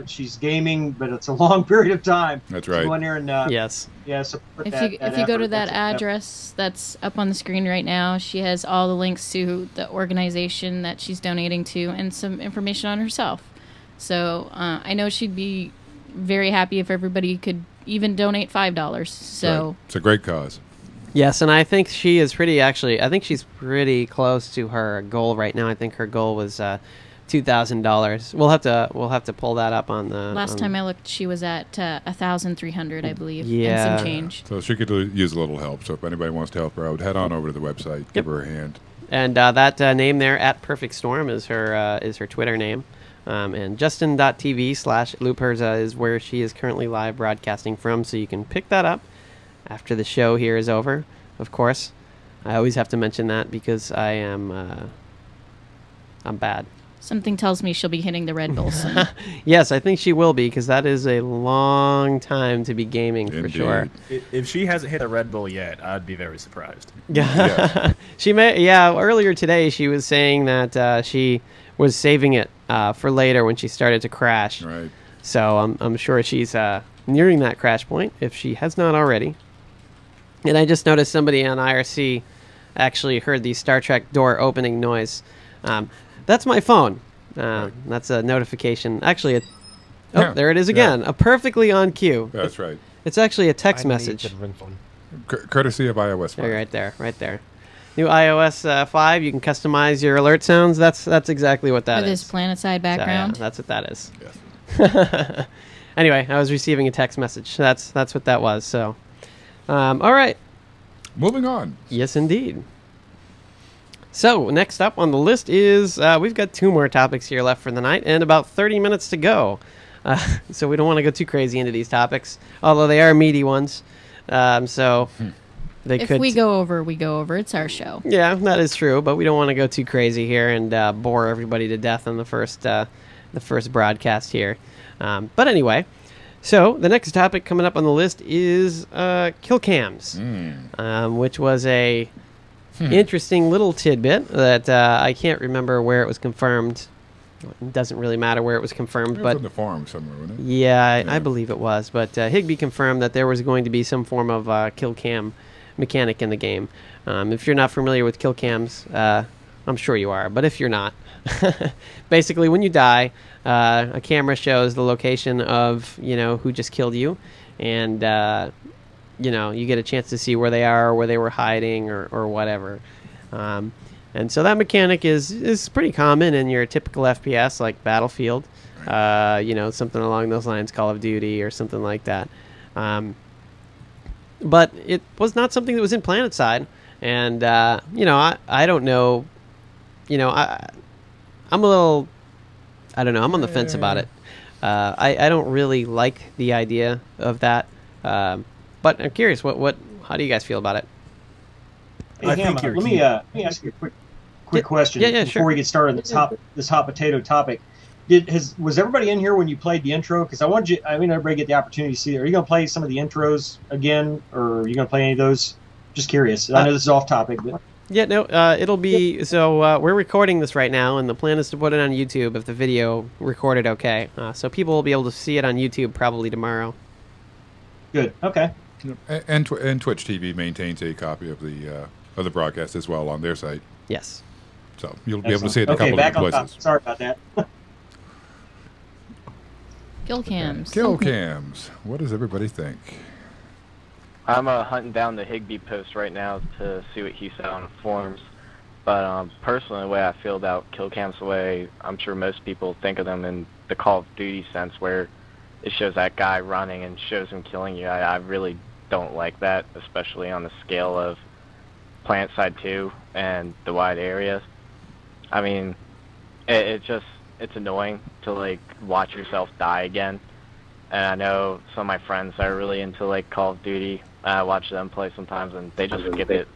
She's gaming, but it's a long period of time. That's right. So go in there and yes. Yeah, support if you go to that address that's up on the screen right now, she has all the links to the organization that she's donating to and some information on herself. So I know she'd be very happy if everybody could even donate $5. So right. It's a great cause. Yes, and I think she is I think she's pretty close to her goal right now. I think her goal was $2,000. We'll have to pull that up on the. Last time I looked, she was at 1,300, I believe, yeah, and some change. So she could use a little help. So if anybody wants to help her out, head on over to the website, give her a hand. And that name there, at Perfect Storm, is her Twitter name. And Justin.tv/Loopers is where she is currently live broadcasting from. So you can pick that up after the show here is over. Of course, I always have to mention that because I'm bad. Something tells me she'll be hitting the Red Bull soon. Yes, I think she will be, because that is a long time to be gaming. Indeed. For sure. If she hasn't hit a Red Bull yet, I'd be very surprised. Yeah. She may. Yeah, earlier today she was saying that she was saving it for later when she started to crash. Right. So I'm sure she's nearing that crash point, if she has not already. And I just noticed somebody on IRC actually heard the Star Trek door opening noise. That's my phone. That's a notification. Actually, there it is again. Yeah. A perfectly on cue. That's right. It's actually a text message. Courtesy of iOS 5. Right there. New iOS 5. You can customize your alert sounds. That's exactly what that is. With this PlanetSide background. So, yeah, that's what that is. Yes. Anyway, I was receiving a text message. That's what that was. So, all right. Moving on. Yes, indeed. So, next up on the list is, we've got 2 more topics here left for the night, and about 30 minutes to go. So we don't want to go too crazy into these topics, although they are meaty ones. If we go over, we go over. It's our show. Yeah, that is true, but we don't want to go too crazy here and bore everybody to death on the first broadcast here. But anyway, so the next topic coming up on the list is kill cams, which was a interesting little tidbit that I can't remember where it was confirmed. It doesn't really matter where it was confirmed, but in the forum somewhere, wasn't it? Yeah, I believe it was. But Higby confirmed that there was going to be some form of kill cam mechanic in the game. If you're not familiar with kill cams, I'm sure you are. But if you're not, basically when you die, a camera shows the location of who just killed you, and you get a chance to see where they are, or where they were hiding, or whatever. And so that mechanic is pretty common in your typical FPS like Battlefield, something along those lines, Call of Duty or something like that. But it was not something that was in PlanetSide, and I don't know. I'm a little, I don't know. I'm on the fence about it. I don't really like the idea of that, but I'm curious. How do you guys feel about it? Hey, Ham, let me ask you a quick question sure. before we get started on this hot potato topic. Was everybody in here when you played the intro? Because everybody get the opportunity to see it. Are you going to play some of the intros again, or are you going to play any of those? Just curious. I know this is off topic, but yeah, no, it'll be so. We're recording this right now, and the plan is to put it on YouTube if the video recorded okay. So people will be able to see it on YouTube probably tomorrow. Good. Okay. And Twitch TV maintains a copy of the broadcast as well on their site. Yes. So you'll be able to see it in a Okay, couple back of on different places. top. Sorry about that. Kill cams. Kill cams. What does everybody think? I'm hunting down the Higby post right now to see what he said on the forums. But personally, the way I feel about kill cams, the way I'm sure most people think of them in the Call of Duty sense, where it shows that guy running and shows him killing you, I really don't like that, especially on the scale of PlanetSide 2 and the wide area. I mean, it's annoying to like watch yourself die again. And I know some of my friends are really into like Call of Duty. I watch them play sometimes, and they just skip it.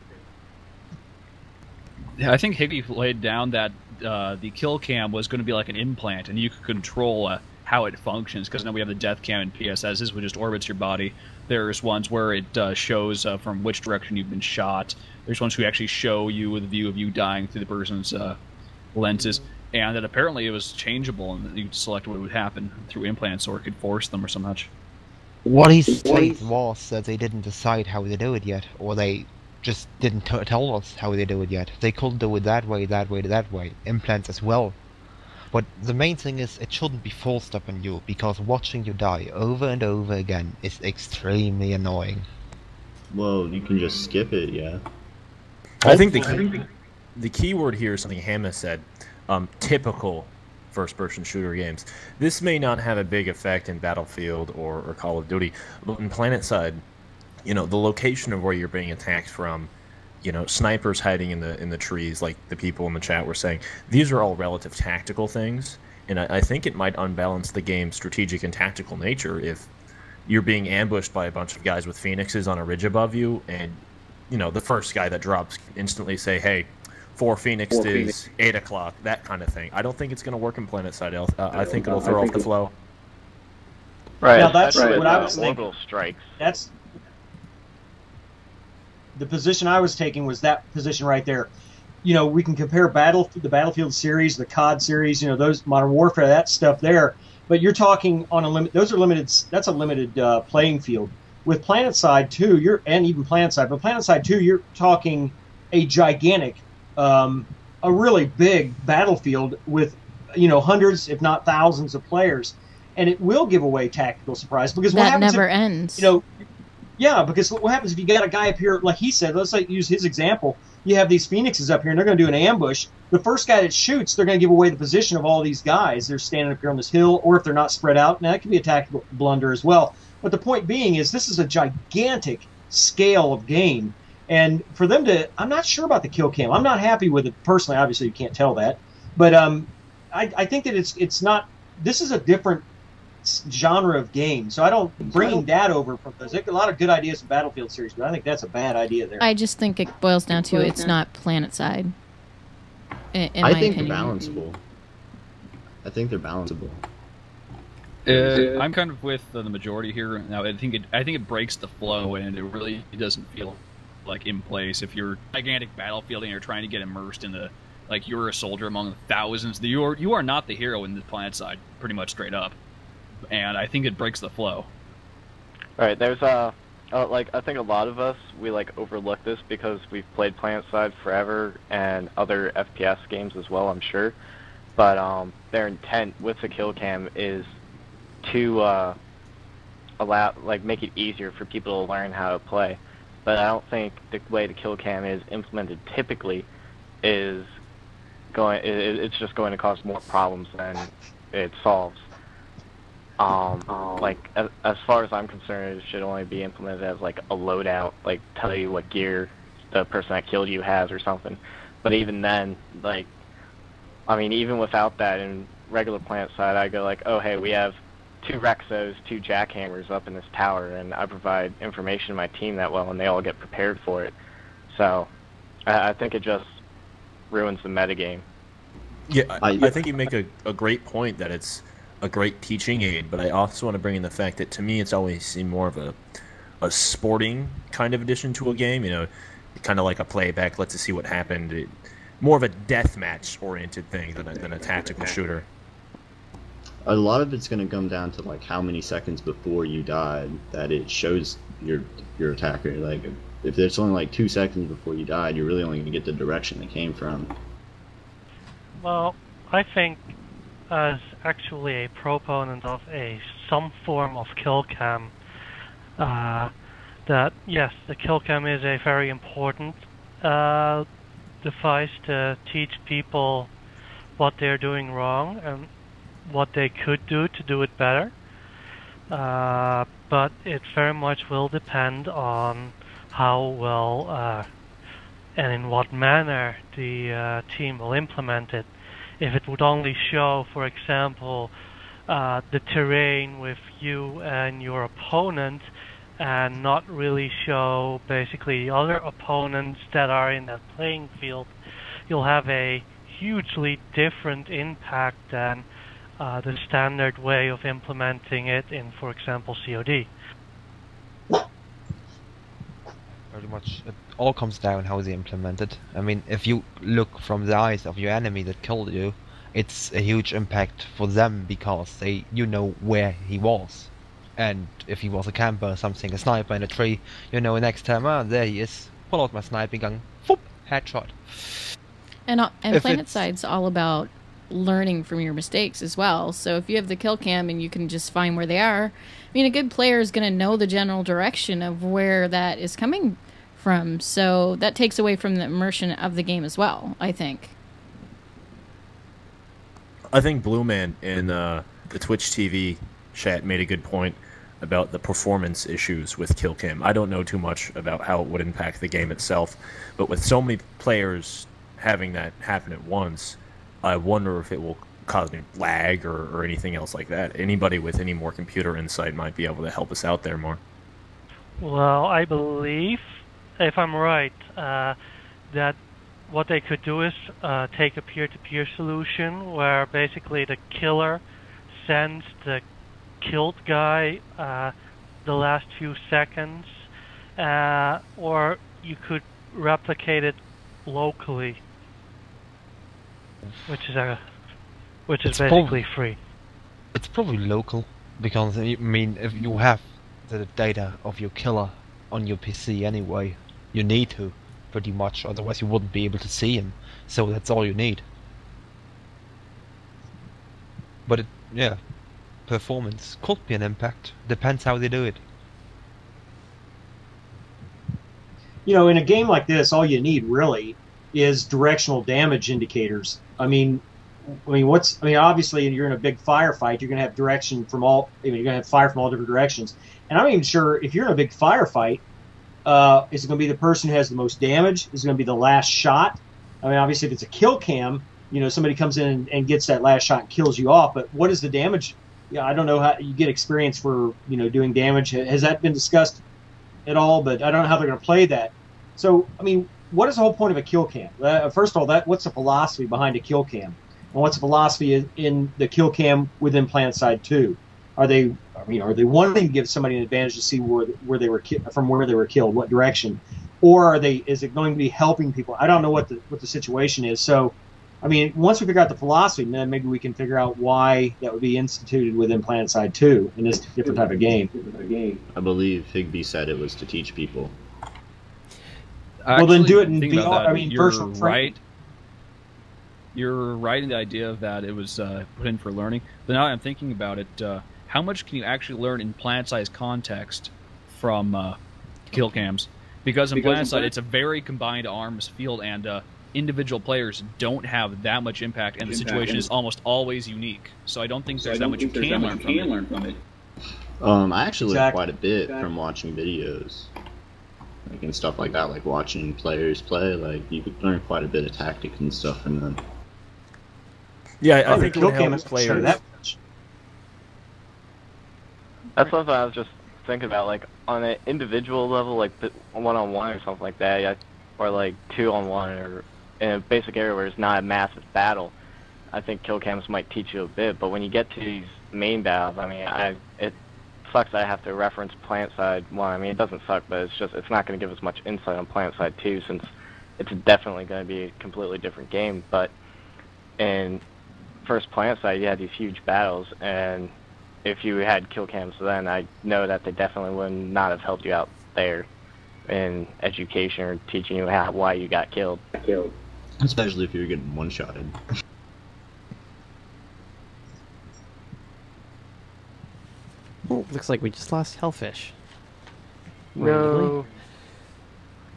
Yeah, I think Higby laid down that the kill cam was going to be like an implant, and you could control how it functions. Because now we have the death cam in PSSs, which just orbits your body. There's ones where it shows from which direction you've been shot. There's ones who actually show you with a view of you dying through the person's lenses. And that apparently it was changeable, and you could select what would happen through implants, or it could force them or so much. What he said was that they didn't decide how they do it yet, or they just didn't tell us how they do it yet. They could do it that way, that way, that way. Implants as well. But the main thing is, it shouldn't be forced upon you, because watching you die over and over again is extremely annoying. Well, you can just skip it, yeah. I think the key word here is something Hannah said. Typical first-person shooter games. This may not have a big effect in Battlefield or Call of Duty, but in PlanetSide, the location of where you're being attacked from, snipers hiding in the trees, like the people in the chat were saying, these are all relative tactical things, and I think it might unbalance the game's strategic and tactical nature if you're being ambushed by a bunch of guys with phoenixes on a ridge above you, and the first guy that drops instantly say, hey, 4 Phoenixes, 8 o'clock, that kind of thing. I don't think it's going to work in PlanetSide. I think it'll throw off the flow. Right. Now that's what I was thinking. Orbital strikes. That's the position I was taking, was that position right there. We can compare the Battlefield series, the COD series, those Modern Warfare, that stuff there. But you're talking on a limit. Those are limited. That's a limited playing field. With PlanetSide 2, and even PlanetSide, but PlanetSide 2, you're talking a gigantic, a really big battlefield with, hundreds, if not thousands, of players, and it will give away tactical surprise, because what happens never ends. Yeah, because what happens if you got a guy up here, like he said, let's use his example. You have these Phoenixes up here, and they're going to do an ambush. The first guy that shoots, they're going to give away the position of all these guys. They're standing up here on this hill, or if they're not spread out, now that could be a tactical blunder as well. But the point being is, this is a gigantic scale of game. And for them to, I'm not sure about the kill cam. I'm not happy with it personally. Obviously, you can't tell that. But I think that it's not, this is a different genre of game. So I don't, bringing that over from, there's a lot of good ideas in Battlefield series, but I think that's a bad idea there. I just think it boils down to it's not PlanetSide. I think they're balanceable. I think they're balanceable. I'm kind of with the majority here. Now, I think it breaks the flow, and it really doesn't feel like in place. If you're gigantic battlefield and you're trying to get immersed in the, like, you're a soldier among thousands, you are not the hero in the PlanetSide, pretty much straight up. And I think it breaks the flow. Right, there's like, I think a lot of us, we like overlook this because we've played PlanetSide forever and other FPS games as well, I'm sure. But their intent with the kill cam is to make it easier for people to learn how to play. But I don't think the way the kill cam is implemented typically is it's just going to cause more problems than it solves. Like, as far as I'm concerned, it should only be implemented as like a loadout, like tell you what gear the person that killed you has or something. But even then, like, I mean, even without that, in regular PlanetSide, I go like, oh hey, we have two Rexos, two jackhammers up in this tower, and I provide information to my team that well, and they all get prepared for it. So I think it just ruins the metagame. Yeah, I think you make a great point that it's a great teaching aid, but I also want to bring in the fact that to me it's always seemed more of a sporting kind of addition to a game, you know, kind of like a playback, let's see what happened. More of a deathmatch oriented thing than a tactical shooter. A lot of it's going to come down to like how many seconds before you died that it shows your attacker. Like if there's only like 2 seconds before you died, you're really only going to get the direction it came from. Well, I think as actually a proponent of some form of kill cam, that yes, the kill cam is a very important device to teach people what they're doing wrong and what they could do to do it better. But it very much will depend on how well and in what manner the team will implement it. If it would only show, for example, the terrain with you and your opponent, and not really show basically other opponents that are in that playing field, you'll have a hugely different impact than the standard way of implementing it in, for example, COD. Pretty much, it all comes down how they implement it. I mean, if you look from the eyes of your enemy that killed you, it's a huge impact for them because you know where he was. And if he was a camper or something, a sniper in a tree, you know next time, there he is. Pull out my sniping gun, whoop, headshot. And PlanetSide's all about learning from your mistakes as well. So if you have the kill cam and you can just find where they are, I mean, a good player is going to know the general direction of where that is coming from. So that takes away from the immersion of the game as well, I think. I think Blue Man in the Twitch TV chat made a good point about the performance issues with kill cam. I don't know too much about how it would impact the game itself, but with so many players having that happen at once, I wonder if it will cause any lag or anything else like that. Anybody with any more computer insight might be able to help us out there more. Well, I believe, if I'm right, that what they could do is take a peer-to-peer solution where basically the killer sends the killed guy the last few seconds, or you could replicate it locally, which is basically free. It's probably local because I mean, if you have the data of your killer on your PC anyway, you need to pretty much, otherwise you wouldn't be able to see him. So that's all you need. But yeah. Performance could be an impact. Depends how they do it. You know, in a game like this, all you need really is directional damage indicators. I mean, obviously, you're in a big firefight. You're going to have direction from all. You're going to have fire from all different directions. And I'm not even sure if you're in a big firefight, is it going to be the person who has the most damage? Is it going to be the last shot? I mean, obviously, if it's a kill cam, you know, somebody comes in and gets that last shot and kills you off. But what is the damage? Yeah, I don't know how you get experience for, you know, doing damage. Has that been discussed at all? But I don't know how they're going to play that. So, I mean, what is the whole point of a kill cam? First of all, what's the philosophy behind a kill cam? And what's the philosophy in the kill cam within PlanetSide 2? Are they wanting to give somebody an advantage to see where they were from where they were killed, what direction, or is it going to be helping people? I don't know what the situation is. So, I mean, once we figure out the philosophy, then maybe we can figure out why that would be instituted within PlanetSide 2 in this different type of game. I believe Higby said it was to teach people. Well, then do it in VR. I mean, you're virtual right. You're right in the idea of that it was put in for learning. But now I'm thinking about it, how much can you actually learn in PlanetSide's context from kill cams? Because in PlanetSide, it's a very combined arms field, and individual players don't have that much impact, and the situation is almost always unique. So I don't think there's that much you can learn from it. I actually learned quite a bit from watching videos, like and stuff like that, like watching players play. Like you could learn quite a bit of tactics and stuff from them. Yeah, I think it would help players. That's something I was just thinking about, like on an individual level, like one-on-one or something like that, or like two-on-one, or in a basic area where it's not a massive battle. I think kill cams might teach you a bit, but when you get to these main battles, I mean, it sucks that I have to reference PlanetSide 1. I mean, it doesn't suck, but it's not going to give us much insight on PlanetSide 2, since it's definitely going to be a completely different game. But in first PlanetSide, you had these huge battles, and if you had kill cams then, I know that they definitely would not have helped you out there in education or teaching you why you got killed. Especially if you're getting one-shotted. Ooh, looks like we just lost Hellfish. No. Randomly.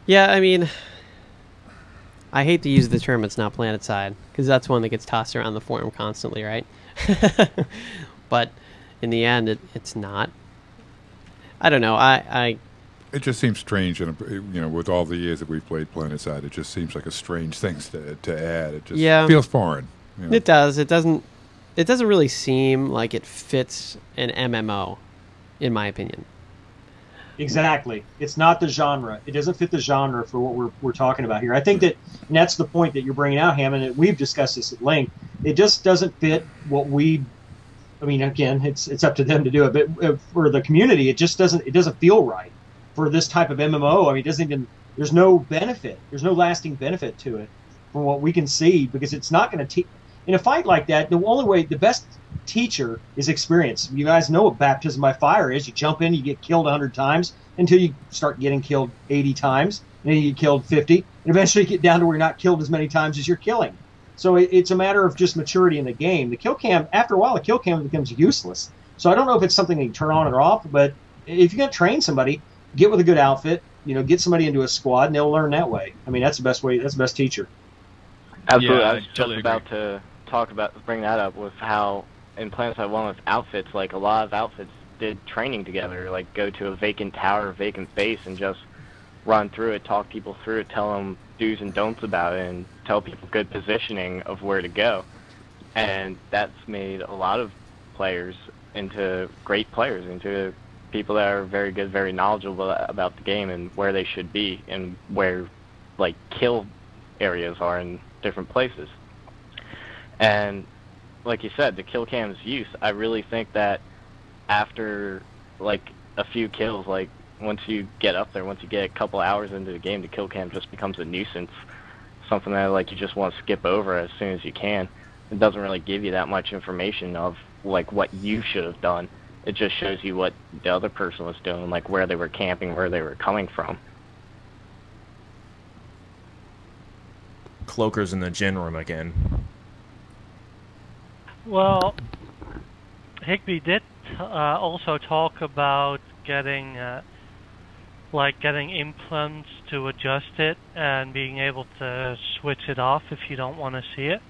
Yeah, I mean, I hate to use the term "it's not PlanetSide" because that's one that gets tossed around the forum constantly, right? But in the end, it's not. I don't know. It just seems strange, and with all the years that we've played PlanetSide, it just seems like a strange thing to add. It just feels foreign. It does. It doesn't really seem like it fits an MMO, in my opinion. Exactly. It's not the genre. It doesn't fit the genre for what we're talking about here. I think that, and that's the point that you're bringing out, Hammond, and we've discussed this at length. It just doesn't fit what we. I mean, again, it's up to them to do it, but for the community, it just doesn't feel right for this type of MMO. I mean, it doesn't even. There's no benefit. There's no lasting benefit to it, from what we can see, because it's not going to teach. In a fight like that, the best teacher is experience. You guys know what baptism by fire is. You jump in, you get killed 100 times until you start getting killed 80 times, and then you get killed 50, and eventually you get down to where you're not killed as many times as you're killing. So it's a matter of just maturity in the game. The kill cam, after a while, the kill cam becomes useless. So I don't know if it's something that you turn on or off, but if you're going to train somebody, get with a good outfit, get somebody into a squad, and they'll learn that way. I mean, that's the best way. That's the best teacher. Absolutely. Yeah, I was just about to bring that up with how in PlanetSide 1 with outfits, like a lot of outfits did training together, like go to a vacant tower, a vacant base, and just run through it, talk people through it, tell them do's and don'ts about it, and tell people good positioning of where to go. And that's made a lot of players into great players, into people that are very good, very knowledgeable about the game and where they should be and where, like, kill areas are in different places. And like you said, the kill cam's use, I really think that after like a few kills, like once you get up there, once you get a couple hours into the game, the kill cam just becomes a nuisance, something that like you just want to skip over as soon as you can. It doesn't really give you that much information of like what you should have done. It just shows you what the other person was doing, like where they were camping, where they were coming from. Cloaker's in the gin room again. Well, Higby did also talk about getting implants to adjust it and being able to switch it off if you don't want to see it.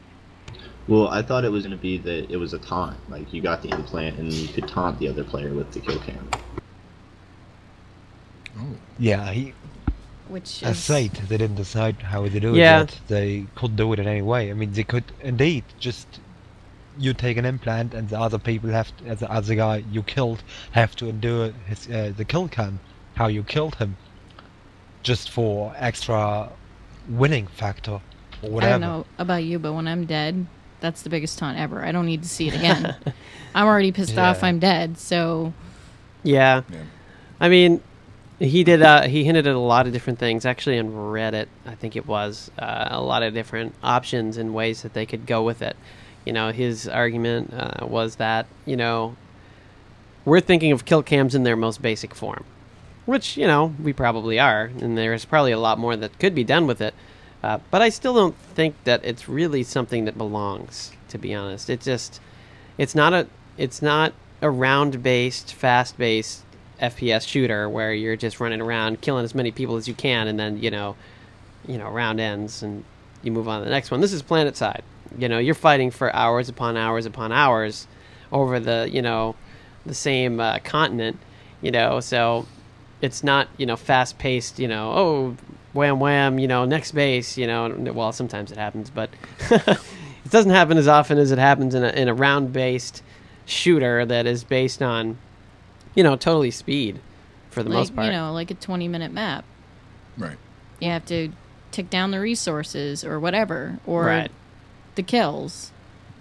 Well, I thought it was going to be that it was a taunt. Like, you got the implant and you could taunt the other player with the kill cam. Oh. Yeah, Which as is... said, they didn't decide how to do it Yeah. yet. They could do it in any way. I mean, they could indeed just... You take an implant, and the other people the other guy you killed have to endure his the kill cam, how you killed him, just for extra winning factor or whatever. I don't know about you, but when I'm dead, that's the biggest taunt ever. I don't need to see it again. I'm already pissed off I'm dead, so... Yeah. I mean, he did. He hinted at a lot of different things. Actually, on Reddit, I think it was, a lot of different options and ways that they could go with it. His argument was that, we're thinking of kill cams in their most basic form, which, we probably are, and there's probably a lot more that could be done with it. But I still don't think that it's really something that belongs, to be honest. It's not a round-based, fast-based FPS shooter where you're just running around killing as many people as you can, and then, round ends and you move on to the next one. This is PlanetSide. You're fighting for hours upon hours upon hours over the same continent, so it's not, fast-paced, oh, wham, wham, next base, well, sometimes it happens, but it doesn't happen as often as it happens in a round-based shooter that is based on totally speed for the most part. Like a 20-minute map. Right. You have to tick down the resources or whatever, or the kills.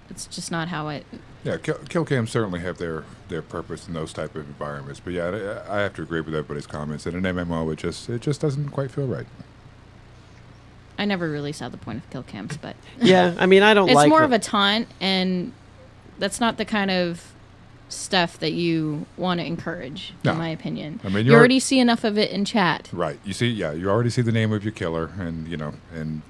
It's just not how it... Yeah, kill cams certainly have their purpose in those type of environments. But yeah, I have to agree with everybody's comments. In an MMO, it just doesn't quite feel right. I never really saw the point of kill cams, but... Yeah, I mean, I don't like... It's more of a taunt, and that's not the kind of stuff that you want to encourage, in my opinion. I mean, you already see enough of it in chat. Right. You already see the name of your killer, and,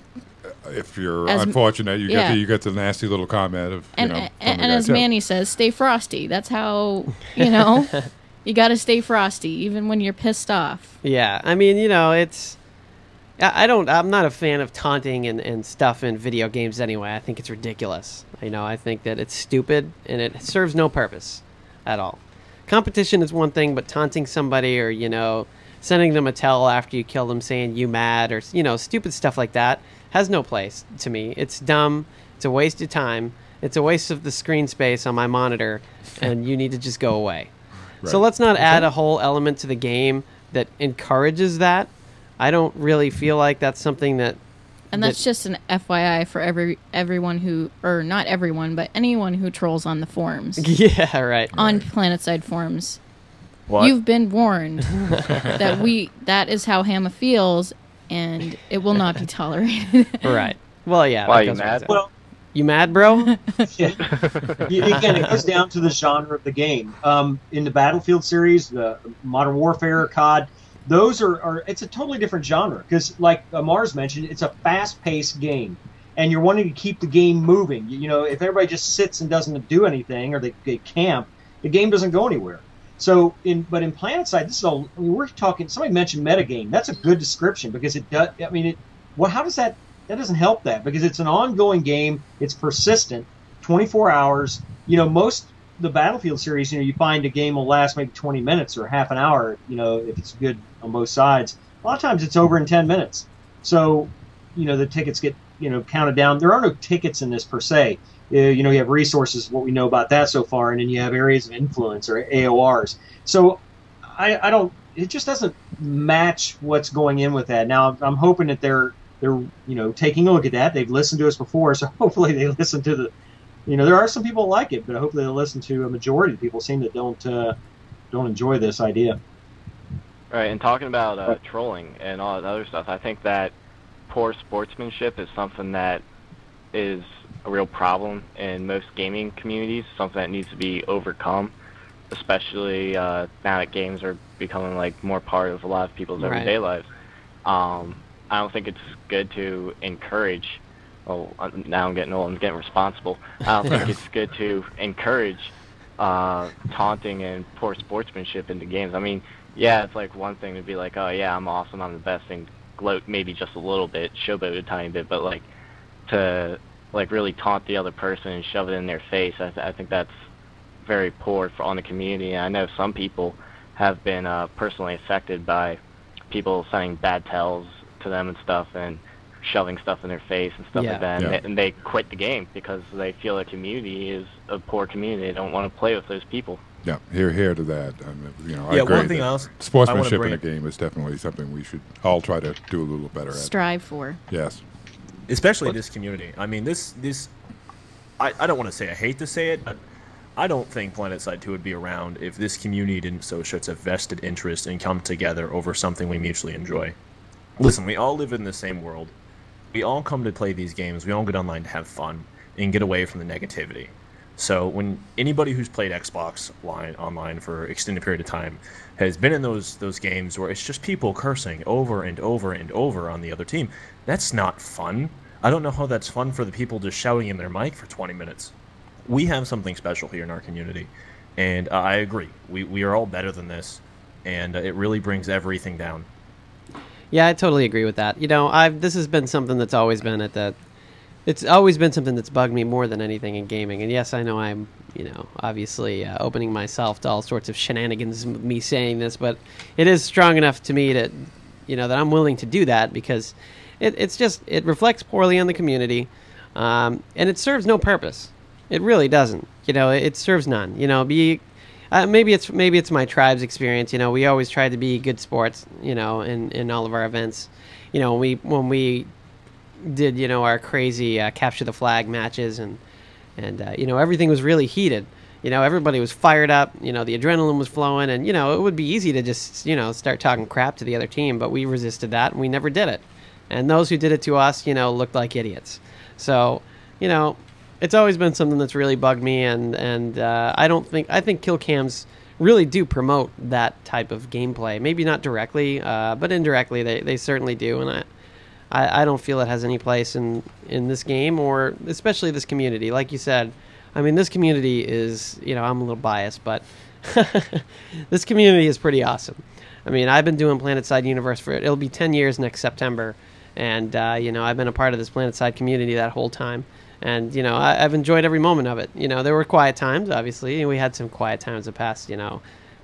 if you're unfortunate, you get the nasty little comment of, and as Manny says, stay frosty. That's how, you got to stay frosty, even when you're pissed off. Yeah, I mean, it's... I'm not a fan of taunting and stuff in video games anyway. I think it's ridiculous. I think that it's stupid and it serves no purpose at all. Competition is one thing, but taunting somebody or, sending them a tell after you kill them saying you mad or, stupid stuff like that has no place to me. It's dumb. It's a waste of time. It's a waste of the screen space on my monitor, and you need to just go away. Right. So let's not add a whole element to the game that encourages that. I don't really feel like that's something that... And that's just an FYI for everyone who... Or not everyone, but anyone who trolls on the forums. Yeah, right. On PlanetSide forums. What? You've been warned that is how Hama feels, and it will not be tolerated. Right. Well, yeah. Why, you mad? Well, you mad, bro? Again, it goes down to the genre of the game. In the Battlefield series, the Modern Warfare, COD... Those are it's a totally different genre because, like Mars mentioned, it's a fast-paced game, and you're wanting to keep the game moving. If everybody just sits and doesn't do anything or they camp, the game doesn't go anywhere. So, but in PlanetSide, this is we're talking. Somebody mentioned metagame. That's a good description because it does. I mean, how does that? That doesn't help that because it's an ongoing game. It's persistent, 24 hours. Most the Battlefield series, you find a game will last maybe 20 minutes or half an hour, if it's good on both sides. A lot of times it's over in 10 minutes. So, the tickets get, counted down. There are no tickets in this per se. You have resources, what we know about that so far, and then you have areas of influence or AORs. So I don't, it just doesn't match what's going in with that. Now, I'm hoping that they're taking a look at that. They've listened to us before, so hopefully they listen to the, there are some people who like it, but hopefully they'll listen to a majority of people seem that don't enjoy this idea. Right, and talking about trolling and all that other stuff, I think that poor sportsmanship is something that is a real problem in most gaming communities, something that needs to be overcome, especially now that games are becoming more part of a lot of people's everyday lives. I don't think it's good to encourage... Oh, now I'm getting old. I'm getting responsible. I don't think it's good to encourage taunting and poor sportsmanship into games. I mean, yeah, it's one thing to be like, oh yeah, I'm awesome, I'm the best, and gloat maybe just a little bit, showboat a tiny bit, but to really taunt the other person and shove it in their face, I think that's very poor on the community. And I know some people have been personally affected by people sending bad tells to them and stuff, and shoving stuff in their face and stuff like that, and they quit the game because they feel the community is a poor community. They don't want to play with those people. Yeah, here to that. I agree. One thing else, sportsmanship in a game is definitely something we should all try to do a little better at. Strive for. Yes. Especially this community. I mean, I don't want to say I hate to say it, but I don't think PlanetSide 2 would be around if this community didn't show such a vested interest and come together over something we mutually enjoy. Listen, we all live in the same world. We all come to play these games. We all get online to have fun and get away from the negativity. So when anybody who's played Xbox online for an extended period of time has been in those games where it's just people cursing over and over and over on the other team, that's not fun. I don't know how that's fun for the people just shouting in their mic for 20 minutes. We have something special here in our community, and I agree. We are all better than this, and it really brings everything down. Yeah, I totally agree with that. This has been something that's always been it's always been something that's bugged me more than anything in gaming. And yes, I know I'm, obviously opening myself to all sorts of shenanigans, me saying this, but it is strong enough to me that, that I'm willing to do that because it reflects poorly on the community, and it serves no purpose. It really doesn't. It serves none. maybe it's my tribe's experience. You know, we always tried to be good sports. You know, in all of our events. You know, when we did, you know, our crazy capture the flag matches, and you know, everything was really heated. You know, everybody was fired up. You know, the adrenaline was flowing, and you know, it would be easy to just, you know, start talking crap to the other team, but we resisted that, and we never did it. And those who did it to us, you know, looked like idiots. So, you know, it's always been something that's really bugged me, and I think kill cams really do promote that type of gameplay. Maybe not directly, but indirectly they certainly do, and I don't feel it has any place in this game, or especially this community. Like you said, I mean, this community is, you know, I'm a little biased, but this community is pretty awesome. I mean, I've been doing PlanetSide Universe it'll be 10 years next September, and you know, I've been a part of this PlanetSide community that whole time, and you know, I've enjoyed every moment of it. You know, there were quiet times, obviously, and we had some quiet times the past, you know,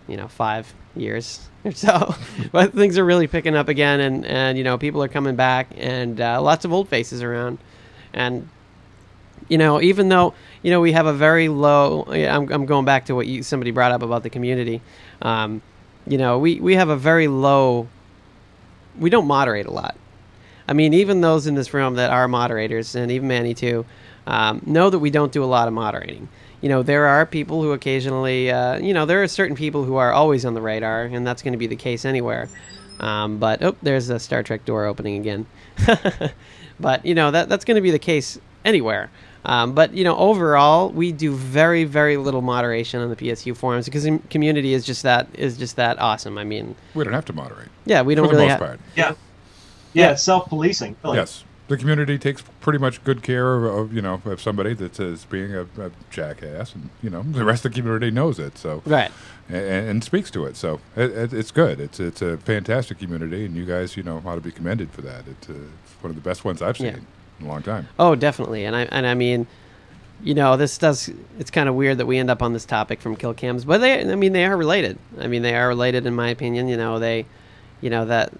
5 years or so, but things are really picking up again, and you know, people are coming back, and lots of old faces around, and you know, even though, you know, we have a very low, I'm going back to what somebody brought up about the community, you know, we have a very low, we don't moderate a lot. I mean, even those in this room that are moderators, and even Manny too, know that we don't do a lot of moderating. You know, there are people who occasionally, you know, there are certain people who are always on the radar, and that's going to be the case anywhere. But, oh, there's the Star Trek door opening again. But, you know, that's going to be the case anywhere. But, you know, overall, we do very, very little moderation on the PSU forums, because the community is just that awesome. I mean, we don't have to moderate. Yeah, we don't really have. Part. Yeah, it's self-policing. Really. Yes. The community takes pretty much good care of you know, of somebody that is being a jackass, and you know, the rest of the community knows it. So right, and speaks to it. So it's good. It's a fantastic community, and you guys, you know, ought to be commended for that. It's one of the best ones I've seen in a long time. Oh, definitely. And I mean, you know, it's kind of weird that we end up on this topic from kill cams, but they are related. I mean, they are related in my opinion. You know, that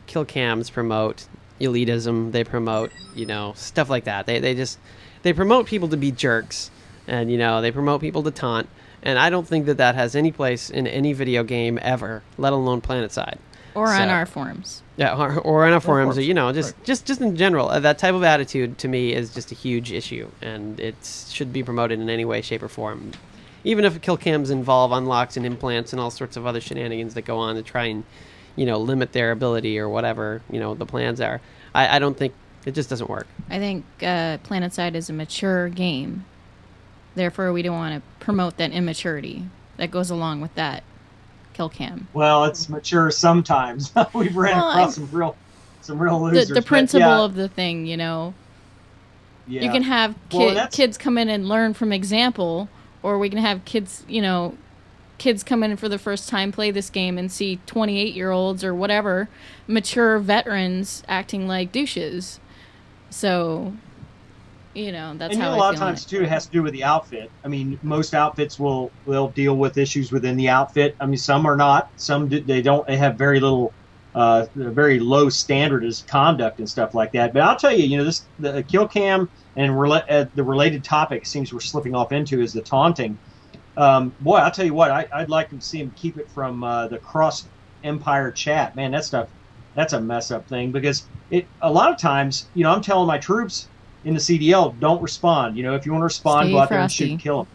kill cams promote elitism. They promote, you know, stuff like that. They promote people to be jerks, and you know, they promote people to taunt. And I don't think that has any place in any video game ever, let alone PlanetSide. Or on our forums. Yeah, or on our forums, or, you know, just in general. That type of attitude, to me, is just a huge issue, and it should be promoted in any way, shape, or form. Even if kill cams involve unlocks and implants and all sorts of other shenanigans that go on to try and, you know, limit their ability or whatever, you know, the plans are. I don't think, it just doesn't work. I think PlanetSide is a mature game. Therefore, we don't want to promote that immaturity that goes along with that kill cam. Well, it's mature sometimes. We've ran across some real losers. The principle of the thing, you know. Yeah. You can have kids come in and learn from example, or we can have kids, you know, kids come in for the first time, play this game, and see 28-year-olds or whatever, mature veterans acting like douches. So, you know, that's how I feel. And a lot of times, too, it has to do with the outfit. I mean, most outfits will deal with issues within the outfit. I mean, some are not. Some they don't. They have very little, very low standard as conduct and stuff like that. But I'll tell you, you know, the kill cam and the related topic seems we're slipping off into is the taunting. Boy, I'll tell you what, I'd like to see him keep it from the cross-empire chat. Man, that stuff, that's a mess-up thing, because a lot of times, you know, I'm telling my troops in the CDL, don't respond. You know, if you want to respond, go out there and shoot and kill them.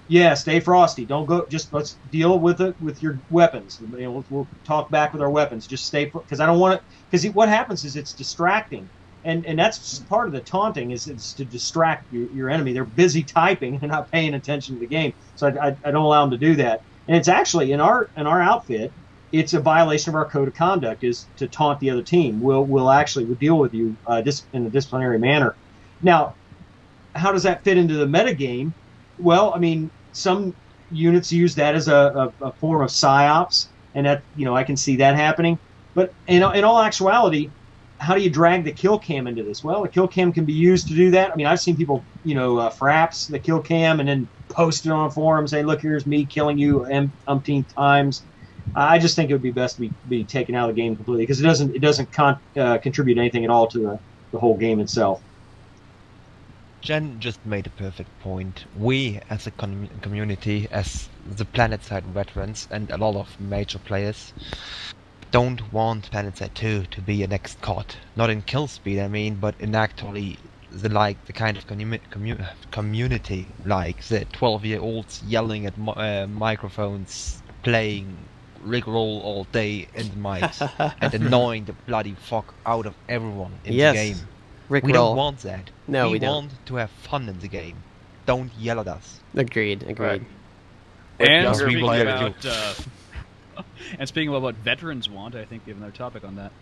Yeah, stay frosty. Don't go, just let's deal with it with your weapons. You know, we'll talk back with our weapons. Just stay, because I don't want it, because what happens is it's distracting. And that's part of the taunting is to distract your enemy. They're busy typing and not paying attention to the game. So I don't allow them to do that. And it's actually in our outfit, it's a violation of our code of conduct is to taunt the other team. We'll deal with you in a disciplinary manner. Now, how does that fit into the metagame? Well, I mean, some units use that as a form of psyops, and that, you know, I can see that happening. But in all actuality, how do you drag the kill cam into this? Well, the kill cam can be used to do that. I mean, I've seen people, you know, fraps the kill cam and then post it on a forum saying, look, here's me killing you umpteenth times. I just think it would be best to be taken out of the game completely, because it doesn't contribute anything at all to the whole game itself. Jen just made a perfect point. We, as a community, as the PlanetSide veterans and a lot of major players, don't want PlanetSide 2 to be a next COD. Not in kill speed, I mean, but in actually the kind of community, like the 12-year-olds yelling at microphones, playing Rickroll all day in the mics, and annoying the bloody fuck out of everyone in the game. Rick We roll. don't want that. No, we want don't. to have fun in the game. Don't yell at us. Agreed. Right. And younger speaking players about and speaking about what veterans want, I think we have another topic on that.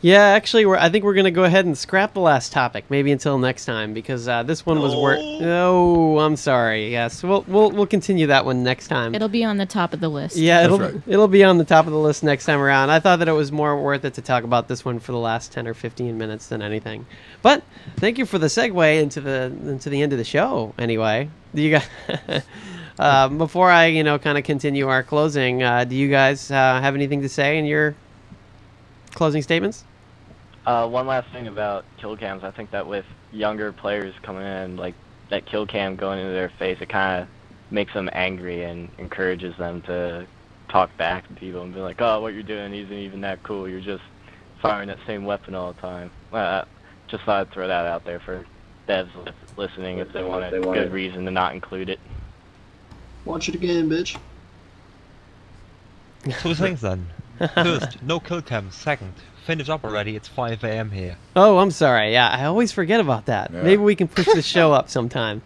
Yeah, actually, I think we're going to go ahead and scrap the last topic, maybe until next time, because this one was worth. No, I'm sorry. Yes, we'll continue that one next time. It'll be on the top of the list. Yeah, That's right. it'll be on the top of the list next time around. I thought that it was more worth it to talk about this one for the last 10 or 15 minutes than anything. But thank you for the segue into the end of the show. Anyway, do you guys? Before I kind of continue our closing, do you guys have anything to say in your closing statements? One last thing about kill cams. I think that with younger players coming in, like that kill cam going into their face, it kind of makes them angry and encourages them to talk back to people and be like, "Oh, what you're doing isn't even that cool. You're just firing that same weapon all the time." Just thought I'd throw that out there for devs listening if they want a good reason to not include it. Watch it again, bitch. Two things then. First, no kill cam. Second, finish up already. It's 5 a.m. here. Oh, I'm sorry. Yeah, I always forget about that. Yeah. Maybe we can push the show up sometime.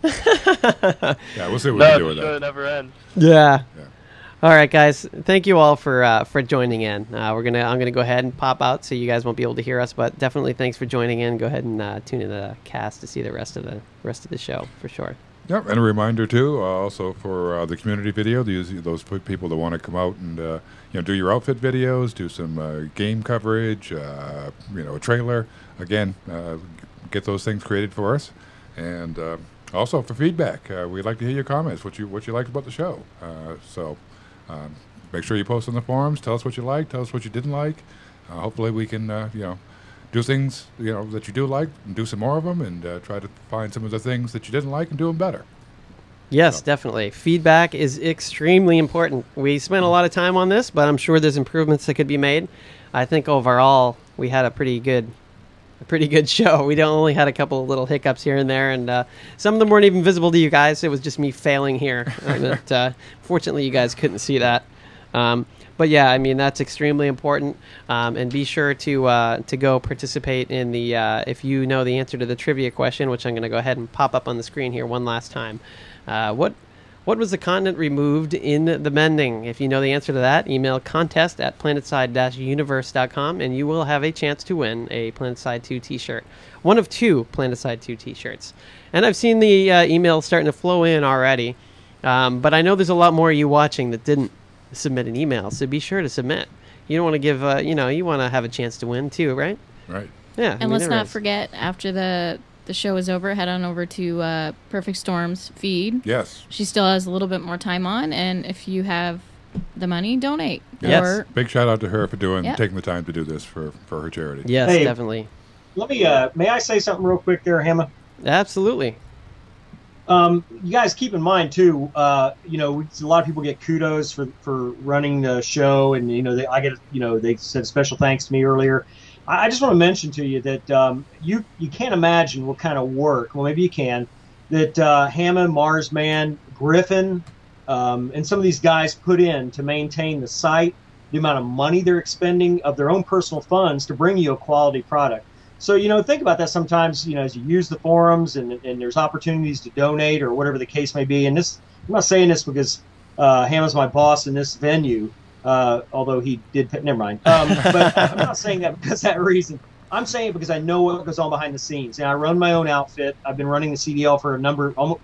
Yeah, we'll see what we can do with Sure, that. it never ends. Yeah. Yeah. All right, guys. Thank you all for joining in. I'm gonna go ahead and pop out, so you guys won't be able to hear us. But definitely, thanks for joining in. Go ahead and tune in the cast to see the rest of the show for sure. Yep, and a reminder too, also for the community video, those people that want to come out and do your outfit videos, do some game coverage, a trailer. Again, get those things created for us, and also for feedback. We'd like to hear your comments, what you liked about the show. So make sure you post on the forums. Tell us what you liked. Tell us what you didn't like. Hopefully, we can do things that you do like and do some more of them, and try to find some of the things that you didn't like and do them better. Yes, definitely. Feedback is extremely important. We spent a lot of time on this, but I'm sure there's improvements that could be made. I think overall we had a pretty good show. We only had a couple of little hiccups here and there, and some of them weren't even visible to you guys. It was just me failing here. Fortunately, you guys couldn't see that. But yeah, I mean, that's extremely important. And be sure to go participate in the, if you know the answer to the trivia question, which I'm going to go ahead and pop up on the screen here one last time. What was the continent removed in the mending? If you know the answer to that, email contest@planetside-universe.com, and you will have a chance to win a PlanetSide 2 t-shirt. One of 2 PlanetSide 2 t-shirts. And I've seen the emails starting to flow in already. But I know there's a lot more of you watching that didn't submit an email, so be sure to submit. You don't want to give you want to have a chance to win too, right? Right. Yeah. And let's not forget, after the show is over, head on over to Perfect Storm's feed. Yes. She still has a little bit more time on, and if you have the money, donate. Yes. Or, Big shout out to her for taking the time to do this for her charity. Yes, Hey, definitely. Let me. May I say something real quick there, Hamma? Absolutely. You guys keep in mind too. A lot of people get kudos for running the show, and they said special thanks to me earlier. I just want to mention to you that you can't imagine what kind of work. Well, maybe you can. That Hammond, Marsman, Griffin, and some of these guys put in to maintain the site. The amount of money they're expending of their own personal funds to bring you a quality product. So, think about that sometimes, as you use the forums and there's opportunities to donate or whatever the case may be. And this, I'm not saying this because Hamma's my boss in this venue, although he did, never mind. But I'm not saying that because of that reason. I'm saying it because I know what goes on behind the scenes. And I run my own outfit. I've been running the CDL for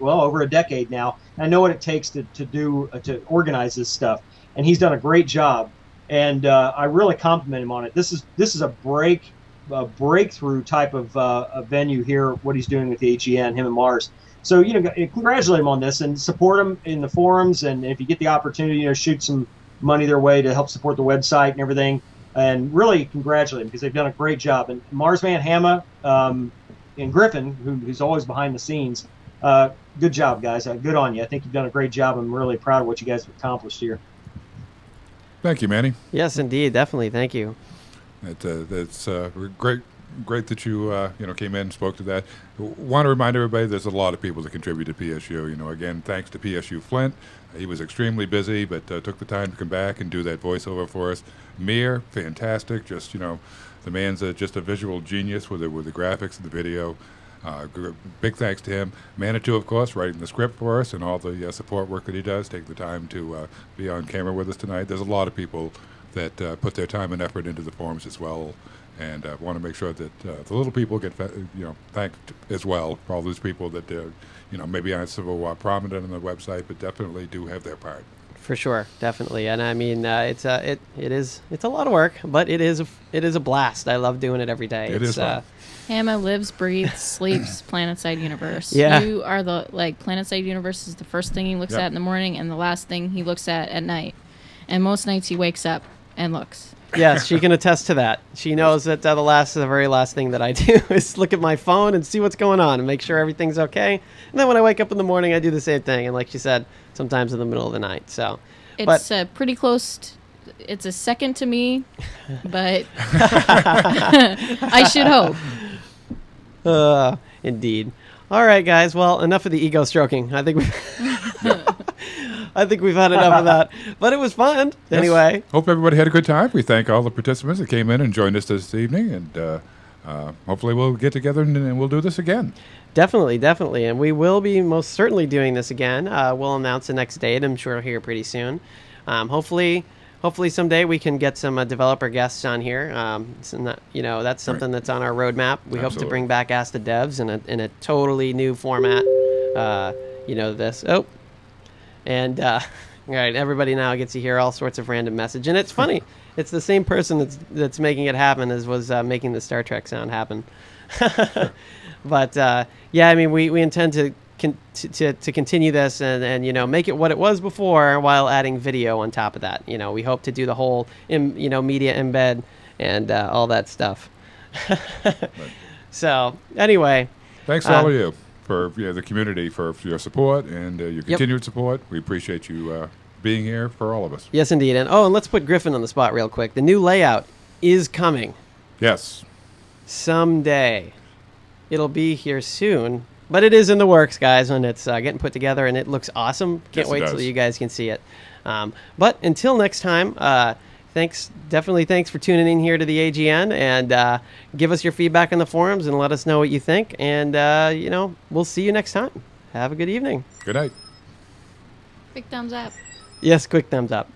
over a decade now. And I know what it takes to organize this stuff. And he's done a great job. And I really compliment him on it. This is a breakthrough type of a venue here, what he's doing with the AGN, him and Mars. So, congratulate him on this and support him in the forums. And if you get the opportunity, shoot some money their way to help support the website and everything. And really congratulate them because they've done a great job. And Marsman Hamma, and Griffin, who's always behind the scenes. Good job, guys. Good on you. I think you've done a great job. I'm really proud of what you guys have accomplished here. Thank you, Manny. Yes, indeed, definitely. Thank you. That's great that you came in and spoke to that. Want to remind everybody there's a lot of people that contribute to PSU. Again, thanks to PSU Flint. He was extremely busy, but took the time to come back and do that voiceover for us. Mir, fantastic. Just the man's just a visual genius with the graphics and the video. Big thanks to him. Manitou, of course, writing the script for us and all the support work that he does, taking the time to be on camera with us tonight. There's a lot of people that put their time and effort into the forums as well, and want to make sure that the little people get thanked as well for all those people that maybe aren't so prominent on the website, but definitely do have their part. For sure, definitely, and I mean it's a lot of work, but it is a blast. I love doing it every day. It is fun. Hamma lives, breathes, sleeps PlanetSide Universe. Yeah. You are PlanetSide Universe is the first thing he looks at in the morning and the last thing he looks at night. And most nights he wakes up and looks. Yes, she can attest to that. She knows that the very last thing that I do is look at my phone and see what's going on and make sure everything's okay. And then when I wake up in the morning, I do the same thing. And like she said, sometimes in the middle of the night. So it's pretty close. It's a second to me, but I should hope. Indeed. All right, guys. Well, enough of the ego stroking. I think we've had enough of that. But it was fun. Yes. Anyway. Hope everybody had a good time. We thank all the participants that came in and joined us this evening. And hopefully we'll get together and we'll do this again. Definitely. And we will be most certainly doing this again. We'll announce the next date, I'm sure, here pretty soon. Hopefully someday we can get some developer guests on here. That's something that's on our roadmap. We hope to bring back Ask the Devs in a totally new format. This. Oh. And all right, everybody now gets to hear all sorts of random message. And it's funny. It's the same person that's making it happen as was making the Star Trek sound happen. But I mean, we intend to continue this and make it what it was before while adding video on top of that. We hope to do the whole media embed and all that stuff. Right. So anyway, thanks to all of you for the community for your support and your continued support. We appreciate you being here for all of us. Yes, indeed. And let's put Griffin on the spot real quick. The new layout is coming. Yes. Someday. It'll be here soon. But it is in the works, guys, and it's getting put together, and it looks awesome. Can't wait till you guys can see it. But until next time, thanks for tuning in here to the AGN, and give us your feedback on the forums and let us know what you think. And, we'll see you next time. Have a good evening. Good night. Quick thumbs up. Yes, quick thumbs up.